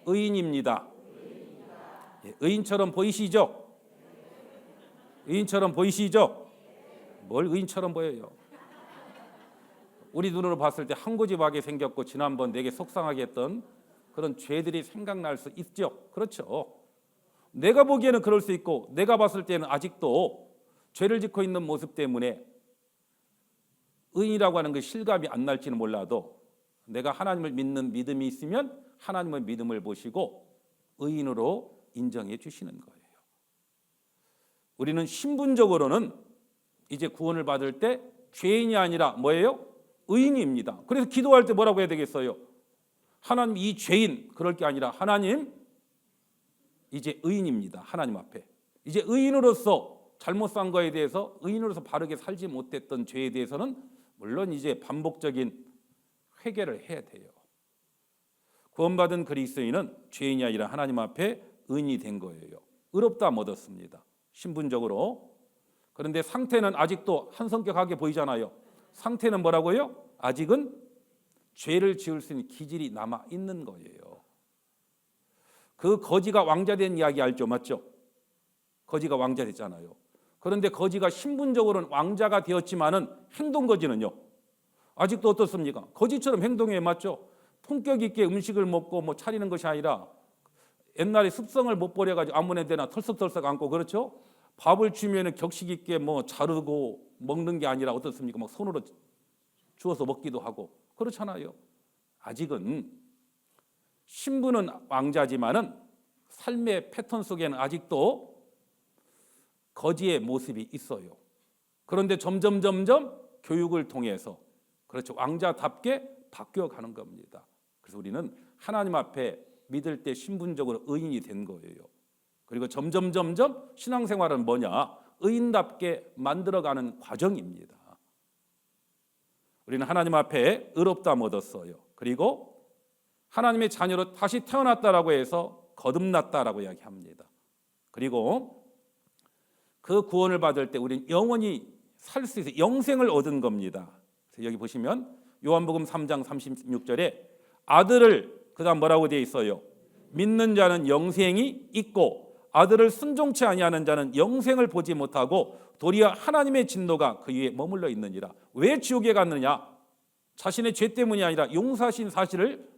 의인입니다. 의인처럼 보이시죠? 의인처럼 보이시죠? 뭘 의인처럼 보여요? 우리 눈으로 봤을 때 한고집하게 생겼고 지난번 내게 속상하게 했던 그런 죄들이 생각날 수 있죠. 그렇죠. 내가 보기에는 그럴 수 있고 내가 봤을 때는 아직도 죄를 짓고 있는 모습 때문에 의인이라고 하는 그 실감이 안 날지는 몰라도 내가 하나님을 믿는 믿음이 있으면 하나님의 믿음을 보시고 의인으로 인정해 주시는 거예요. 우리는 신분적으로는 이제 구원을 받을 때 죄인이 아니라 뭐예요? 의인입니다. 그래서 기도할 때 뭐라고 해야 되겠어요? 하나님, 이 죄인 그럴 게 아니라 하나님 이제 의인입니다. 하나님 앞에 이제 의인으로서 잘못 산 거에 대해서, 의인으로서 바르게 살지 못했던 죄에 대해서는 물론 이제 반복적인 회개를 해야 돼요. 구원받은 그리스도인은 죄인이 아니라 하나님 앞에 의인이 된 거예요. 의롭다함 얻었습니다. 신분적으로. 그런데 상태는 아직도 한성격하게 보이잖아요. 상태는 뭐라고요? 아직은 죄를 지을 수 있는 기질이 남아 있는 거예요. 그 거지가 왕자 된 이야기 알죠? 맞죠? 거지가 왕자 됐잖아요. 그런데 거지가 신분적으로는 왕자가 되었지만은 행동 거지는요, 아직도 어떻습니까? 거지처럼 행동해. 맞죠? 품격 있게 음식을 먹고 뭐 차리는 것이 아니라 옛날에 습성을 못 버려가지고 아무나 데나 털썩털썩 앉고, 그렇죠? 밥을 주면은 격식 있게 뭐 자르고 먹는 게 아니라 어떻습니까? 막 손으로 주워서 먹기도 하고 그렇잖아요. 아직은 신분은 왕자지만은 삶의 패턴 속에는 아직도 거지의 모습이 있어요. 그런데 점점 교육을 통해서, 그렇죠, 왕자답게 바뀌어가는 겁니다. 그래서 우리는 하나님 앞에 믿을 때 신분적으로 의인이 된 거예요. 그리고 점점 신앙생활은 뭐냐? 의인답게 만들어가는 과정입니다. 우리는 하나님 앞에 의롭다함 얻었어요. 그리고 하나님의 자녀로 다시 태어났다라고 해서 거듭났다라고 이야기합니다. 그리고 그 구원을 받을 때 우리는 영원히 살 수 있어요. 영생을 얻은 겁니다. 그래서 여기 보시면 요한복음 3장 36절에 아들을, 그다음 뭐라고 되어 있어요? 믿는 자는 영생이 있고 아들을 순종치 아니하는 자는 영생을 보지 못하고 도리어 하나님의 진노가 그 위에 머물러 있느니라. 왜 지옥에 갔느냐? 자신의 죄 때문이 아니라 용서하신 사실을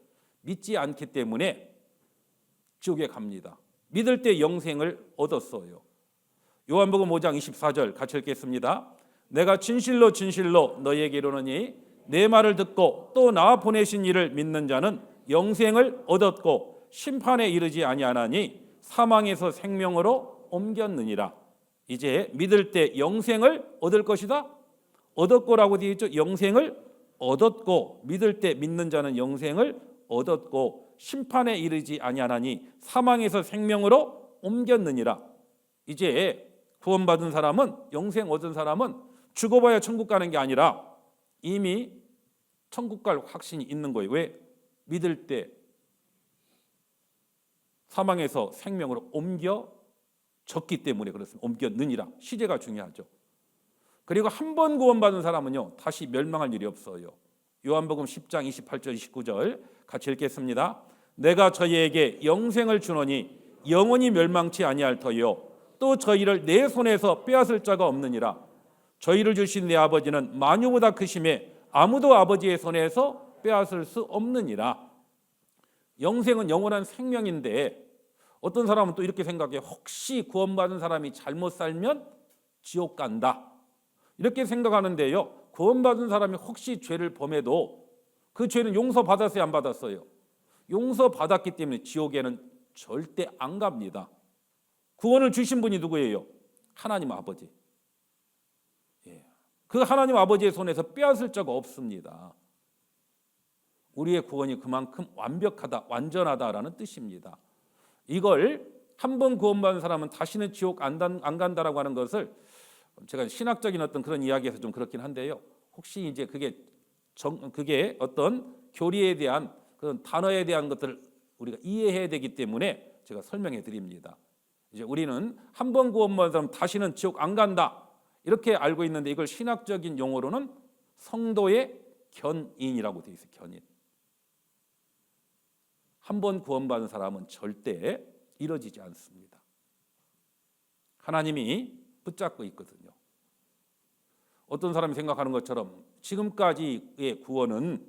믿지 않기 때문에 지옥에 갑니다. 믿을 때 영생을 얻었어요. 요한복음 5장 24절 같이 읽겠습니다. 내가 진실로 진실로 너희에게 이르노니 내 말을 듣고 또 나 보내신 이를 믿는 자는 영생을 얻었고 심판에 이르지 아니하나니 사망에서 생명으로 옮겼느니라. 이제 믿을 때 영생을 얻을 것이다. 얻었고라고 되어 있죠. 영생을 얻었고, 믿을 때 믿는 자는 영생을 얻었고 심판에 이르지 아니하나니 사망에서 생명으로 옮겼느니라. 이제 구원받은 사람은, 영생 얻은 사람은 죽어봐야 천국 가는 게 아니라 이미 천국 갈 확신이 있는 거예요. 왜? 믿을 때 사망에서 생명으로 옮겨졌기 때문에 그렇습니다. 옮겼느니라. 시제가 중요하죠. 그리고 한 번 구원받은 사람은요, 다시 멸망할 일이 없어요. 요한복음 10장 28절 29절 같이 읽겠습니다. 내가 저희에게 영생을 주노니 영원히 멸망치 아니할 터요 또 저희를 내 손에서 빼앗을 자가 없느니라. 저희를 주신 내 아버지는 만유보다 크심에 아무도 아버지의 손에서 빼앗을 수 없느니라. 영생은 영원한 생명인데 어떤 사람은 또 이렇게 생각해요. 혹시 구원받은 사람이 잘못 살면 지옥 간다, 이렇게 생각하는데요, 구원받은 사람이 혹시 죄를 범해도 그 죄는 용서받았어요, 안 받았어요? 용서받았기 때문에 지옥에는 절대 안 갑니다. 구원을 주신 분이 누구예요? 하나님 아버지. 그 하나님 아버지의 손에서 빼앗을 자가 없습니다. 우리의 구원이 그만큼 완벽하다, 완전하다라는 뜻입니다. 이걸 한 번 구원받은 사람은 다시는 지옥 안 간다라고 하는 것을 제가 신학적인 어떤 그런 이야기에서 좀 그렇긴 한데요, 혹시 이제 그게 어떤 교리에 대한 그런 단어에 대한 것들을 우리가 이해해야 되기 때문에 제가 설명해 드립니다. 이제 우리는 한 번 구원받은 사람 다시는 지옥 안 간다, 이렇게 알고 있는데 이걸 신학적인 용어로는 성도의 견인이라고 되어 있어요. 견인. 한 번 구원받은 사람은 절대 이뤄지지 않습니다. 하나님이 붙잡고 있거든요. 어떤 사람이 생각하는 것처럼 지금까지의 구원은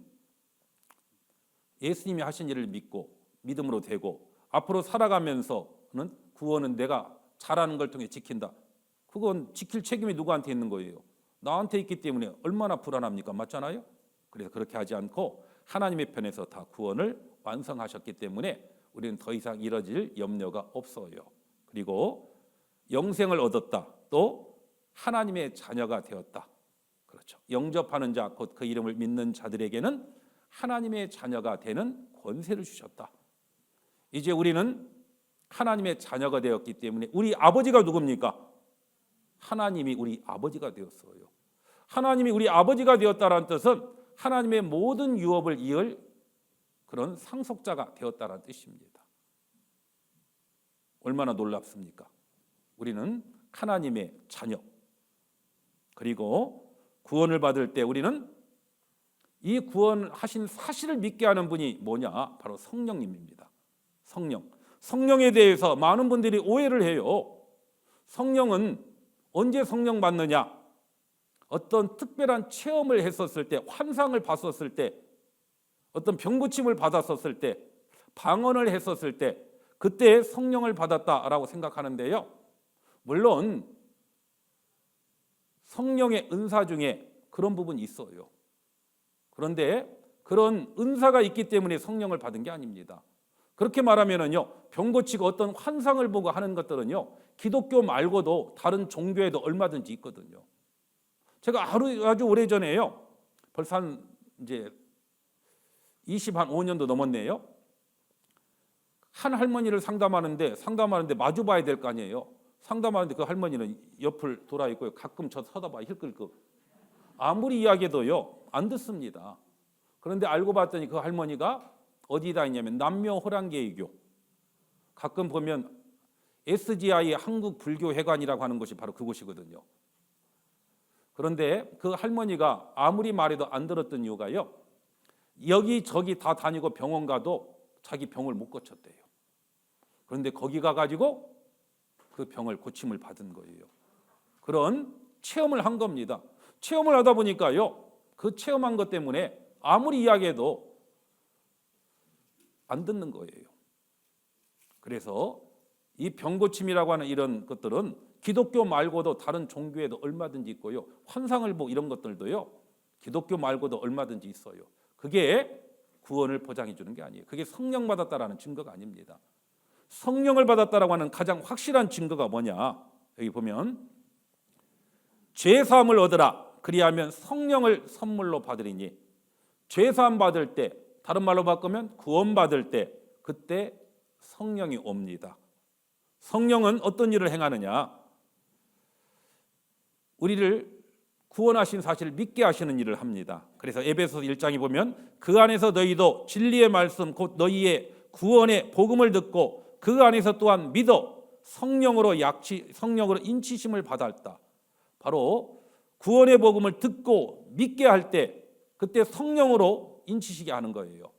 예수님이 하신 일을 믿고 믿음으로 되고 앞으로 살아가면서는 구원은 내가 잘하는 걸 통해 지킨다. 그건 지킬 책임이 누구한테 있는 거예요? 나한테 있기 때문에 얼마나 불안합니까? 맞잖아요? 그래서 그렇게 하지 않고 하나님의 편에서 다 구원을 완성하셨기 때문에 우리는 더 이상 이뤄질 염려가 없어요. 그리고 영생을 얻었다. 또 하나님의 자녀가 되었다. 그렇죠. 영접하는 자, 곧 그 이름을 믿는 자들에게는 하나님의 자녀가 되는 권세를 주셨다. 이제 우리는 하나님의 자녀가 되었기 때문에 우리 아버지가 누굽니까? 하나님이 우리 아버지가 되었어요. 하나님이 우리 아버지가 되었다는 뜻은 하나님의 모든 유업을 이을 그런 상속자가 되었다는 뜻입니다. 얼마나 놀랍습니까? 우리는 하나님의 자녀. 그리고 구원을 받을 때 우리는 이 구원하신 사실을 믿게 하는 분이 뭐냐? 바로 성령님입니다. 성령. 성령에 대해서 많은 분들이 오해를 해요. 성령은 언제 성령 받느냐? 어떤 특별한 체험을 했었을 때, 환상을 봤었을 때, 어떤 병고침을 받았었을 때, 방언을 했었을 때, 그때 성령을 받았다라고 생각하는데요, 물론 성령의 은사 중에 그런 부분이 있어요. 그런데 그런 은사가 있기 때문에 성령을 받은 게 아닙니다. 그렇게 말하면은요, 병고치고 어떤 환상을 보고 하는 것들은요, 기독교 말고도 다른 종교에도 얼마든지 있거든요. 제가 아주 오래전에요, 벌써 한 이제 25년도 넘었네요. 한 할머니를 상담하는데 마주 봐야 될 거 아니에요. 상담하는데 그 할머니는 옆을 돌아 있고요. 가끔 저 서다봐 힐끌끌. 아무리 이야기해도요, 안 듣습니다. 그런데 알고 봤더니 그 할머니가 어디다 있냐면 남묘 호랑개이교. 가끔 보면 SGI 한국불교회관이라고 하는 곳이 바로 그곳이거든요. 그런데 그 할머니가 아무리 말해도 안 들었던 이유가요, 여기저기 다 다니고 병원 가도 자기 병을 못 고쳤대요. 그런데 거기 가가지고 그 병을 고침을 받은 거예요. 그런 체험을 한 겁니다. 체험을 하다 보니까요, 그 체험한 것 때문에 아무리 이야기해도 안 듣는 거예요. 그래서 이 병고침이라고 하는 이런 것들은 기독교 말고도 다른 종교에도 얼마든지 있고요. 환상을 보고 이런 것들도요, 기독교 말고도 얼마든지 있어요. 그게 구원을 보장해 주는 게 아니에요. 그게 성령 받았다라는 증거가 아닙니다. 성령을 받았다라고 하는 가장 확실한 증거가 뭐냐? 여기 보면 죄 사함을 얻으라. 그리하면 성령을 선물로 받으리니, 죄 사함 받을 때, 다른 말로 바꾸면 구원 받을 때, 그때 성령이 옵니다. 성령은 어떤 일을 행하느냐? 우리를 구원하신 사실을 믿게 하시는 일을 합니다. 그래서 에베소서 1장에 보면 그 안에서 너희도 진리의 말씀 곧 너희의 구원의 복음을 듣고 그 안에서 또한 믿어 성령으로 인치심을 받았다. 바로 구원의 복음을 듣고 믿게 할 때 그때 성령으로 인치시게 하는 거예요.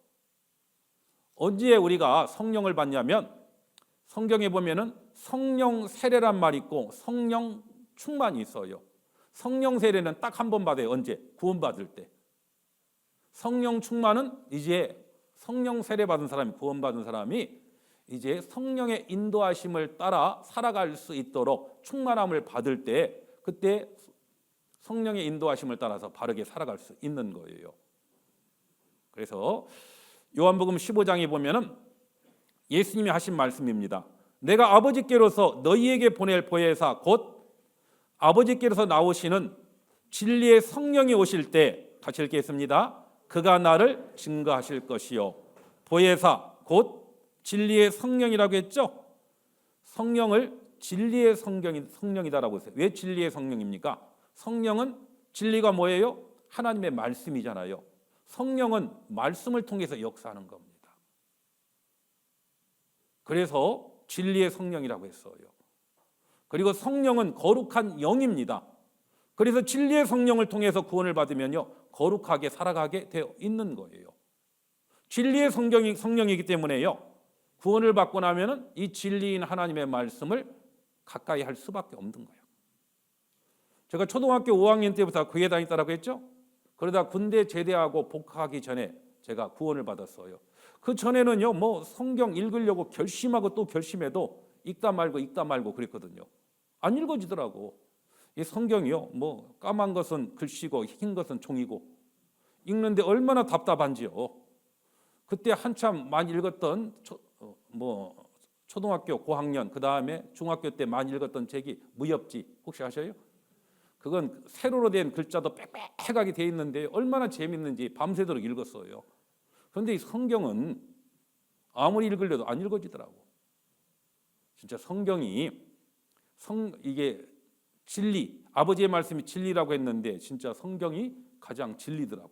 언제 우리가 성령을 받냐면 성경에 보면은 성령 세례란 말이 있고 성령 충만이 있어요. 성령 세례는 딱 한 번 받아요. 언제? 구원받을 때. 성령 충만은 이제 성령 세례 받은 사람이, 구원받은 사람이 이제 성령의 인도하심을 따라 살아갈 수 있도록 충만함을 받을 때, 그때 성령의 인도하심을 따라서 바르게 살아갈 수 있는 거예요. 그래서 요한복음 15장에 보면은 예수님이 하신 말씀입니다. 내가 아버지께로서 너희에게 보낼 보혜사 곧 아버지께로서 나오시는 진리의 성령이 오실 때, 같이 읽겠습니다. 그가 나를 증거하실 것이요. 보혜사 곧 진리의 성령이라고 했죠. 성령을 진리의 성령이다라고 했어요. 왜 진리의 성령입니까? 성령은 진리가 뭐예요? 하나님의 말씀이잖아요. 성령은 말씀을 통해서 역사하는 겁니다. 그래서 진리의 성령이라고 했어요. 그리고 성령은 거룩한 영입니다. 그래서 진리의 성령을 통해서 구원을 받으면요, 거룩하게 살아가게 되어 있는 거예요. 진리의 성령이기 때문에요, 구원을 받고 나면은 이 진리인 하나님의 말씀을 가까이 할 수밖에 없는 거예요. 제가 초등학교 5학년 때부터 교회 다녔다라고 했죠. 그러다 군대 제대하고 복학하기 전에 제가 구원을 받았어요. 그 전에는요, 뭐 성경 읽으려고 결심하고 또 결심해도 읽다 말고 그랬거든요. 안 읽어지더라고. 이 성경이요, 뭐 까만 것은 글씨고 흰 것은 종이고 읽는데 얼마나 답답한지요. 그때 한참 많이 읽었던 초등학교 고학년, 그 다음에 중학교 때 많이 읽었던 책이 무협지, 혹시 아셔요? 그건 세로로 된 글자도 빽빽하게 돼 있는데 얼마나 재밌는지 밤새도록 읽었어요. 그런데 이 성경은 아무리 읽으려도 안 읽어지더라고. 진짜 성경이 이게 진리, 아버지의 말씀이 진리라고 했는데 진짜 성경이 가장 진리더라고.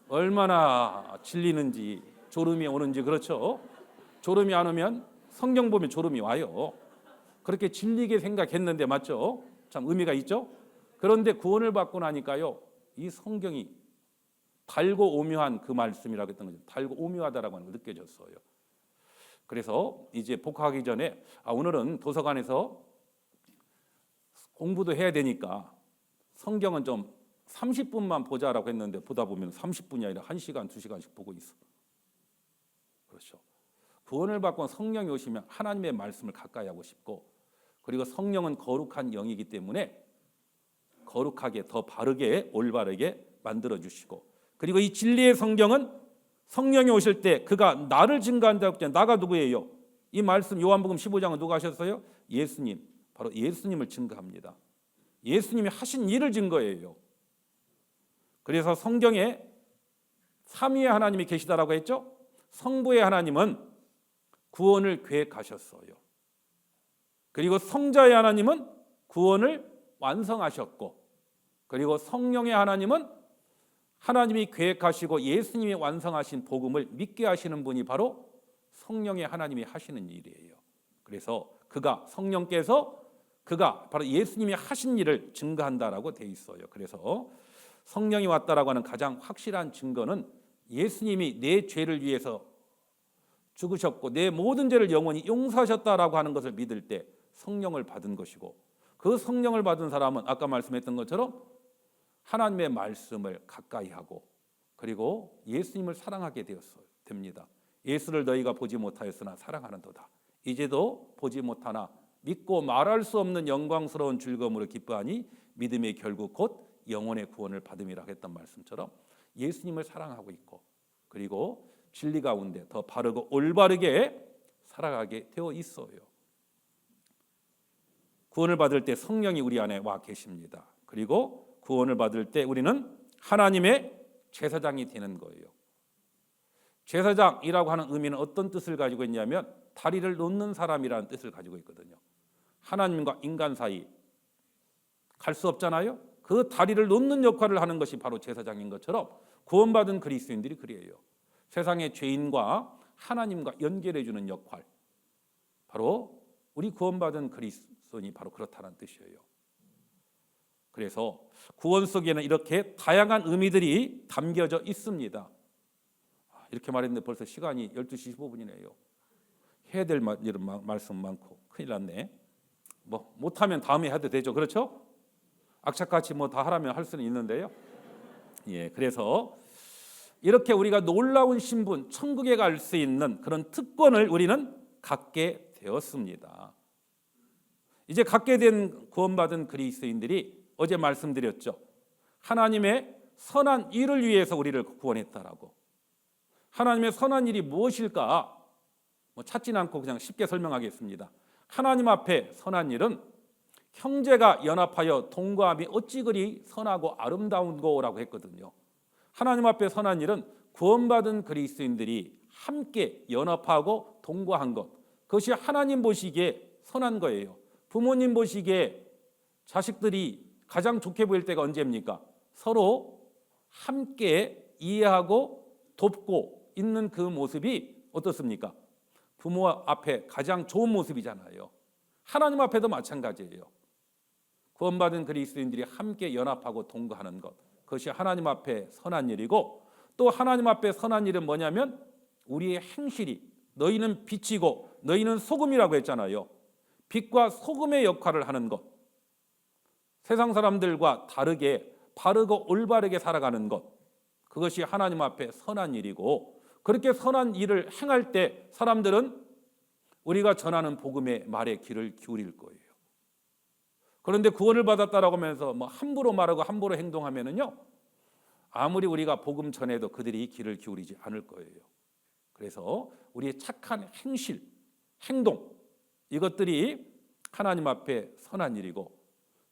얼마나 진리는지, 졸음이 오는지. 그렇죠? 졸음이 안 오면 성경 보면 졸음이 와요. 그렇게 진리게 생각했는데 맞죠? 참 의미가 있죠? 그런데 구원을 받고 나니까요, 이 성경이 달고 오묘한 그 말씀이라고 했던 거죠. 달고 오묘하다라고 하는 걸 느껴졌어요. 그래서 이제 복학하기 전에 오늘은 도서관에서 공부도 해야 되니까 성경은 좀 30분만 보자라고 했는데 보다 보면 30분이 아니라 1시간, 2시간씩 보고 있어. 그렇죠. 구원을 받고 성령이 오시면 하나님의 말씀을 가까이 하고 싶고, 그리고 성령은 거룩한 영이기 때문에 거룩하게 더 바르게 올바르게 만들어 주시고, 그리고 이 진리의 성경은 성령이 오실 때 그가 나를 증거한다고 했잖아요. 나가 누구예요? 이 말씀 요한복음 15장은 누가 하셨어요? 예수님. 바로 예수님을 증거합니다. 예수님이 하신 일을 증거해요. 그래서 성경에 삼위의 하나님이 계시다라고 했죠. 성부의 하나님은 구원을 계획하셨어요. 그리고 성자의 하나님은 구원을 완성하셨고, 그리고 성령의 하나님은 하나님이 계획하시고 예수님이 완성하신 복음을 믿게 하시는 분이 바로 성령의 하나님이 하시는 일이에요. 그래서 성령께서 바로 예수님이 하신 일을 증거한다라고 돼 있어요. 그래서 성령이 왔다라고 하는 가장 확실한 증거는 예수님이 내 죄를 위해서 죽으셨고 내 모든 죄를 영원히 용서하셨다라고 하는 것을 믿을 때 성령을 받은 것이고, 그 성령을 받은 사람은 아까 말씀했던 것처럼 하나님의 말씀을 가까이 하고 그리고 예수님을 사랑하게 됩니다. 예수를 너희가 보지 못하였으나 사랑하는도다. 이제도 보지 못하나 믿고 말할 수 없는 영광스러운 즐거움으로 기뻐하니 믿음의 결국 곧 영혼의 구원을 받음이라 했던 말씀처럼 예수님을 사랑하고 있고 그리고 진리 가운데 더 바르고 올바르게 살아가게 되어 있어요. 구원을 받을 때 성령이 우리 안에 와 계십니다. 그리고 구원을 받을 때 우리는 하나님의 제사장이 되는 거예요. 제사장이라고 하는 의미는 어떤 뜻을 가지고 있냐면 다리를 놓는 사람이라는 뜻을 가지고 있거든요. 하나님과 인간 사이 갈 수 없잖아요. 그 다리를 놓는 역할을 하는 것이 바로 제사장인 것처럼 구원받은 그리스도인들이 그래요. 세상의 죄인과 하나님과 연결해 주는 역할, 바로 우리 구원받은 그리스도인이 바로 그렇다는 뜻이에요. 그래서 구원 속에는 이렇게 다양한 의미들이 담겨져 있습니다. 이렇게 말했는데 벌써 시간이 12시 15분이네요. 해야 될 말씀 많고 큰일 났네. 못하면 다음에 해도 되죠. 그렇죠? 악착같이 다 하라면 할 수는 있는데요. 그래서 이렇게 우리가 놀라운 신분, 천국에 갈 수 있는 그런 특권을 우리는 갖게 되었습니다. 이제 갖게 된 구원받은 그리스도인들이 어제 말씀드렸죠. 하나님의 선한 일을 위해서 우리를 구원했다라고. 하나님의 선한 일이 무엇일까? 찾진 않고 그냥 쉽게 설명하겠습니다. 하나님 앞에 선한 일은 형제가 연합하여 동거함이 어찌 그리 선하고 아름다운고라고 했거든요. 하나님 앞에 선한 일은 구원받은 그리스도인들이 함께 연합하고 동거한 것, 그것이 하나님 보시기에 선한 거예요. 부모님 보시기에 자식들이 가장 좋게 보일 때가 언제입니까? 서로 함께 이해하고 돕고 있는 그 모습이 어떻습니까? 부모 앞에 가장 좋은 모습이잖아요. 하나님 앞에도 마찬가지예요. 구원받은 그리스도인들이 함께 연합하고 동거하는 것, 그것이 하나님 앞에 선한 일이고, 또 하나님 앞에 선한 일은 뭐냐면 우리의 행실이, 너희는 빛이고 너희는 소금이라고 했잖아요. 빛과 소금의 역할을 하는 것, 세상 사람들과 다르게 바르고 올바르게 살아가는 것, 그것이 하나님 앞에 선한 일이고, 그렇게 선한 일을 행할 때 사람들은 우리가 전하는 복음의 말에 귀를 기울일 거예요. 그런데 구원을 받았다라고 하면서 함부로 말하고 함부로 행동하면은요, 아무리 우리가 복음 전해도 그들이 귀를 기울이지 않을 거예요. 그래서 우리의 착한 행실, 행동, 이것들이 하나님 앞에 선한 일이고,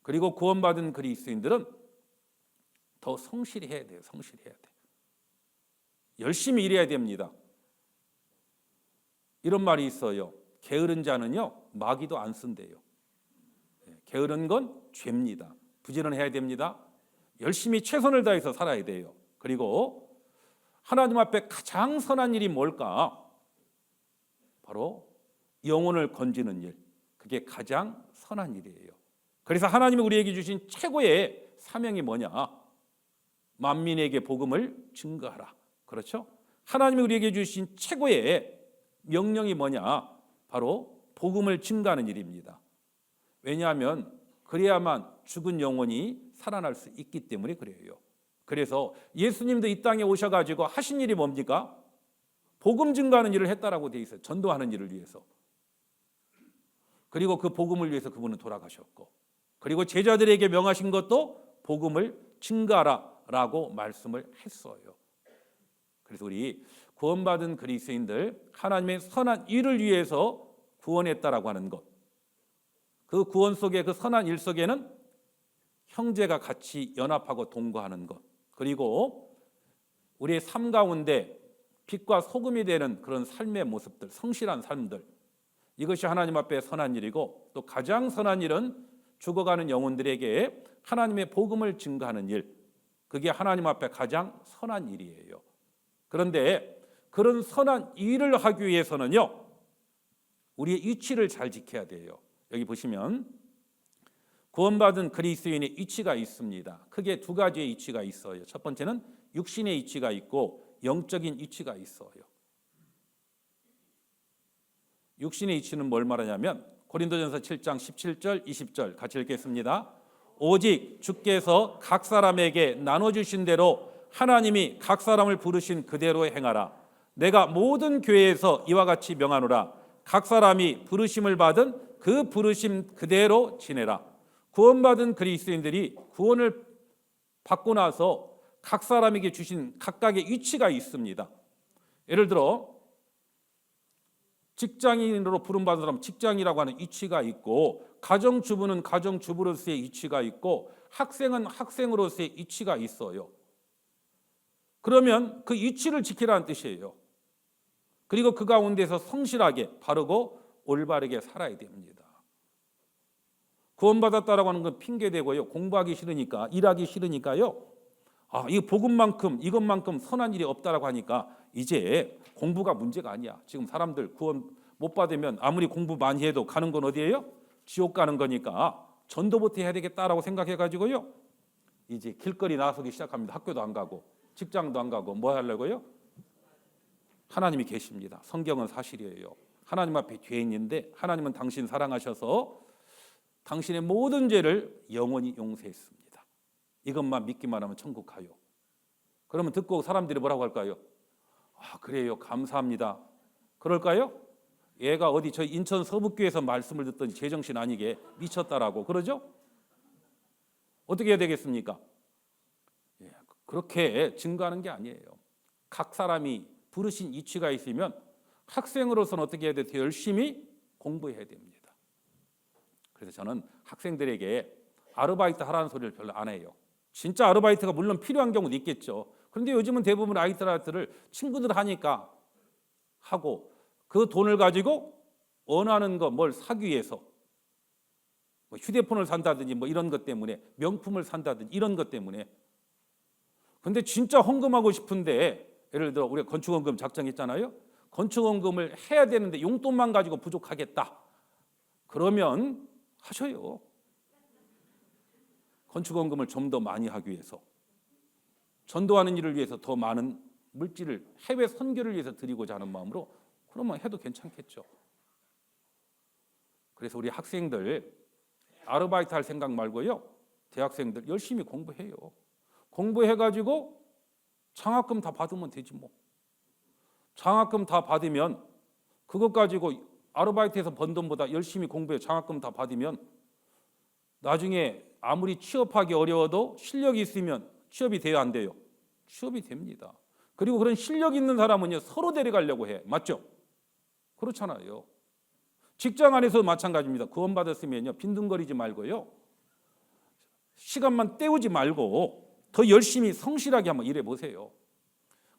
그리고 구원받은 그리스도인들은 더 성실히 해야 돼요. 성실해야 돼. 열심히 일해야 됩니다. 이런 말이 있어요. 게으른 자는요, 마귀도 안 쓴대요. 게으른 건 죄입니다. 부지런해야 됩니다. 열심히 최선을 다해서 살아야 돼요. 그리고 하나님 앞에 가장 선한 일이 뭘까? 바로 영혼을 건지는 일. 그게 가장 선한 일이에요. 그래서 하나님이 우리에게 주신 최고의 사명이 뭐냐? 만민에게 복음을 증거하라. 그렇죠? 하나님이 우리에게 주신 최고의 명령이 뭐냐? 바로 복음을 증거하는 일입니다. 왜냐하면 그래야만 죽은 영혼이 살아날 수 있기 때문에 그래요. 그래서 예수님도 이 땅에 오셔가지고 하신 일이 뭡니까? 복음 증거하는 일을 했다라고 돼 있어요. 전도하는 일을 위해서. 그리고 그 복음을 위해서 그분은 돌아가셨고, 그리고 제자들에게 명하신 것도 복음을 증거하라라고 말씀을 했어요. 그래서 우리 구원받은 그리스도인들, 하나님의 선한 일을 위해서 구원했다라고 하는 것, 그 구원 속에, 그 선한 일 속에는 형제가 같이 연합하고 동거하는 것, 그리고 우리의 삶 가운데 빛과 소금이 되는 그런 삶의 모습들, 성실한 삶들, 이것이 하나님 앞에 선한 일이고, 또 가장 선한 일은 죽어가는 영혼들에게 하나님의 복음을 증거하는 일, 그게 하나님 앞에 가장 선한 일이에요. 그런데 그런 선한 일을 하기 위해서는요, 우리의 위치를 잘 지켜야 돼요. 여기 보시면 구원받은 그리스도인의 위치가 있습니다. 크게 두 가지의 위치가 있어요. 첫 번째는 육신의 위치가 있고 영적인 위치가 있어요. 육신의 위치는 뭘 말하냐면 고린도전서 7장 17절 20절 같이 읽겠습니다. 오직 주께서 각 사람에게 나눠주신 대로 하나님이 각 사람을 부르신 그대로 행하라. 내가 모든 교회에서 이와 같이 명하노라. 각 사람이 부르심을 받은 그 부르심 그대로 지내라. 구원받은 그리스도인들이 구원을 받고 나서 각 사람에게 주신 각각의 위치가 있습니다. 예를 들어 직장인으로 부름받은 사람은 직장이라고 하는 위치가 있고, 가정주부는 가정주부로서의 위치가 있고, 학생은 학생으로서의 위치가 있어요. 그러면 그 위치를 지키라는 뜻이에요. 그리고 그 가운데서 성실하게 바르고 올바르게 살아야 됩니다. 구원받았다라고 하는 건 핑계대고요. 공부하기 싫으니까, 일하기 싫으니까요. 이 복음만큼 이것만큼 선한 일이 없다라고 하니까 이제 공부가 문제가 아니야. 지금 사람들 구원 못 받으면 아무리 공부 많이 해도 가는 건 어디예요? 지옥 가는 거니까 전도부터 해야 되겠다라고 생각해가지고요. 이제 길거리 나서기 시작합니다. 학교도 안 가고 직장도 안 가고 뭐 하려고요? 하나님이 계십니다. 성경은 사실이에요. 하나님 앞에 죄인인데 하나님은 당신 사랑하셔서 당신의 모든 죄를 영원히 용서했습니다. 이것만 믿기만 하면 천국 가요. 그러면 듣고 사람들이 뭐라고 할까요? 그래요, 감사합니다. 그럴까요? 얘가 어디 저희 인천 서북교에서 말씀을 듣더니 제정신 아니게 미쳤다라고 그러죠? 어떻게 해야 되겠습니까? 그렇게 증거하는 게 아니에요. 각 사람이 부르신 이치가 있으면 학생으로서는 어떻게 해야 돼요? 열심히 공부해야 됩니다. 그래서 저는 학생들에게 아르바이트 하라는 소리를 별로 안 해요. 진짜 아르바이트가 물론 필요한 경우도 있겠죠. 그런데 요즘은 대부분 아르바이트를 친구들 하니까 하고, 그 돈을 가지고 원하는 거 뭘 사기 위해서 뭐 휴대폰을 산다든지 뭐 이런 것 때문에, 명품을 산다든지 이런 것 때문에. 근데 진짜 헌금하고 싶은데, 예를 들어 우리가 건축헌금 작정했잖아요. 건축헌금을 해야 되는데 용돈만 가지고 부족하겠다. 그러면 하셔요. 건축헌금을 좀 더 많이 하기 위해서, 전도하는 일을 위해서 더 많은 물질을 해외 선교를 위해서 드리고자 하는 마음으로 그러면 해도 괜찮겠죠. 그래서 우리 학생들 아르바이트 할 생각 말고요. 대학생들 열심히 공부해요. 공부해가지고 장학금 다 받으면 되지 뭐. 장학금 다 받으면 그것 가지고 아르바이트에서 번 돈보다 열심히 공부해 장학금 다 받으면 나중에 아무리 취업하기 어려워도 실력이 있으면 취업이 돼야 안 돼요? 취업이 됩니다. 그리고 그런 실력 있는 사람은요, 서로 데려가려고 해. 맞죠? 그렇잖아요. 직장 안에서 마찬가지입니다. 구원받았으면요, 빈둥거리지 말고요, 시간만 때우지 말고 더 열심히 성실하게 한번 일해보세요.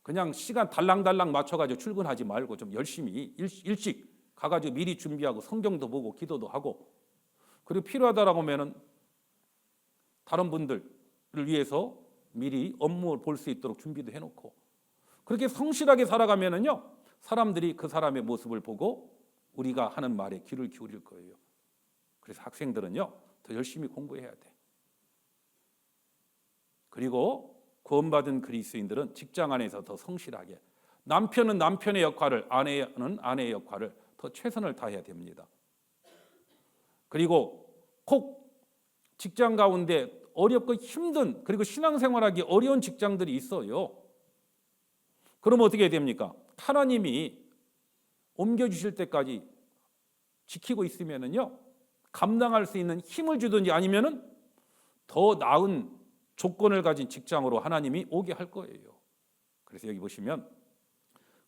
그냥 시간 달랑달랑 맞춰가지고 출근하지 말고 좀 열심히 일찍 가가지고 미리 준비하고 성경도 보고 기도도 하고, 그리고 필요하다라고 하면은 다른 분들을 위해서 미리 업무를 볼 수 있도록 준비도 해놓고, 그렇게 성실하게 살아가면은요, 사람들이 그 사람의 모습을 보고 우리가 하는 말에 귀를 기울일 거예요. 그래서 학생들은요, 더 열심히 공부해야 돼. 그리고 구원받은 그리스도인들은 직장 안에서 더 성실하게, 남편은 남편의 역할을, 아내는 아내의 역할을 더 최선을 다해야 됩니다. 그리고 꼭 직장 가운데 어렵고 힘든, 그리고 신앙생활하기 어려운 직장들이 있어요. 그러면 어떻게 해야 됩니까? 하나님이 옮겨주실 때까지 지키고 있으면은요, 감당할 수 있는 힘을 주든지 아니면은 더 나은 조건을 가진 직장으로 하나님이 오게 할 거예요. 그래서 여기 보시면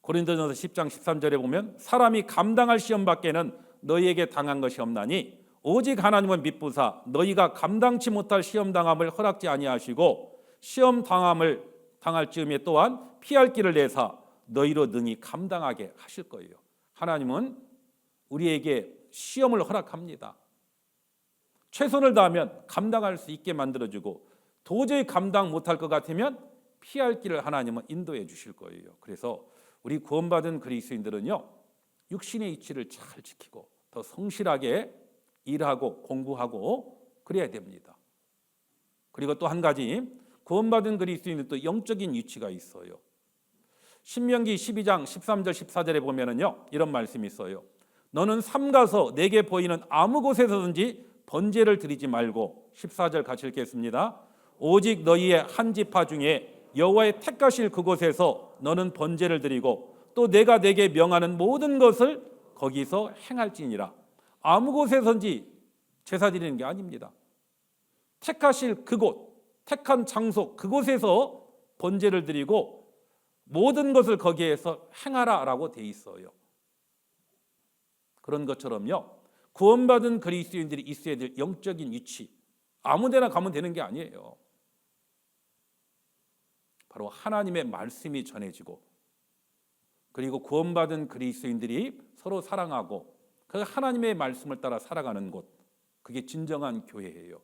고린도전서 10장 13절에 보면, 사람이 감당할 시험 밖에는 너희에게 당한 것이 없나니 오직 하나님은 미쁘사 너희가 감당치 못할 시험 당함을 허락지 아니하시고 시험 당할 즈음에 또한 피할 길을 내사 너희로 능히 감당하게 하실 거예요. 하나님은 우리에게 시험을 허락합니다. 최선을 다하면 감당할 수 있게 만들어주고, 도저히 감당 못할 것 같으면 피할 길을 하나님은 인도해 주실 거예요. 그래서 우리 구원받은 그리스도인들은요, 육신의 이치를 잘 지키고 더 성실하게 일하고 공부하고 그래야 됩니다. 그리고 또 한 가지, 구원받은 그리스도인은 또 영적인 위치가 있어요. 신명기 12장 13절 14절에 보면은요, 이런 말씀이 있어요. 너는 삼가서 내게 보이는 아무 곳에서든지 번제를 드리지 말고 14절 같이 읽겠습니다. 오직 너희의 한 지파 중에 여호와의 택하실 그곳에서 너는 번제를 드리고 또 내가 내게 명하는 모든 것을 거기서 행할지니라. 아무 곳에서든지 제사 드리는 게 아닙니다. 택하실 그곳, 택한 장소 그곳에서 번제를 드리고 모든 것을 거기에서 행하라라고 돼 있어요. 그런 것처럼요, 구원받은 그리스도인들이 있어야 될 영적인 위치, 아무데나 가면 되는 게 아니에요. 바로 하나님의 말씀이 전해지고, 그리고 구원받은 그리스도인들이 서로 사랑하고 그 하나님의 말씀을 따라 살아가는 곳, 그게 진정한 교회예요.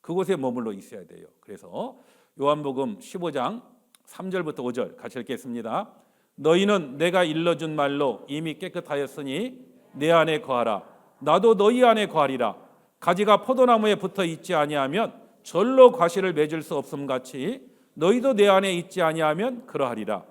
그곳에 머물러 있어야 돼요. 그래서 요한복음 15장 3절부터 5절 같이 읽겠습니다. 너희는 내가 일러준 말로 이미 깨끗하였으니 내 안에 거하라. 나도 너희 안에 거하리라. 가지가 포도나무에 붙어 있지 아니하면 절로 과실을 맺을 수 없음 같이 너희도 내 안에 있지 아니하면 그러하리라.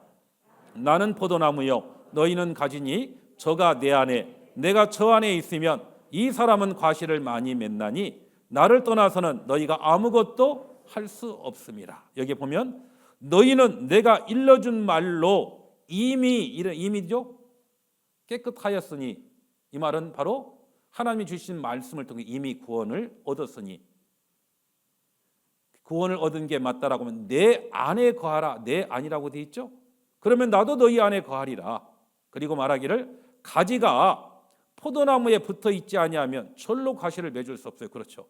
나는 포도나무요 너희는 가지니 저가 내 안에 내가 저 안에 있으면 이 사람은 과실을 많이 맺나니 나를 떠나서는 너희가 아무것도 할 수 없음이라. 여기 보면 너희는 내가 일러준 말로 이미죠 깨끗하였으니, 이 말은 바로 하나님이 주신 말씀을 통해 이미 구원을 얻었으니, 구원을 얻은 게 맞다라고 하면 내 안에 거하라. 내 안이라고 돼 있죠. 그러면 나도 너희 안에 거하리라. 그리고 말하기를 가지가 포도나무에 붙어 있지 아니하면 절로 과실을 맺을 수 없어요. 그렇죠.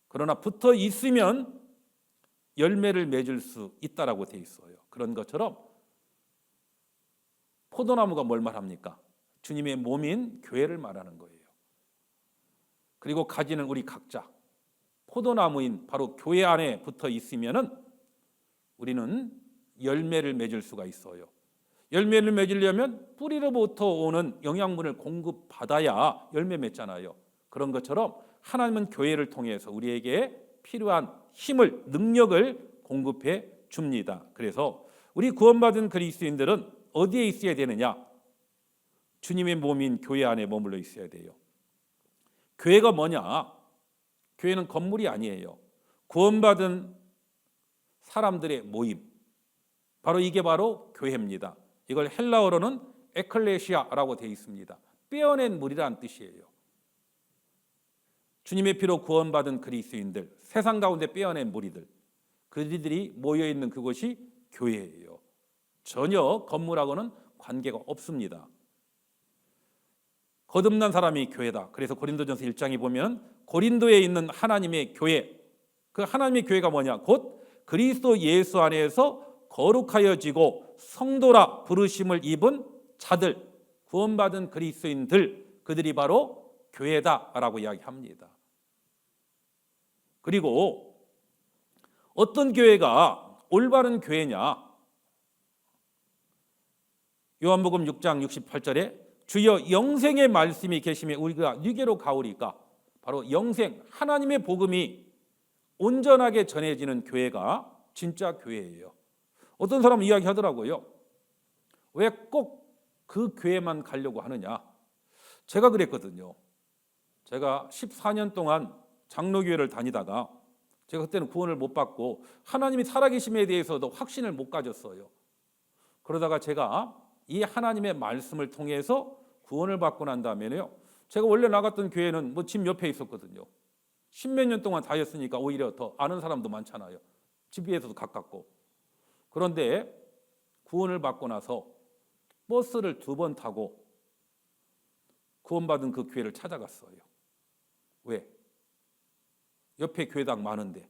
그러나 붙어 있으면 열매를 맺을 수 있다라고 돼 있어요. 그런 것처럼 포도나무가 뭘 말합니까? 주님의 몸인 교회를 말하는 거예요. 그리고 가지는 우리 각자 포도나무인 바로 교회 안에 붙어 있으면은 우리는 열매를 맺을 수가 있어요. 열매를 맺으려면 뿌리로부터 오는 영양분을 공급받아야 열매 맺잖아요. 그런 것처럼 하나님은 교회를 통해서 우리에게 필요한 힘을, 능력을 공급해 줍니다. 그래서 우리 구원받은 그리스도인들은 어디에 있어야 되느냐? 주님의 몸인 교회 안에 머물러 있어야 돼요. 교회가 뭐냐? 교회는 건물이 아니에요. 구원받은 사람들의 모임, 바로 이게 바로 교회입니다. 이걸 헬라어로는 에클레시아라고 되어 있습니다. 빼어낸 무리라는 뜻이에요. 주님의 피로 구원받은 그리스도인들, 세상 가운데 빼어낸 무리들, 그들이 모여있는 그곳이 교회예요. 전혀 건물하고는 관계가 없습니다. 거듭난 사람이 교회다. 그래서 고린도전서 1장에 보면 고린도에 있는 하나님의 교회, 그 하나님의 교회가 뭐냐? 곧 그리스도 예수 안에서 거룩하여지고 성도라 부르심을 입은 자들, 구원받은 그리스도인들, 그들이 바로 교회다라고 이야기합니다. 그리고 어떤 교회가 올바른 교회냐? 요한복음 6장 68절에 주여 영생의 말씀이 계시며 우리가 누게로 가오리까? 바로 영생, 하나님의 복음이 온전하게 전해지는 교회가 진짜 교회예요. 어떤 사람은 이야기하더라고요. 왜 꼭 그 교회만 가려고 하느냐? 제가 그랬거든요. 제가 14년 동안 장로교회를 다니다가 제가 그때는 구원을 못 받고 하나님이 살아계심에 대해서도 확신을 못 가졌어요. 그러다가 제가 이 하나님의 말씀을 통해서 구원을 받고 난 다음에는요, 제가 원래 나갔던 교회는 뭐 집 옆에 있었거든요. 10몇 년 동안 다녔으니까 오히려 더 아는 사람도 많잖아요. 집 위에서도 가깝고. 그런데 구원을 받고 나서 버스를 2번 타고 구원받은 그 교회를 찾아갔어요. 왜? 옆에 교회당 많은데.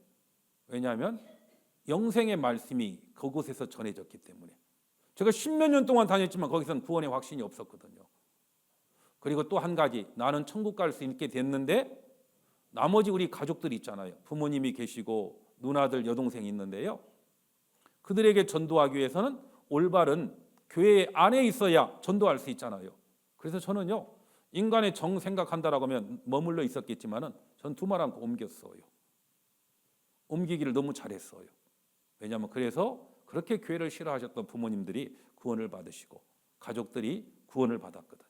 왜냐하면 영생의 말씀이 그곳에서 전해졌기 때문에. 제가 10몇 년 동안 다녔지만 거기서는 구원의 확신이 없었거든요. 그리고 또 한 가지, 나는 천국 갈 수 있게 됐는데 나머지 우리 가족들이 있잖아요. 부모님이 계시고 누나들, 여동생이 있는데요. 그들에게 전도하기 위해서는 올바른 교회 안에 있어야 전도할 수 있잖아요. 그래서 저는요, 인간의 정 생각한다라고 하면 머물러 있었겠지만은 전 두말 않고 옮겼어요. 옮기기를 너무 잘했어요. 왜냐하면 그래서 그렇게 교회를 싫어하셨던 부모님들이 구원을 받으시고 가족들이 구원을 받았거든요.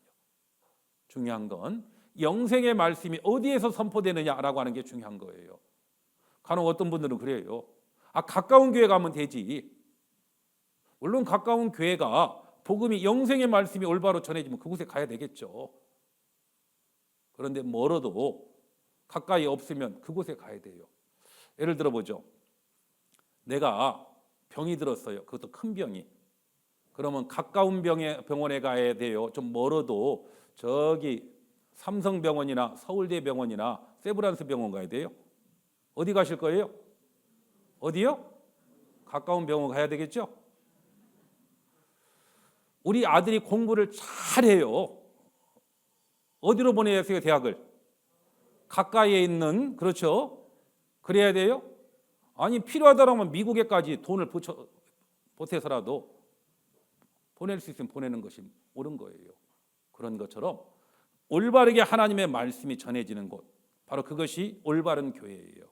중요한 건 영생의 말씀이 어디에서 선포되느냐라고 하는 게 중요한 거예요. 간혹 어떤 분들은 그래요. 가까운 교회 가면 되지. 물론 가까운 교회가 복음이 영생의 말씀이 올바로 전해지면 그곳에 가야 되겠죠. 그런데 멀어도 가까이 없으면 그곳에 가야 돼요. 예를 들어 보죠. 내가 병이 들었어요. 그것도 큰 병이. 그러면 가까운 병원에 가야 돼요. 좀 멀어도 저기 삼성병원이나 서울대병원이나 세브란스 병원 가야 돼요. 어디 가실 거예요? 어디요? 가까운 병원 가야 되겠죠? 우리 아들이 공부를 잘해요. 어디로 보내야 해요, 대학을? 가까이에 있는, 그렇죠? 그래야 돼요? 아니, 필요하다면 미국에까지 돈을 보태서라도 보낼 수 있으면 보내는 것이 옳은 거예요. 그런 것처럼 올바르게 하나님의 말씀이 전해지는 곳, 바로 그것이 올바른 교회예요.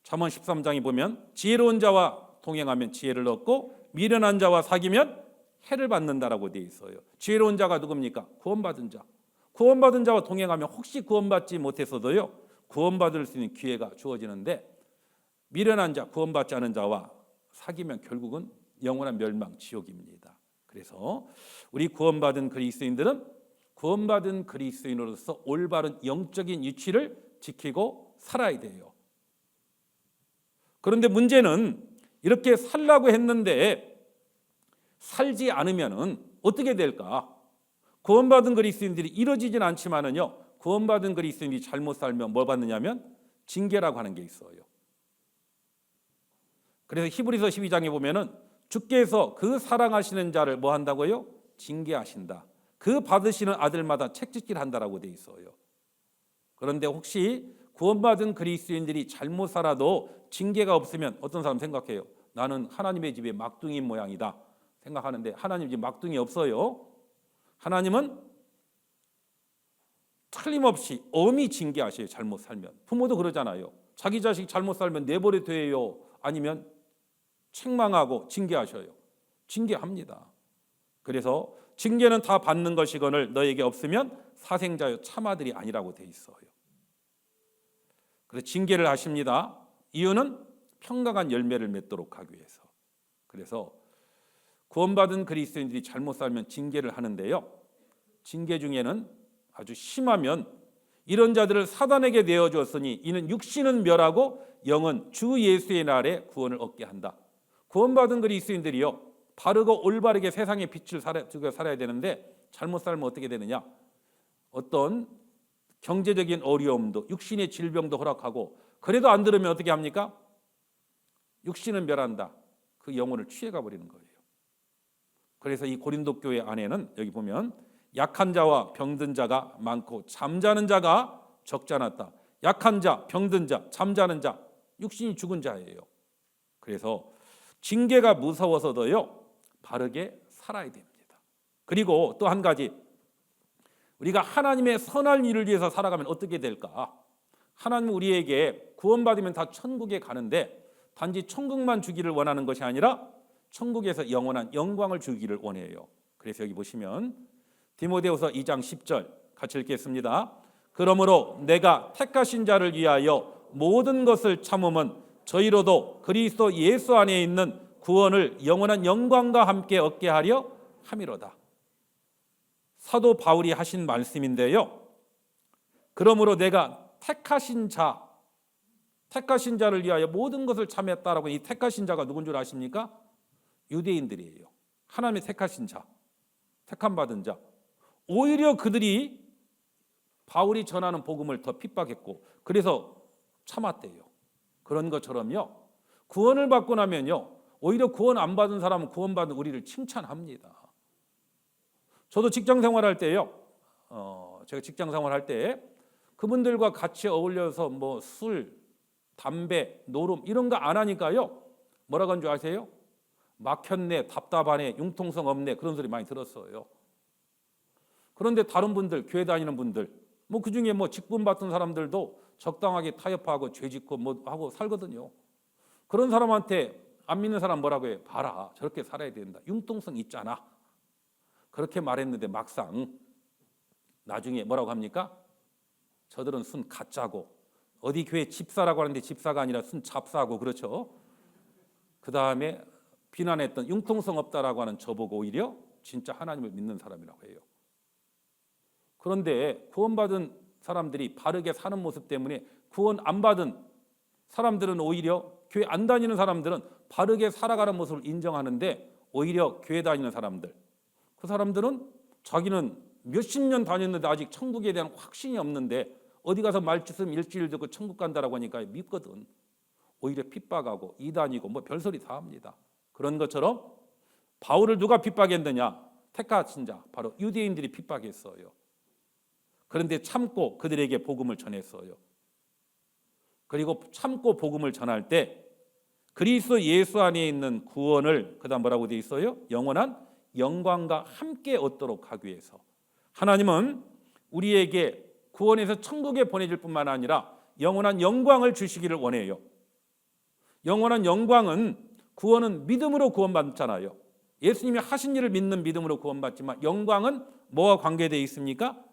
잠언 13장에 보면 지혜로운 자와 동행하면 지혜를 얻고 미련한 자와 사귀면 해를 받는다라고 되어 있어요. 지혜로운 자가 누굽니까? 구원받은 자. 구원받은 자와 동행하면 혹시 구원받지 못했어도요, 구원받을 수 있는 기회가 주어지는데, 미련한 자, 구원받지 않은 자와 사귀면 결국은 영원한 멸망, 지옥입니다. 그래서 우리 구원받은 그리스도인들은 구원받은 그리스도인으로서 올바른 영적인 위치를 지키고 살아야 돼요. 그런데 문제는 이렇게 살라고 했는데 살지 않으면은 어떻게 될까? 구원받은 그리스도인들이 이루어지진 않지만은요, 구원받은 그리스도인이 잘못 살면 뭘 받느냐면 징계라고 하는 게 있어요. 그래서 히브리서 12장에 보면은 주께서 그 사랑하시는 자를 뭐 한다고요? 징계하신다. 그 받으시는 아들마다 책짓질 한다라고 돼 있어요. 그런데 혹시 구원받은 그리스도인들이 잘못 살아도 징계가 없으면 어떤 사람 생각해요? 나는 하나님의 집에 막둥이 모양이다 생각하는데, 하나님 집 막둥이 없어요. 하나님은 틀림없이 엄히 징계하셔요. 잘못 살면. 부모도 그러잖아요. 자기 자식 잘못 살면 내버려 둬요. 아니면 책망하고 징계하셔요. 징계합니다. 그래서 징계는 다 받는 것이거늘 너에게 없으면 사생자여 참아들이 아니라고 돼 있어요. 그래서 징계를 하십니다. 이유는 평강한 열매를 맺도록 하기 위해서. 그래서 구원받은 그리스도인들이 잘못 살면 징계를 하는데요, 징계 중에는 아주 심하면 이런 자들을 사단에게 내어주었으니 이는 육신은 멸하고 영은 주 예수의 날에 구원을 얻게 한다. 구원받은 그리스도인들이요, 바르고 올바르게 세상의 빛을 살아야 되는데 잘못 살면 어떻게 되느냐? 어떤 경제적인 어려움도, 육신의 질병도 허락하고, 그래도 안 들으면 어떻게 합니까? 육신은 멸한다. 그 영혼을 취해가 버리는 거예요. 그래서 이 고린도 교회 안에는 여기 보면 약한 자와 병든 자가 많고 잠자는 자가 적지 않았다. 약한 자, 병든 자, 잠자는 자, 육신이 죽은 자예요. 그래서 징계가 무서워서도요, 바르게 살아야 됩니다. 그리고 또 한 가지, 우리가 하나님의 선한 일을 위해서 살아가면 어떻게 될까? 하나님은 우리에게 구원받으면 다 천국에 가는데 단지 천국만 주기를 원하는 것이 아니라 천국에서 영원한 영광을 주기를 원해요. 그래서 여기 보시면 디모데후서 2장 10절 같이 읽겠습니다. 그러므로 내가 택하신 자를 위하여 모든 것을 참음은 저희로도 그리스도 예수 안에 있는 구원을 영원한 영광과 함께 얻게 하려 함이로다. 사도 바울이 하신 말씀인데요, 그러므로 내가 택하신 자를 위하여 모든 것을 참했다라고, 이 택하신 자가 누군 줄 아십니까? 유대인들이에요. 하나님의 택하신 자, 택함받은 자. 오히려 그들이 바울이 전하는 복음을 더 핍박했고 그래서 참았대요. 그런 것처럼요, 구원을 받고 나면요, 오히려 구원 안 받은 사람은 구원받은 우리를 칭찬합니다. 저도 직장 생활할 때요, 제가 직장 생활할 때 그분들과 같이 어울려서 뭐 술, 담배, 노름 이런 거 안 하니까요, 뭐라고 하는 줄 아세요? 막혔네, 답답하네, 융통성 없네, 그런 소리 많이 들었어요. 그런데 다른 분들, 교회 다니는 분들, 뭐 그중에 뭐 직분 받던 사람들도 적당하게 타협하고 죄짓고 뭐 하고 살거든요. 그런 사람한테 안 믿는 사람 뭐라고 해요? 봐라, 저렇게 살아야 된다, 융통성 있잖아. 그렇게 말했는데 막상 나중에 뭐라고 합니까? 저들은 순 가짜고, 어디 교회 집사라고 하는데 집사가 아니라 순 잡사고, 그렇죠? 그 다음에 비난했던 융통성 없다라고 하는 저보고 오히려 진짜 하나님을 믿는 사람이라고 해요. 그런데 구원받은 사람들이 바르게 사는 모습 때문에 구원 안 받은 사람들은 오히려, 교회 안 다니는 사람들은 바르게 살아가는 모습을 인정하는데, 오히려 교회 다니는 사람들, 그 사람들은 자기는 몇십 년 다녔는데 아직 천국에 대한 확신이 없는데 어디 가서 말씀 일주일 듣고 천국 간다라고 하니까 믿거든. 오히려 핍박하고 이단이고 뭐 별소리 다 합니다. 그런 것처럼 바울을 누가 핍박했느냐? 택하신 자, 바로 유대인들이 핍박했어요. 그런데 참고 그들에게 복음을 전했어요. 그리고 참고 복음을 전할 때 그리스도 예수 안에 있는 구원을, 그다음 뭐라고 되어 있어요? 영원한 영광과 함께 얻도록 하기 위해서 하나님은 우리에게 구원해서 천국에 보내줄 뿐만 아니라 영원한 영광을 주시기를 원해요. 영원한 영광은, 구원은 믿음으로 구원받잖아요. 예수님이 하신 일을 믿는 믿음으로 구원받지만 영광은 뭐와 관계되어 있습니까?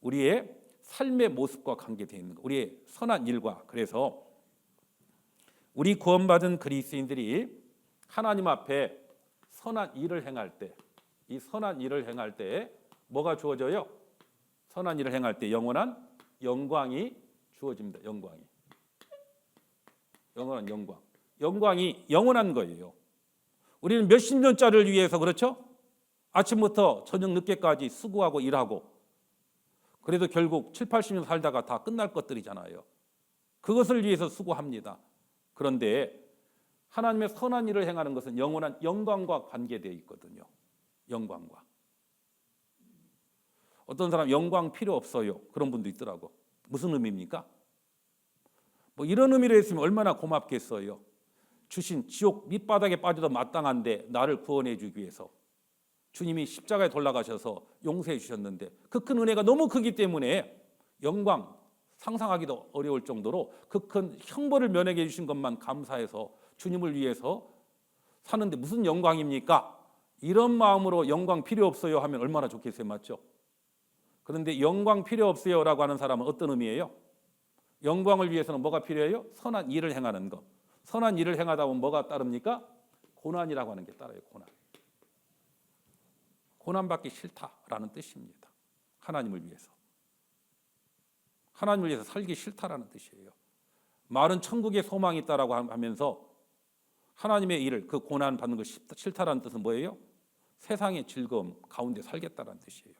우리의 삶의 모습과 관계되어 있는 거, 우리의 선한 일과. 그래서 우리 구원받은 그리스도인들이 하나님 앞에 선한 일을 행할 때, 이 선한 일을 행할 때 뭐가 주어져요? 선한 일을 행할 때 영원한 영광이 주어집니다. 영원한 영광. 영광이 영원한 거예요. 우리는 몇십 년짜리를 위해서, 그렇죠? 아침부터 저녁 늦게까지 수고하고 일하고, 그래도 결국 7, 80년 살다가 다 끝날 것들이잖아요. 그것을 위해서 수고합니다. 그런데 하나님의 선한 일을 행하는 것은 영원한 영광과 관계되어 있거든요. 영광과. 어떤 사람 영광 필요 없어요, 그런 분도 있더라고. 무슨 의미입니까? 뭐 이런 의미로 했으면 얼마나 고맙겠어요. 주신 지옥 밑바닥에 빠져도 마땅한데 나를 구원해 주기 위해서 주님이 십자가에 돌아가셔서 용서해 주셨는데, 그 큰 은혜가 너무 크기 때문에 영광 상상하기도 어려울 정도로 그 큰 형벌을 면하게 해주신 것만 감사해서 주님을 위해서 사는데 무슨 영광입니까? 이런 마음으로 영광 필요 없어요 하면 얼마나 좋겠어요, 맞죠? 그런데 영광 필요 없어요 라고 하는 사람은 어떤 의미예요? 영광을 위해서는 뭐가 필요해요? 선한 일을 행하는 것. 선한 일을 행하다 보면 뭐가 따릅니까? 고난이라고 하는 게 따라요. 고난받기 싫다라는 뜻입니다. 하나님을 위해서. 하나님을 위해서 살기 싫다라는 뜻이에요. 말은 천국에 소망이 있다라고 하면서 하나님의 일을, 그 고난 받는 거 싫다라는 뜻은 뭐예요? 세상의 즐거움 가운데 살겠다라는 뜻이에요.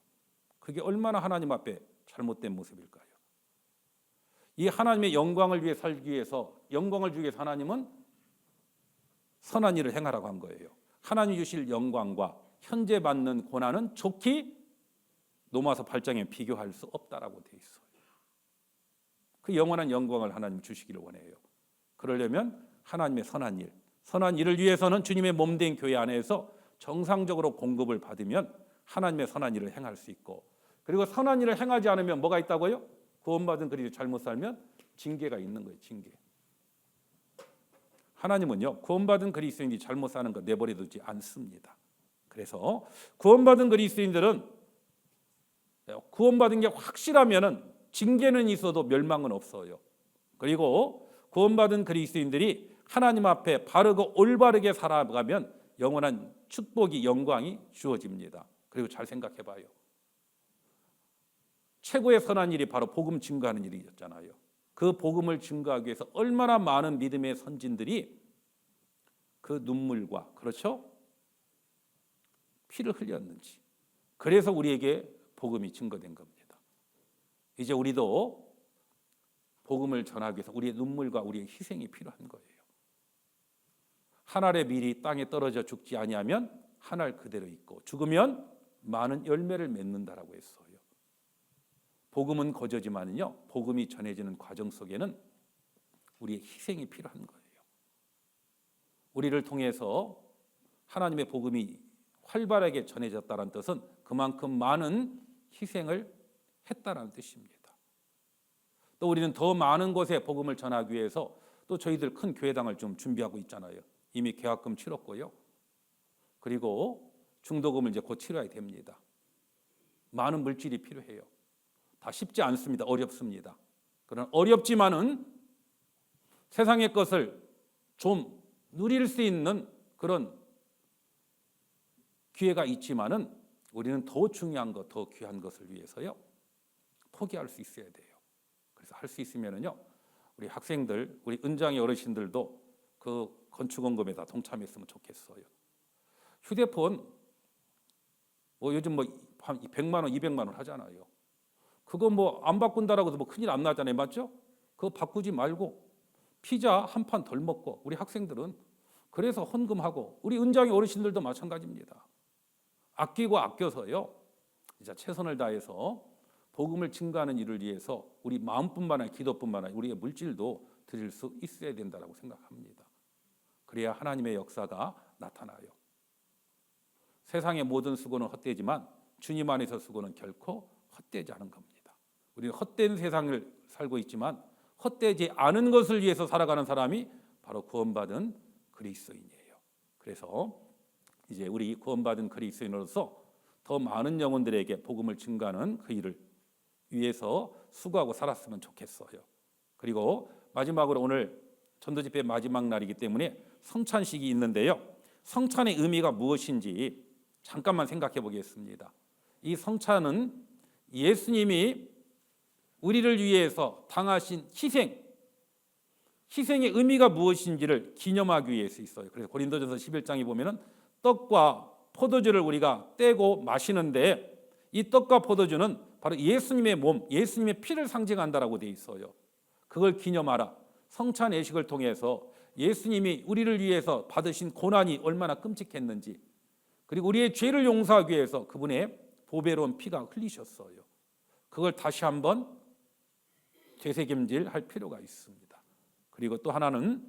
그게 얼마나 하나님 앞에 잘못된 모습일까요? 이 하나님의 영광을 위해 살기 위해서, 영광을 주기 위해서 하나님은 선한 일을 행하라고 한 거예요. 하나님 주실 영광과 현재 받는 고난은 좋기 로마서 8장에 비교할 수 없다라고 되어 있어요. 그 영원한 영광을 하나님 주시기를 원해요. 그러려면 하나님의 선한 일을 위해서는 주님의 몸된 교회 안에서 정상적으로 공급을 받으면 하나님의 선한 일을 행할 수 있고, 그리고 선한 일을 행하지 않으면 뭐가 있다고요? 구원받은 그리스도 잘못 살면 징계가 있는 거예요. 징계. 하나님은요, 구원받은 그리스도인이 잘못 사는 거 내버려 두지 않습니다. 그래서 구원받은 그리스도인들은 구원받은 게 확실하면은 징계는 있어도 멸망은 없어요. 그리고 구원받은 그리스도인들이 하나님 앞에 바르고 올바르게 살아가면 영원한 축복이, 영광이 주어집니다. 그리고 잘 생각해 봐요. 최고의 선한 일이 바로 복음 증거하는 일이었잖아요. 그 복음을 증거하기 위해서 얼마나 많은 믿음의 선진들이 그 눈물과, 그렇죠? 피를 흘렸는지. 그래서 우리에게 복음이 증거된 겁니다. 이제 우리도 복음을 전하기 위해서 우리의 눈물과 우리의 희생이 필요한 거예요. 한 알의 밀이 땅에 떨어져 죽지 아니하면 한 알 그대로 있고 죽으면 많은 열매를 맺는다라고 했어요. 복음은 거저지만은요, 복음이 전해지는 과정 속에는 우리의 희생이 필요한 거예요. 우리를 통해서 하나님의 복음이 활발하게 전해졌다는 뜻은 그만큼 많은 희생을 했다는 뜻입니다. 또 우리는 더 많은 곳에 복음을 전하기 위해서 또 저희들 큰 교회당을 좀 준비하고 있잖아요. 이미 계약금 치렀고요. 그리고 중도금을 이제 곧 치러야 됩니다. 많은 물질이 필요해요. 다 쉽지 않습니다. 어렵습니다. 그런 어렵지만은 세상의 것을 좀 누릴 수 있는 그런 기회가 있지만은 우리는 더 중요한 것, 더 귀한 것을 위해서요 포기할 수 있어야 돼요. 그래서 할 수 있으면은요 우리 학생들, 우리 은장의 어르신들도 그 건축원금에 다 동참했으면 좋겠어요. 휴대폰 뭐 요즘 뭐 100만 원, 200만 원 하잖아요. 그거 뭐 안 바꾼다라고 해서 뭐 큰일 안 나잖아요, 맞죠? 그거 바꾸지 말고 피자 한 판 덜 먹고 우리 학생들은 그래서 헌금하고 우리 은장의 어르신들도 마찬가지입니다. 아끼고 아껴서요 진짜 최선을 다해서 복음을 증거하는 일을 위해서 우리 마음뿐만 아니라 기도뿐만 아니라 우리의 물질도 드릴 수 있어야 된다고 생각합니다. 그래야 하나님의 역사가 나타나요. 세상의 모든 수고는 헛되지만 주님 안에서 수고는 결코 헛되지 않은 겁니다. 우리는 헛된 세상을 살고 있지만 헛되지 않은 것을 위해서 살아가는 사람이 바로 구원받은 그리스도인이에요. 그래서 이제 우리 구원받은 그리스도인으로서 더 많은 영혼들에게 복음을 증거하는 그 일을 위해서 수고하고 살았으면 좋겠어요. 그리고 마지막으로 오늘 전도집회 마지막 날이기 때문에 성찬식이 있는데요. 성찬의 의미가 무엇인지 잠깐만 생각해 보겠습니다. 이 성찬은 예수님이 우리를 위해서 당하신 희생의 의미가 무엇인지를 기념하기 위해서 있어요. 그래서 고린도전서 11장에 보면은 떡과 포도주를 우리가 떼고 마시는데 이 떡과 포도주는 바로 예수님의 몸, 예수님의 피를 상징한다라고 되어 있어요. 그걸 기념하라. 성찬 예식을 통해서 예수님이 우리를 위해서 받으신 고난이 얼마나 끔찍했는지, 그리고 우리의 죄를 용서하기 위해서 그분의 보배로운 피가 흘리셨어요. 그걸 다시 한번 되새김질할 필요가 있습니다. 그리고 또 하나는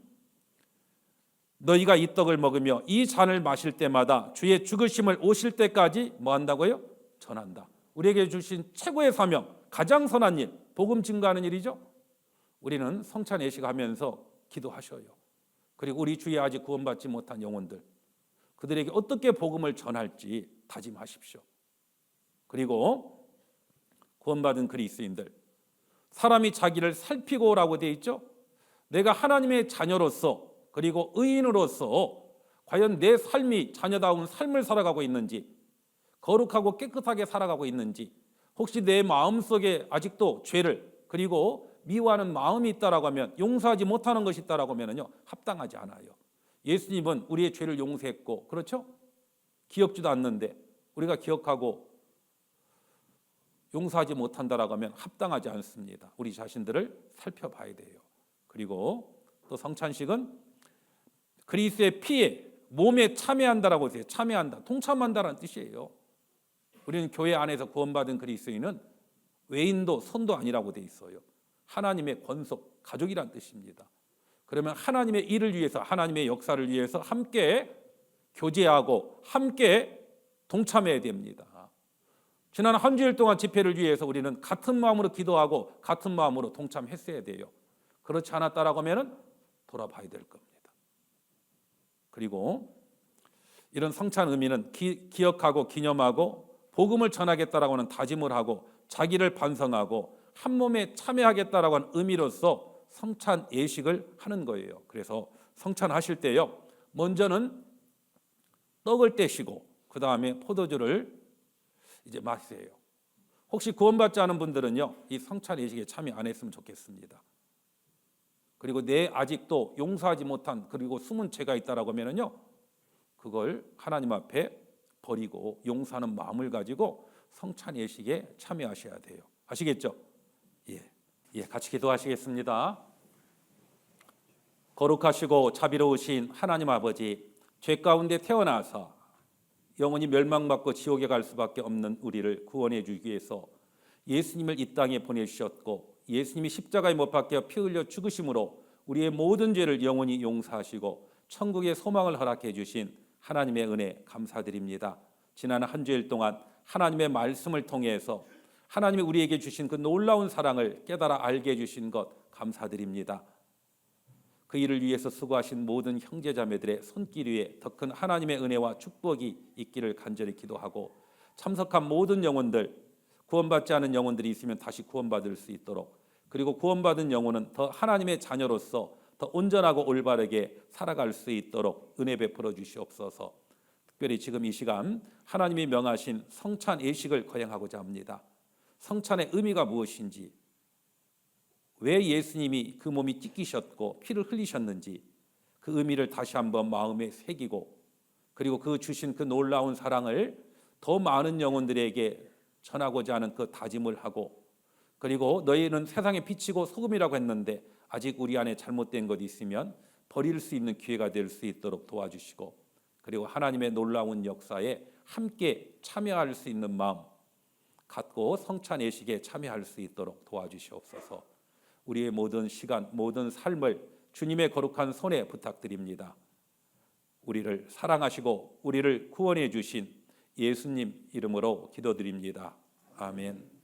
너희가 이 떡을 먹으며 이 잔을 마실 때마다 주의 죽으심을 오실 때까지 뭐 한다고요? 전한다. 우리에게 주신 최고의 사명, 가장 선한 일, 복음 증거하는 일이죠. 우리는 성찬 예식하면서 기도하셔요. 그리고 우리 주위에 아직 구원받지 못한 영혼들, 그들에게 어떻게 복음을 전할지 다짐하십시오. 그리고 구원받은 그리스도인들, 사람이 자기를 살피고라고 되어 있죠. 내가 하나님의 자녀로서 그리고 의인으로서 과연 내 삶이 자녀다운 삶을 살아가고 있는지, 거룩하고 깨끗하게 살아가고 있는지, 혹시 내 마음속에 아직도 죄를 그리고 미워하는 마음이 있다라고 하면, 용서하지 못하는 것이 있다라고 하면요 합당하지 않아요. 예수님은 우리의 죄를 용서했고, 그렇죠? 기억지도 않는데 우리가 기억하고 용서하지 못한다라고 하면 합당하지 않습니다. 우리 자신들을 살펴봐야 돼요. 그리고 또 성찬식은 그리스도의 피에 몸에 참여한다라고 했어요. 참여한다, 동참한다라는 뜻이에요. 우리는 교회 안에서 구원받은 그리스도인은 외인도 선도 아니라고 돼 있어요. 하나님의 권속, 가족이란 뜻입니다. 그러면 하나님의 일을 위해서, 하나님의 역사를 위해서 함께 교제하고 함께 동참해야 됩니다. 지난 한 주일 동안 집회를 위해서 우리는 같은 마음으로 기도하고 같은 마음으로 동참했어야 돼요. 그렇지 않았다라고 하면 돌아봐야 될 겁니다. 그리고 이런 성찬 의미는 기억하고 기념하고 복음을 전하겠다라고 하는 다짐을 하고 자기를 반성하고 한 몸에 참여하겠다라고 하는 의미로서 성찬 예식을 하는 거예요. 그래서 성찬하실 때요, 먼저는 떡을 떼시고 그 다음에 포도주를 이제 마세요. 혹시 구원받지 않은 분들은요, 이 성찬 예식에 참여 안 했으면 좋겠습니다. 그리고 내 아직도 용서하지 못한 그리고 숨은 죄가 있다라고 하면요, 그걸 하나님 앞에 버리고 용서하는 마음을 가지고 성찬 예식에 참여하셔야 돼요. 아시겠죠? 예, 같이 기도하시겠습니다. 거룩하시고 자비로우신 하나님 아버지, 죄 가운데 태어나서 영원히 멸망받고 지옥에 갈 수밖에 없는 우리를 구원해 주기 위해서 예수님을 이 땅에 보내주셨고, 예수님이 십자가에 못 박혀 피 흘려 죽으심으로 우리의 모든 죄를 영원히 용서하시고 천국의 소망을 허락해 주신 하나님의 은혜 감사드립니다. 지난 한 주일 동안 하나님의 말씀을 통해서 하나님이 우리에게 주신 그 놀라운 사랑을 깨달아 알게 해주신 것 감사드립니다. 그 일을 위해서 수고하신 모든 형제자매들의 손길 위에 더 큰 하나님의 은혜와 축복이 있기를 간절히 기도하고, 참석한 모든 영혼들, 구원받지 않은 영혼들이 있으면 다시 구원받을 수 있도록, 그리고 구원받은 영혼은 더 하나님의 자녀로서 더 온전하고 올바르게 살아갈 수 있도록 은혜 베풀어 주시옵소서. 특별히 지금 이 시간 하나님이 명하신 성찬 예식을 거행하고자 합니다. 성찬의 의미가 무엇인지, 왜 예수님이 그 몸이 찢기셨고 피를 흘리셨는지 그 의미를 다시 한번 마음에 새기고, 그리고 그 주신 그 놀라운 사랑을 더 많은 영혼들에게 전하고자 하는 그 다짐을 하고, 그리고 너희는 세상에 빛이고 소금이라고 했는데 아직 우리 안에 잘못된 것이 있으면 버릴 수 있는 기회가 될 수 있도록 도와주시고, 그리고 하나님의 놀라운 역사에 함께 참여할 수 있는 마음 갖고 성찬 예식에 참여할 수 있도록 도와주시옵소서. 우리의 모든 시간, 모든 삶을 주님의 거룩한 손에 부탁드립니다. 우리를 사랑하시고 우리를 구원해 주신 예수님 이름으로 기도드립니다. 아멘.